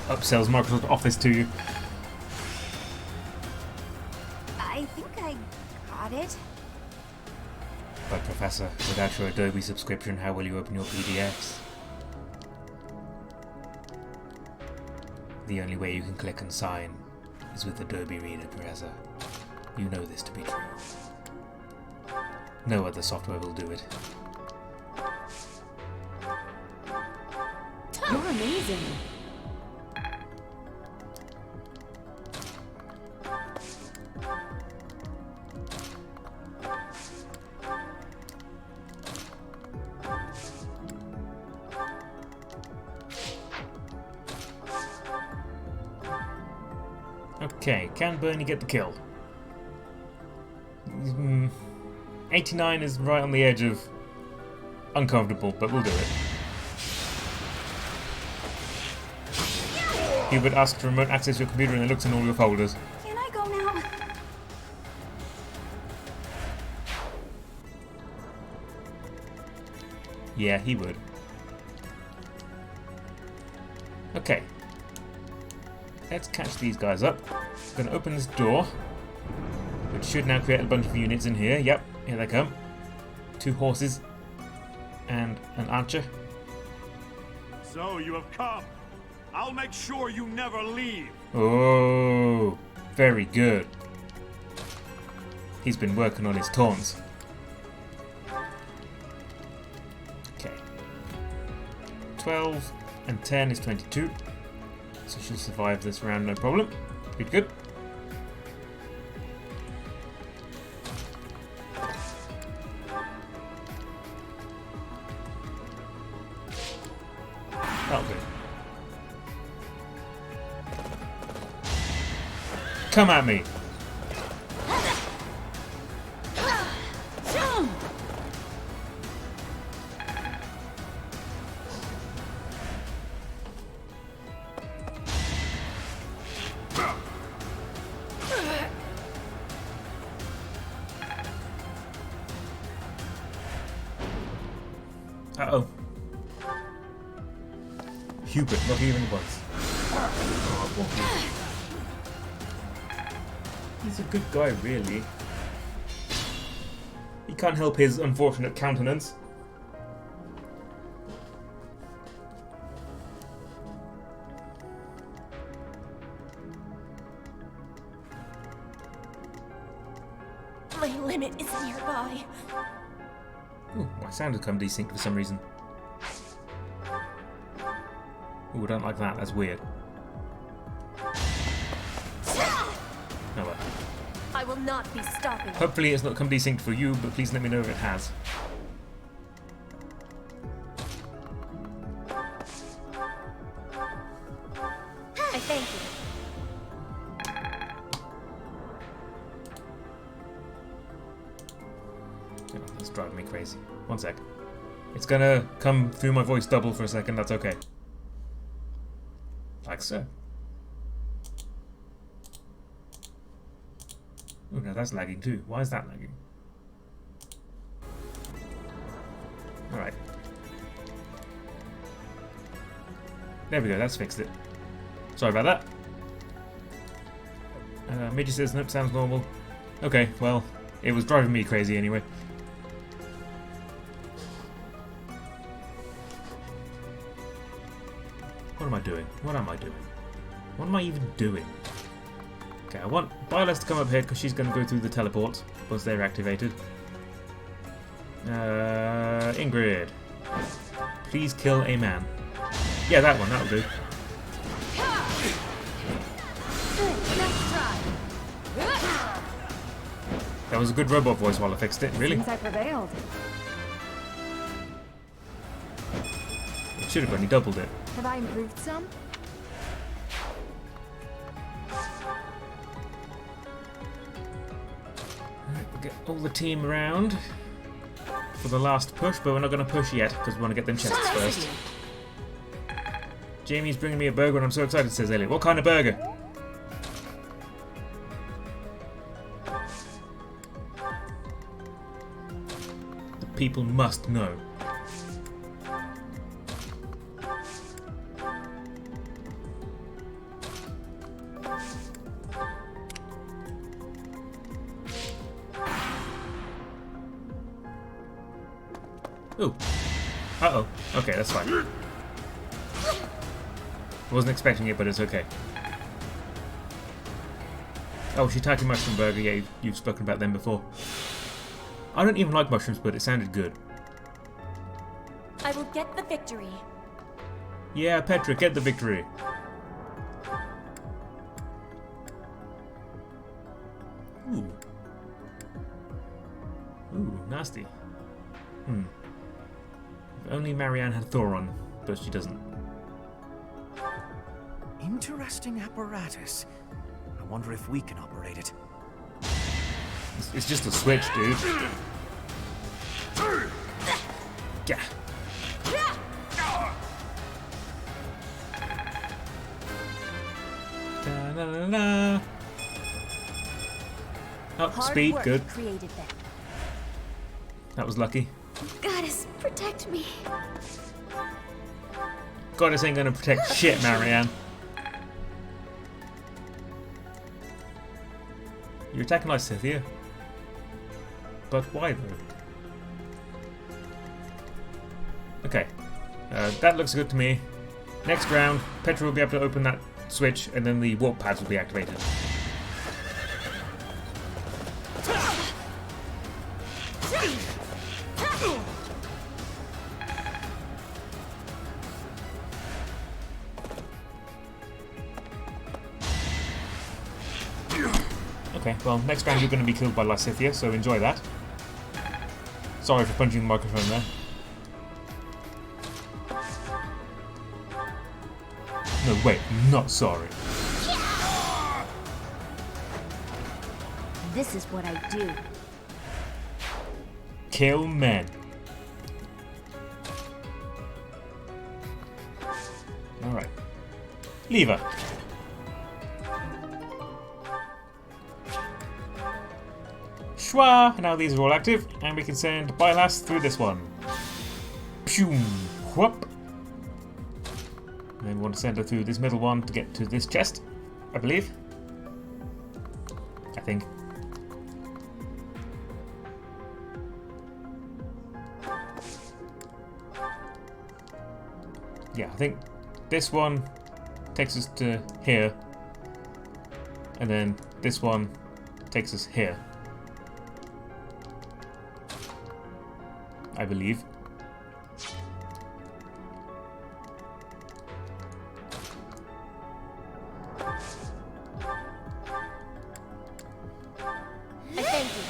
Upsells Microsoft Office to you. I think I got it. But Professor, without your Adobe subscription, how will you open your PDFs? The only way you can click and sign is with Adobe Reader, Professor. You know this to be true. No other software will do it. You're amazing. Okay, can Bernie get the kill? 89 is right on the edge of uncomfortable, but we'll do it. Hubert asks to remote access your computer and then looks in all your folders. Can I go now? Yeah, he would. Okay. Let's catch these guys up. Gonna open this door, which should now create a bunch of units in here. Yep, here they come. 2 horses and an archer. So you have come. I'll make sure you never leave. Oh, very good. He's been working on his taunts. Okay. 12 and 10 is 22. So she'll survive this round, no problem. Good, good. That'll do. Come at me. Uh-oh. Hubert, not even once. Oh, he's a good guy, really. He can't help his unfortunate countenance. My limit is nearby. Ooh, my sound has come desynced for some reason. Ooh, I don't like that. That's weird. Oh well. I will not be stopping. Hopefully it's not come desynced for you, but please let me know if it has. I thank you. Oh, that's driving me crazy. One sec. It's gonna come through my voice double for a second, that's okay. Like so. Oh, no, that's lagging too. Why is that lagging? Alright. There we go, that's fixed it. Sorry about that. Midget says, nope, sounds normal. Okay, well, it was driving me crazy anyway. What am I doing? What am I doing? What am I even doing? Okay, I want Byleth to come up here because she's going to go through the teleports once they're activated. Ingrid. Please kill a man. Yeah, that one, that'll do. That was a good robot voice while I fixed it, really. Seems I prevailed. It should have only doubled it. Have I improved some? We'll get all the team around for the last push, but we're not going to push yet because we want to get them chests first. Jamie's bringing me a burger and I'm so excited, says Elliot. What kind of burger? The people must know. Ooh. Uh-oh. Okay, that's fine. Wasn't expecting it, but it's okay. Oh, shiitake mushroom burger. Yeah, you've spoken about them before. I don't even like mushrooms, but it sounded good. I will get the victory. Yeah, Petra, get the victory. Ooh. Ooh, nasty. If only Marianne had Thoron, but she doesn't. Interesting apparatus. I wonder if we can operate it. It's just a switch, dude. Yeah. Da-na-na-na. Oh, speed, good. That was lucky. Goddess, protect me. Goddess ain't gonna protect shit, Marianne. You're attacking Lysithea? But why though? Okay. That looks good to me. Next round, Petra will be able to open that switch and then the warp pads will be activated. Okay, well, next round you're going to be killed by Lysithea, so enjoy that. Sorry for punching the microphone there. No, wait, not sorry. This is what I do. Kill men. Alright. Lever. Schwa! Now these are all active, and we can send Byleth through this one. Pshum! Whoop! And then we want to send her through this middle one to get to this chest, I believe. I think. Yeah, I think this one takes us to here, and then this one takes us here. I believe. I thank you.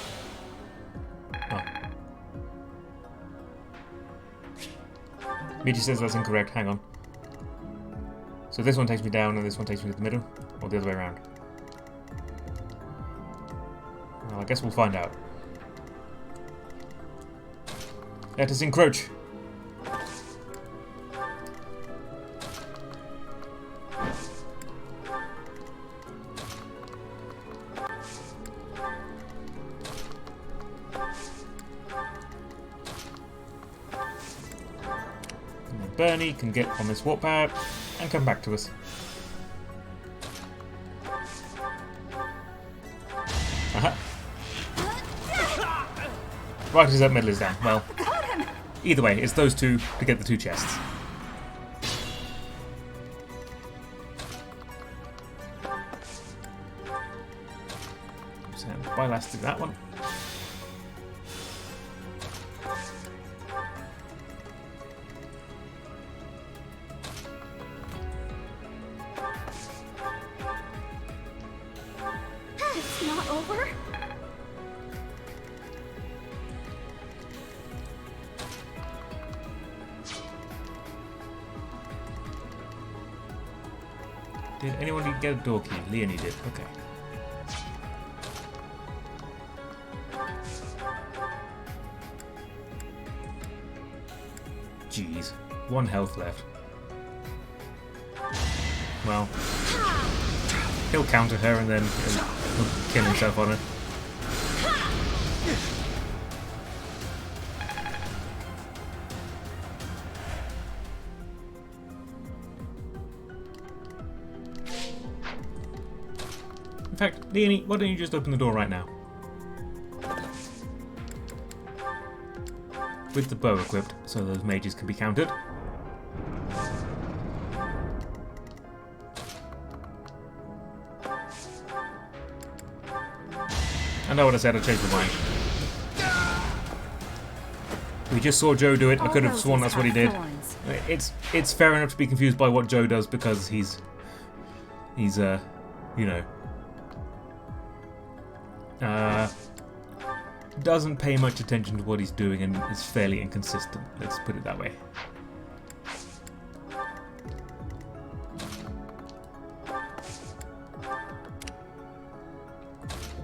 Oh. Miji says that's incorrect. Hang on. So this one takes me down and this one takes me to the middle? Or the other way around? Well, I guess we'll find out. Let us encroach. And then Bernie can get on this warp pad, and come back to us. Right as that medal is down. Well, either way, it's those two to get the 2 chests. So, Bylast did that one. It's not over? Did anyone get a door key? Leonie did. Okay. Jeez. 1 health left. Well, he'll counter her and then he'll kill himself on her. In fact, Leonie, why don't you just open the door right now? With the bow equipped, so those mages can be countered. I know what I said, I changed my mind. We just saw Joe do it, I could have sworn that's what he did. It's fair enough to be confused by what Joe does because he's you know, doesn't pay much attention to what he's doing and is fairly inconsistent. Let's put it that way.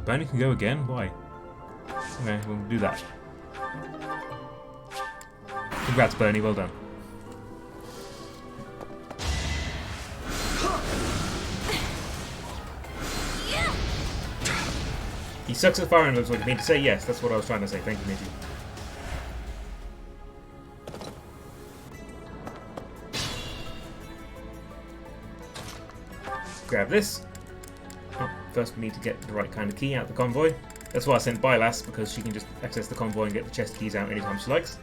Bernie can go again? Why? Okay, we'll do that. Congrats, Bernie. Well done. He sucks at fire and looks like me to say yes. That's what I was trying to say. Thank you, Nikki. Grab this. Oh, first we need to get the right kind of key out of the convoy. That's why I sent Bylast, because she can just access the convoy and get the chest keys out anytime she likes.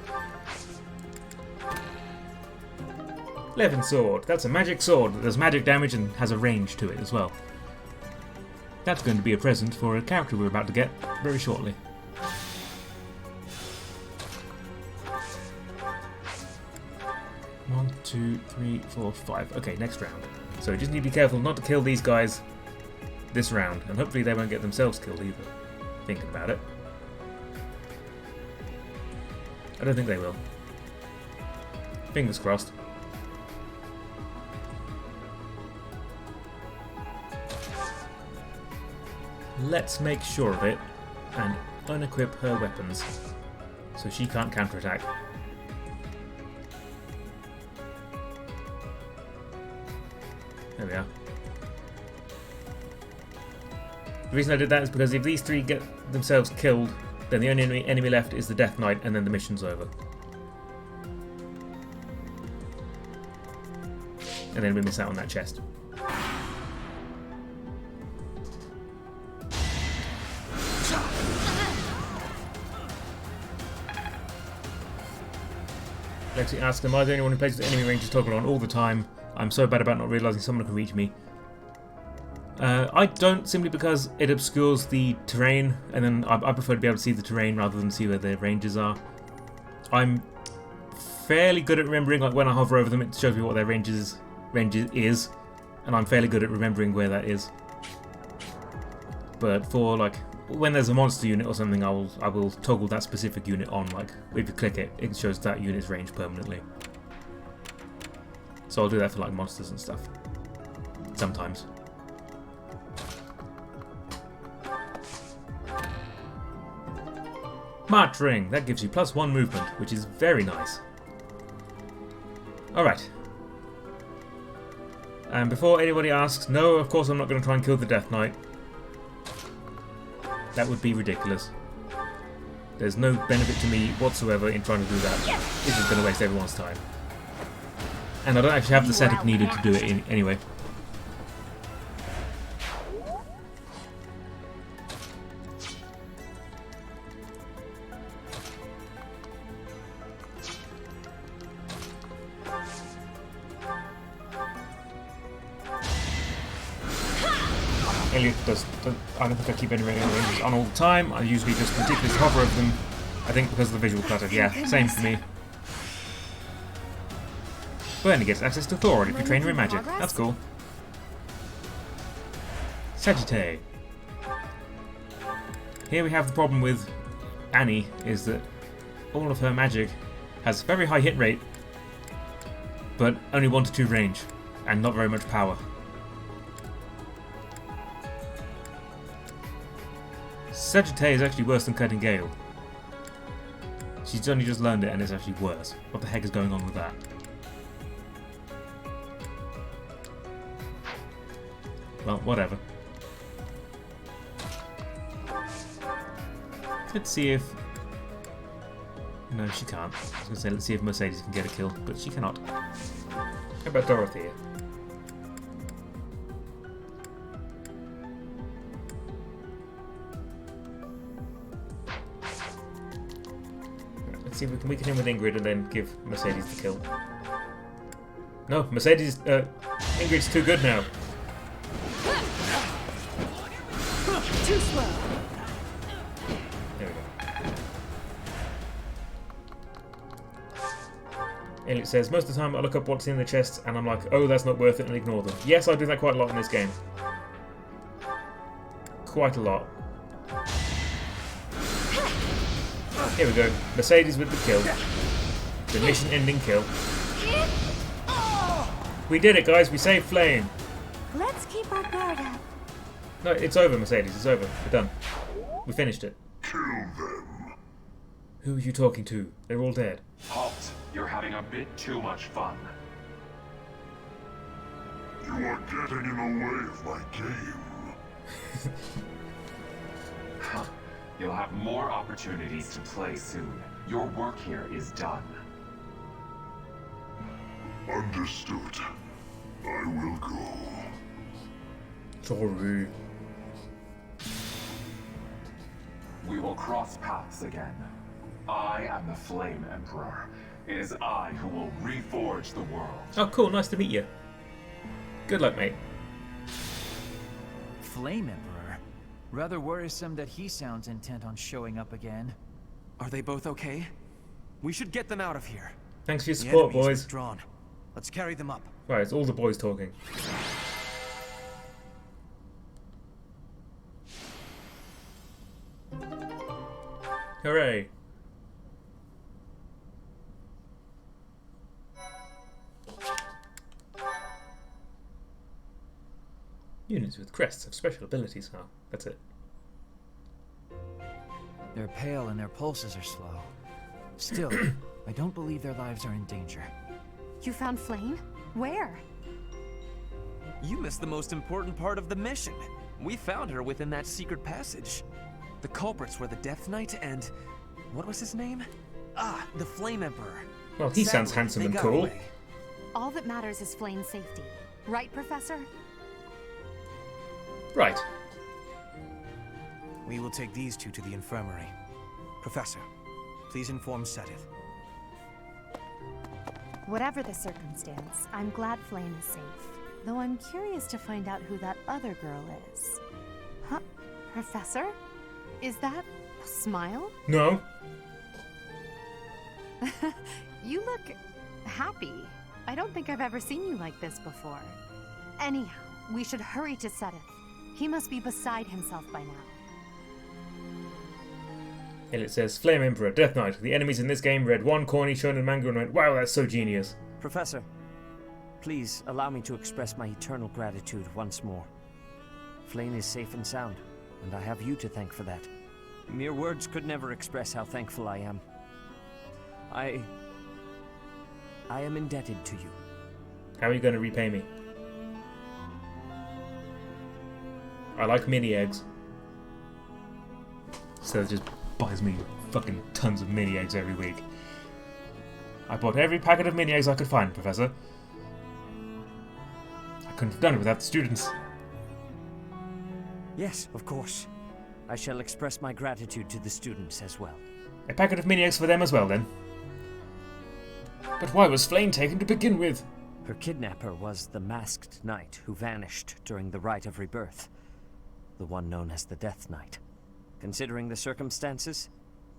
Levin sword. That's a magic sword that does magic damage and has a range to it as well. That's going to be a present for a character we're about to get very shortly. One, 2, 3, 4, 5. Okay, next round. So we just need to be careful not to kill these guys this round, and hopefully they won't get themselves killed either. Thinking about it. I don't think they will. Fingers crossed. Let's make sure of it and unequip her weapons so she can't counterattack. There we are. The reason I did that is because if these 3 get themselves killed, then the only enemy left is the Death Knight and then the mission's over. And then we miss out on that chest. Lexi asks, am I the only one who plays with enemy ranges toggle on all the time? I'm so bad about not realising someone can reach me. I don't, simply because it obscures the terrain, and then I prefer to be able to see the terrain rather than see where the ranges are. I'm fairly good at remembering, like when I hover over them it shows me what their range is, and I'm fairly good at remembering where that is. But for like when there's a monster unit or something, I will toggle that specific unit on. Like if you click it, it shows that unit's range permanently. So I'll do that for like monsters and stuff. Sometimes. March ring. That gives you +1 movement, which is very nice. Alright. And before anybody asks, no, of course I'm not going to try and kill the Death Knight. That would be ridiculous. There's no benefit to me whatsoever in trying to do that. It's just going to waste everyone's time. And I don't actually have the setup needed to do it anyway. Elliot does. I don't think I keep any radio ranges on all the time. I usually just ridiculously hover over them. I think because of the visual clutter. Yeah, same for me. Bernie gets access to Thor if you train her in magic. That's cool. Sagittae. Here we have the problem with Annie, is that all of her magic has very high hit rate, but only 1 to 2 range, and not very much power. Sagittae is actually worse than Cutting Gale. She's only just learned it and it's actually worse. What the heck is going on with that? Well, whatever. Let's see if... No, she can't. I was going to say, let's see if Mercedes can get a kill, but she cannot. How about Dorothea? Let's see if we can weaken him with Ingrid and then give Mercedes the kill. No, Mercedes... Ingrid's too good now. Too slow. There we go. Elliot says, most of the time I look up what's in the chests and I'm like, oh, that's not worth it, and ignore them. Yes, I do that quite a lot in this game. Quite a lot. Here we go. Mercedes with the kill. The mission-ending kill. We did it, guys. We saved Flame. Let's keep our guard up. No, it's over, Mercedes. It's over. We're done. We finished it. Kill them. Who are you talking to? They're all dead. Halt. You're having a bit too much fun. You are getting in the way of my game. You'll have more opportunities to play soon. Your work here is done. Understood. I will go. Sorry. We will cross paths again. I am the Flame Emperor. It is I who will reforge the world. Oh, cool. Nice to meet you. Good luck, mate. Flame Emperor? Rather worrisome that he sounds intent on showing up again. Are they both okay? We should get them out of here. Thanks for your support, boys. Withdrawn. Let's carry them up. Right, it's all the boys talking. Hooray. Units with crests have special abilities now. That's it. They're pale and their pulses are slow. Still, I don't believe their lives are in danger. You found Flame? Where? You missed the most important part of the mission. We found her within that secret passage. The culprits were the Death Knight and... what was his name? Ah, the Flame Emperor. Well, he sounds handsome and cool. Away. All that matters is Flame's safety. Right, Professor? Right. We will take these two to the infirmary. Professor, please inform Sedith. Whatever the circumstance, I'm glad Flame is safe. Though I'm curious to find out who that other girl is. Huh? Professor? Is that a smile? No. You look happy. I don't think I've ever seen you like this before. Anyhow, we should hurry to Sedith. He must be beside himself by now. And it says, Flame Emperor, Death Knight. The enemies in this game read one corny shonen manga and went, wow, that's so genius. Professor, please allow me to express my eternal gratitude once more. Flame is safe and sound, and I have you to thank for that. Mere words could never express how thankful I am. I am indebted to you. How are you going to repay me? I like mini eggs. So it just buys me fucking tons of mini eggs every week. I bought every packet of mini eggs I could find, Professor. couldn't have done it without the students. Yes, of course. I shall express my gratitude to the students as well. A packet of mini-eggs for them as well, then. But why was Flame taken to begin with? Her kidnapper was the masked knight who vanished during the Rite of Rebirth. The one known as the Death Knight. Considering the circumstances,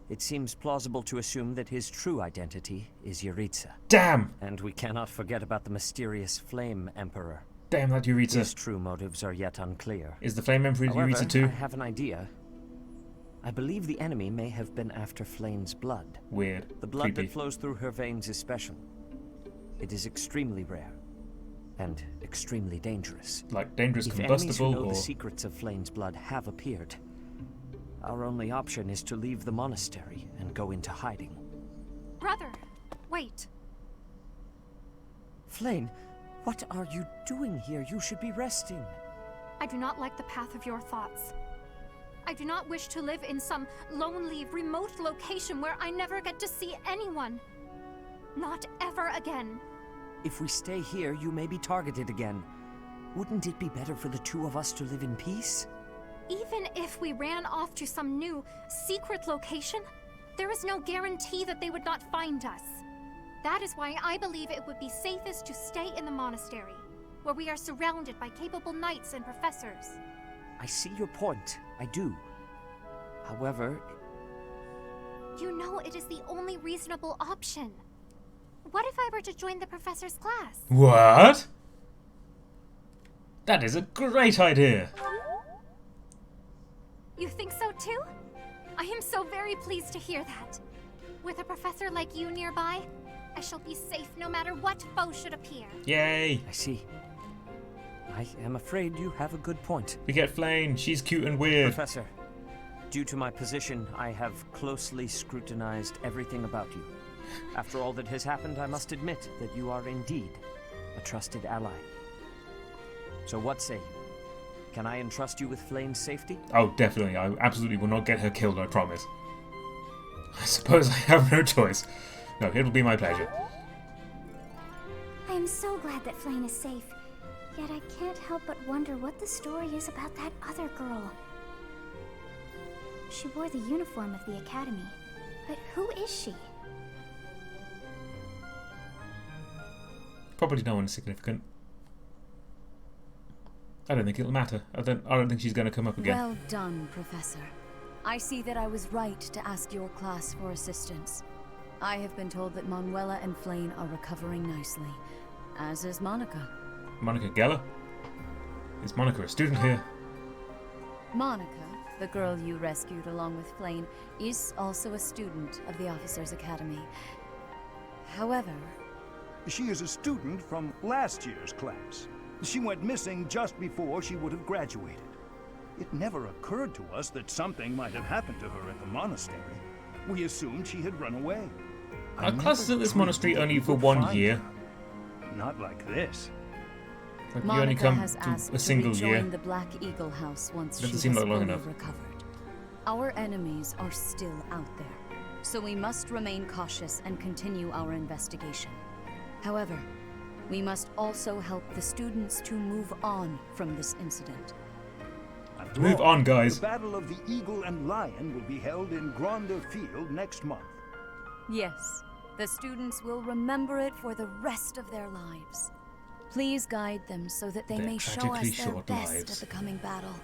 it seems plausible to assume that his true identity is Yuritsa. Damn! And we cannot forget about the mysterious Flame Emperor. Damn that Yuritsa. His true motives are yet unclear. Is the Flame Emperor However, Yuritsa too? I have an idea. I believe the enemy may have been after Flame's blood. Weird. The blood Creepy. that flows through her veins is special. It is extremely rare. And extremely dangerous. Like dangerous, if combustible, enemies who know or... the secrets of Flame's blood have appeared, our only option is to leave the monastery and go into hiding. Brother, wait. Flame, what are you doing here? You should be resting. I do not like the path of your thoughts. I do not wish to live in some lonely, remote location where I never get to see anyone. Not ever again. If we stay here, you may be targeted again. Wouldn't it be better for the two of us to live in peace? Even if we ran off to some new, secret location, there is no guarantee that they would not find us. That is why I believe it would be safest to stay in the monastery, where we are surrounded by capable knights and professors. I see your point. I do. However... You know it is the only reasonable option. What if I were to join the professor's class? What? That is a great idea. You think so too? I am so very pleased to hear that. With a professor like you nearby, I shall be safe no matter what foe should appear. Yay! I see. I am afraid you have a good point. We get Flame. She's cute and weird. Professor, due to my position, I have closely scrutinized everything about you. After all that has happened, I must admit that you are indeed a trusted ally. So what say you? Can I entrust you with Flame's safety? Oh, definitely. I absolutely will not get her killed, I promise. I suppose I have no choice. No, it'll be my pleasure. I am so glad that Flame is safe. Yet I can't help but wonder what the story is about that other girl. She wore the uniform of the academy. But who is she? Probably no one significant. I don't think it'll matter. I don't think she's going to come up again. Well done, Professor. I see that I was right to ask your class for assistance. I have been told that Manuela and Flame are recovering nicely, as is Monica. Monica Geller? Is Monica a student here? Monica, the girl you rescued along with Flame, is also a student of the Officers' Academy. However... She is a student from last year's class. She went missing just before she would have graduated. It never occurred to us that something might have happened to her at the monastery. We assumed she had run away. Are classes at this monastery only for 1 year? Not like this. Like Monica you only come has asked to a single to rejoin year. the Black Eagle House once Doesn't she seem has like long fully enough. recovered. Our enemies are still out there, so we must remain cautious and continue our investigation. However, we must also help the students to move on from this incident. Move on, guys. The Battle of the Eagle and Lion will be held in Gronder Field next month. Yes, the students will remember it for the rest of their lives. Please guide them so that they Their may show tragically us their short best lives. at the coming battle.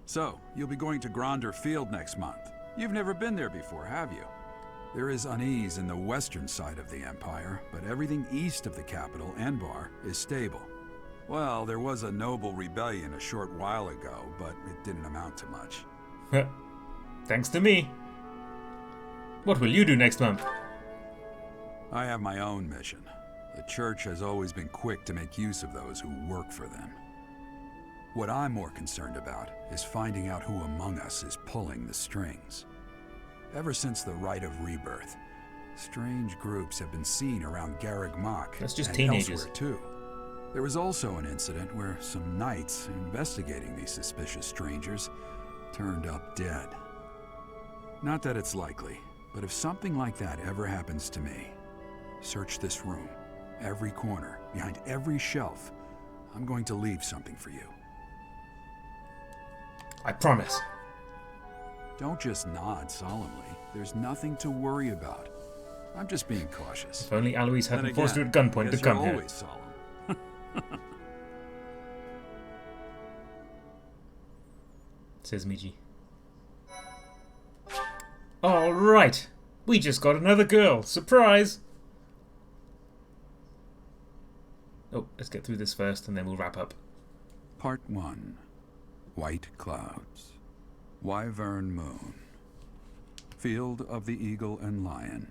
So, you'll be going to Gronder Field next month. You've never been there before, have you? There is unease in the western side of the Empire, but everything east of the capital, Enbar, is stable. Well, there was a noble rebellion a short while ago, but it didn't amount to much. Thanks to me. What will you do next month? I have my own mission. The Church has always been quick to make use of those who work for them. What I'm more concerned about is finding out who among us is pulling the strings. Ever since the Rite of Rebirth, strange groups have been seen around Garreg Mach. That's just and teenagers. elsewhere too. There was also an incident where some knights investigating these suspicious strangers turned up dead. Not that it's likely, but if something like that ever happens to me, search this room. Every corner, behind every shelf, I'm going to leave something for you. I promise. Don't just nod solemnly. There's nothing to worry about. I'm just being cautious. If only Alois hadn't forced you at gunpoint to come here. Always solemn. Says Miji. Alright! We just got another girl! Surprise! Oh, let's get through this first and then we'll wrap up. Part 1. White Clouds. Wyvern Moon. Field of the Eagle and Lion.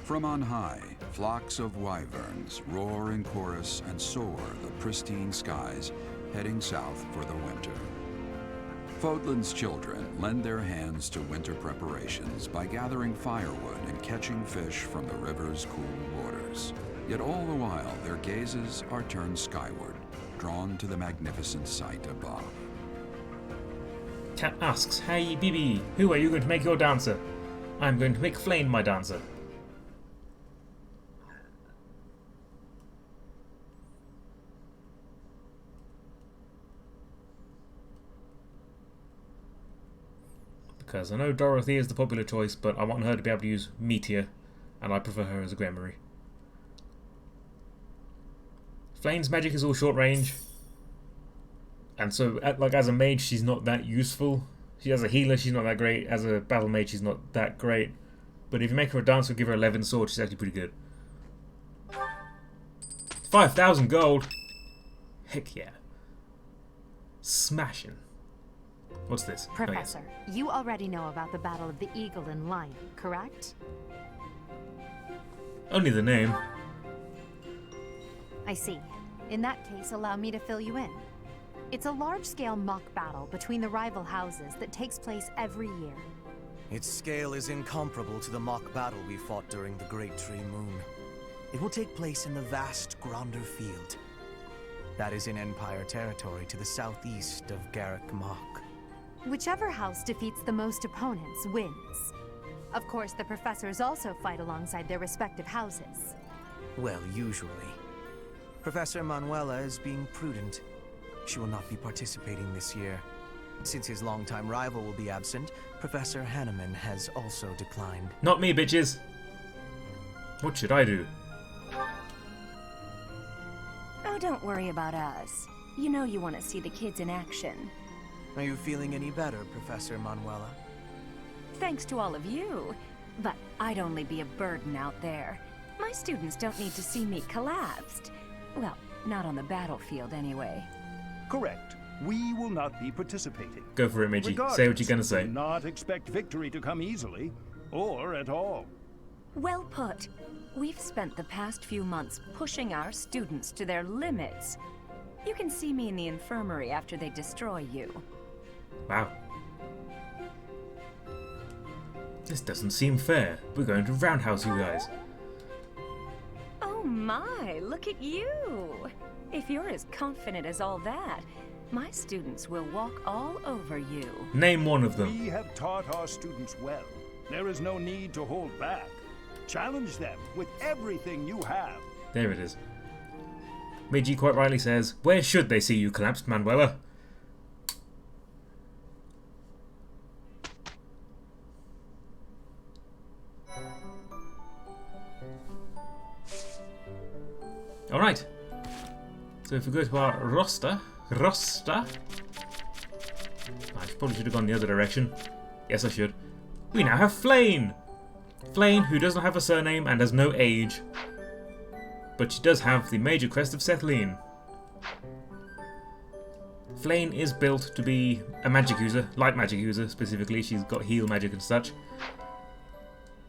From on high, flocks of wyverns roar in chorus and soar the pristine skies, heading south for the winter. Fodlan's children lend their hands to winter preparations by gathering firewood and catching fish from the river's cool waters. Yet all the while, their gazes are turned skyward, drawn to the magnificent sight above. Cat asks, "Hey, Bibi, who are you going to make your dancer?" "I'm going to make Flame my dancer." Because I know Dorothy is the popular choice, but I want her to be able to use Meteor, and I prefer her as a Gremory. Flame's magic is all short range, and so, like, as a mage, she's not that useful. She as a healer, she's not that great. As a battle mage, she's not that great. But if you make her a dancer, give her 11 swords, she's actually pretty good. 5,000 gold! Heck yeah. Smashing. What's this? Professor, you already know about the Battle of the Eagle and Lion, correct? Only the name. I see. In that case, allow me to fill you in. It's a large-scale mock battle between the rival houses that takes place every year. Its scale is incomparable to the mock battle we fought during the Great Tree Moon. It will take place in the vast Gronder Field. That is in Empire territory to the southeast of Garrick Mach. Whichever house defeats the most opponents wins. Of course, the professors also fight alongside their respective houses. Well, usually. Professor Manuela is being prudent. She will not be participating this year. Since his longtime rival will be absent, Professor Hanneman has also declined. Not me, bitches! What should I do? Oh, don't worry about us. You know you want to see the kids in action. Are you feeling any better, Professor Manuela? Thanks to all of you. But I'd only be a burden out there. My students don't need to see me collapsed. Well, not on the battlefield anyway. Correct. We will not be participating. Go for it, Miji. Say what you're gonna say. Do not expect victory to come easily, or at all. Well put. We've spent the past few months pushing our students to their limits. You can see me in the infirmary after they destroy you. Wow. This doesn't seem fair. We're going to roundhouse you guys. Oh my, look at you! If you're as confident as all that, my students will walk all over you. Name one of them. We have taught our students well. There is no need to hold back. Challenge them with everything you have. There it is. Miji quite rightly says, "Where should they see you collapsed, Manuela?" Alright. So if we go to our roster. I probably should have gone the other direction. Yes, I should. We now have Flane! Flane, who does not have a surname and has no age. But she does have the major crest of Cethline. Flane is built to be a magic user, light magic user specifically. She's got heal magic and such.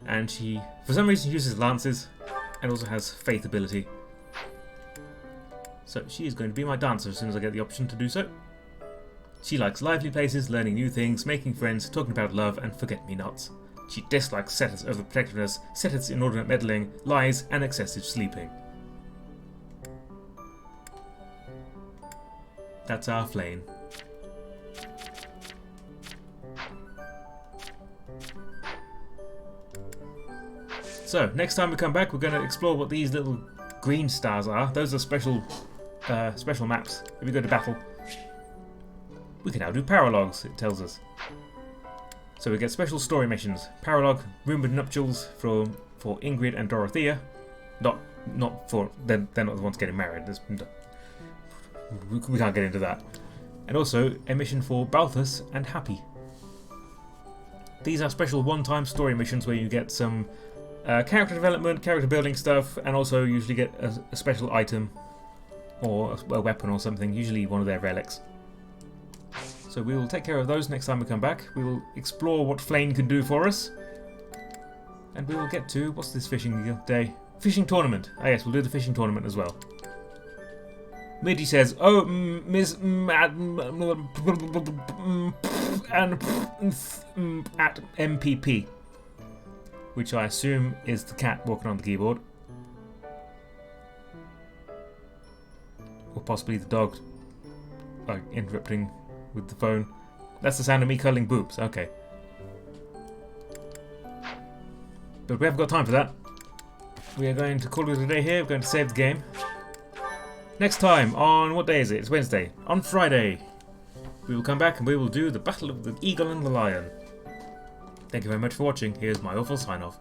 And she, for some reason, uses lances and also has faith ability. So she is going to be my dancer as soon as I get the option to do so. She likes lively places, learning new things, making friends, talking about love, and forget-me-nots. She dislikes Seteth's overprotectiveness, Seteth's inordinate meddling, lies, and excessive sleeping. That's our Flane. So, next time we come back, we're going to explore what these little green stars are. Those are special maps. If we go to battle, we can now do paralogs, it tells us. So we get special story missions. Paralog, rumored nuptials for Ingrid and Dorothea. Not for... They're not the ones getting married. We can't get into that. And also a mission for Balthus and Happy. These are special one-time story missions where you get some character development, character building stuff, and also usually get a special item or a weapon or something, usually one of their relics. So we will take care of those next time we come back. We will explore what Flame can do for us. And we will get to, what's this fishing day? Fishing tournament. Ah yes, we'll do the fishing tournament as well. Middy says, oh, Miss at MPP. Which I assume is the cat walking on the keyboard. Or possibly the dog interrupting with the phone. That's the sound of me cuddling boobs, okay. But we haven't got time for that. We are going to call it a day here. We're going to save the game. Next time on, what day is it? It's Wednesday. On Friday, we will come back and we will do the Battle of the Eagle and the Lion. Thank you very much for watching. Here's my awful sign off.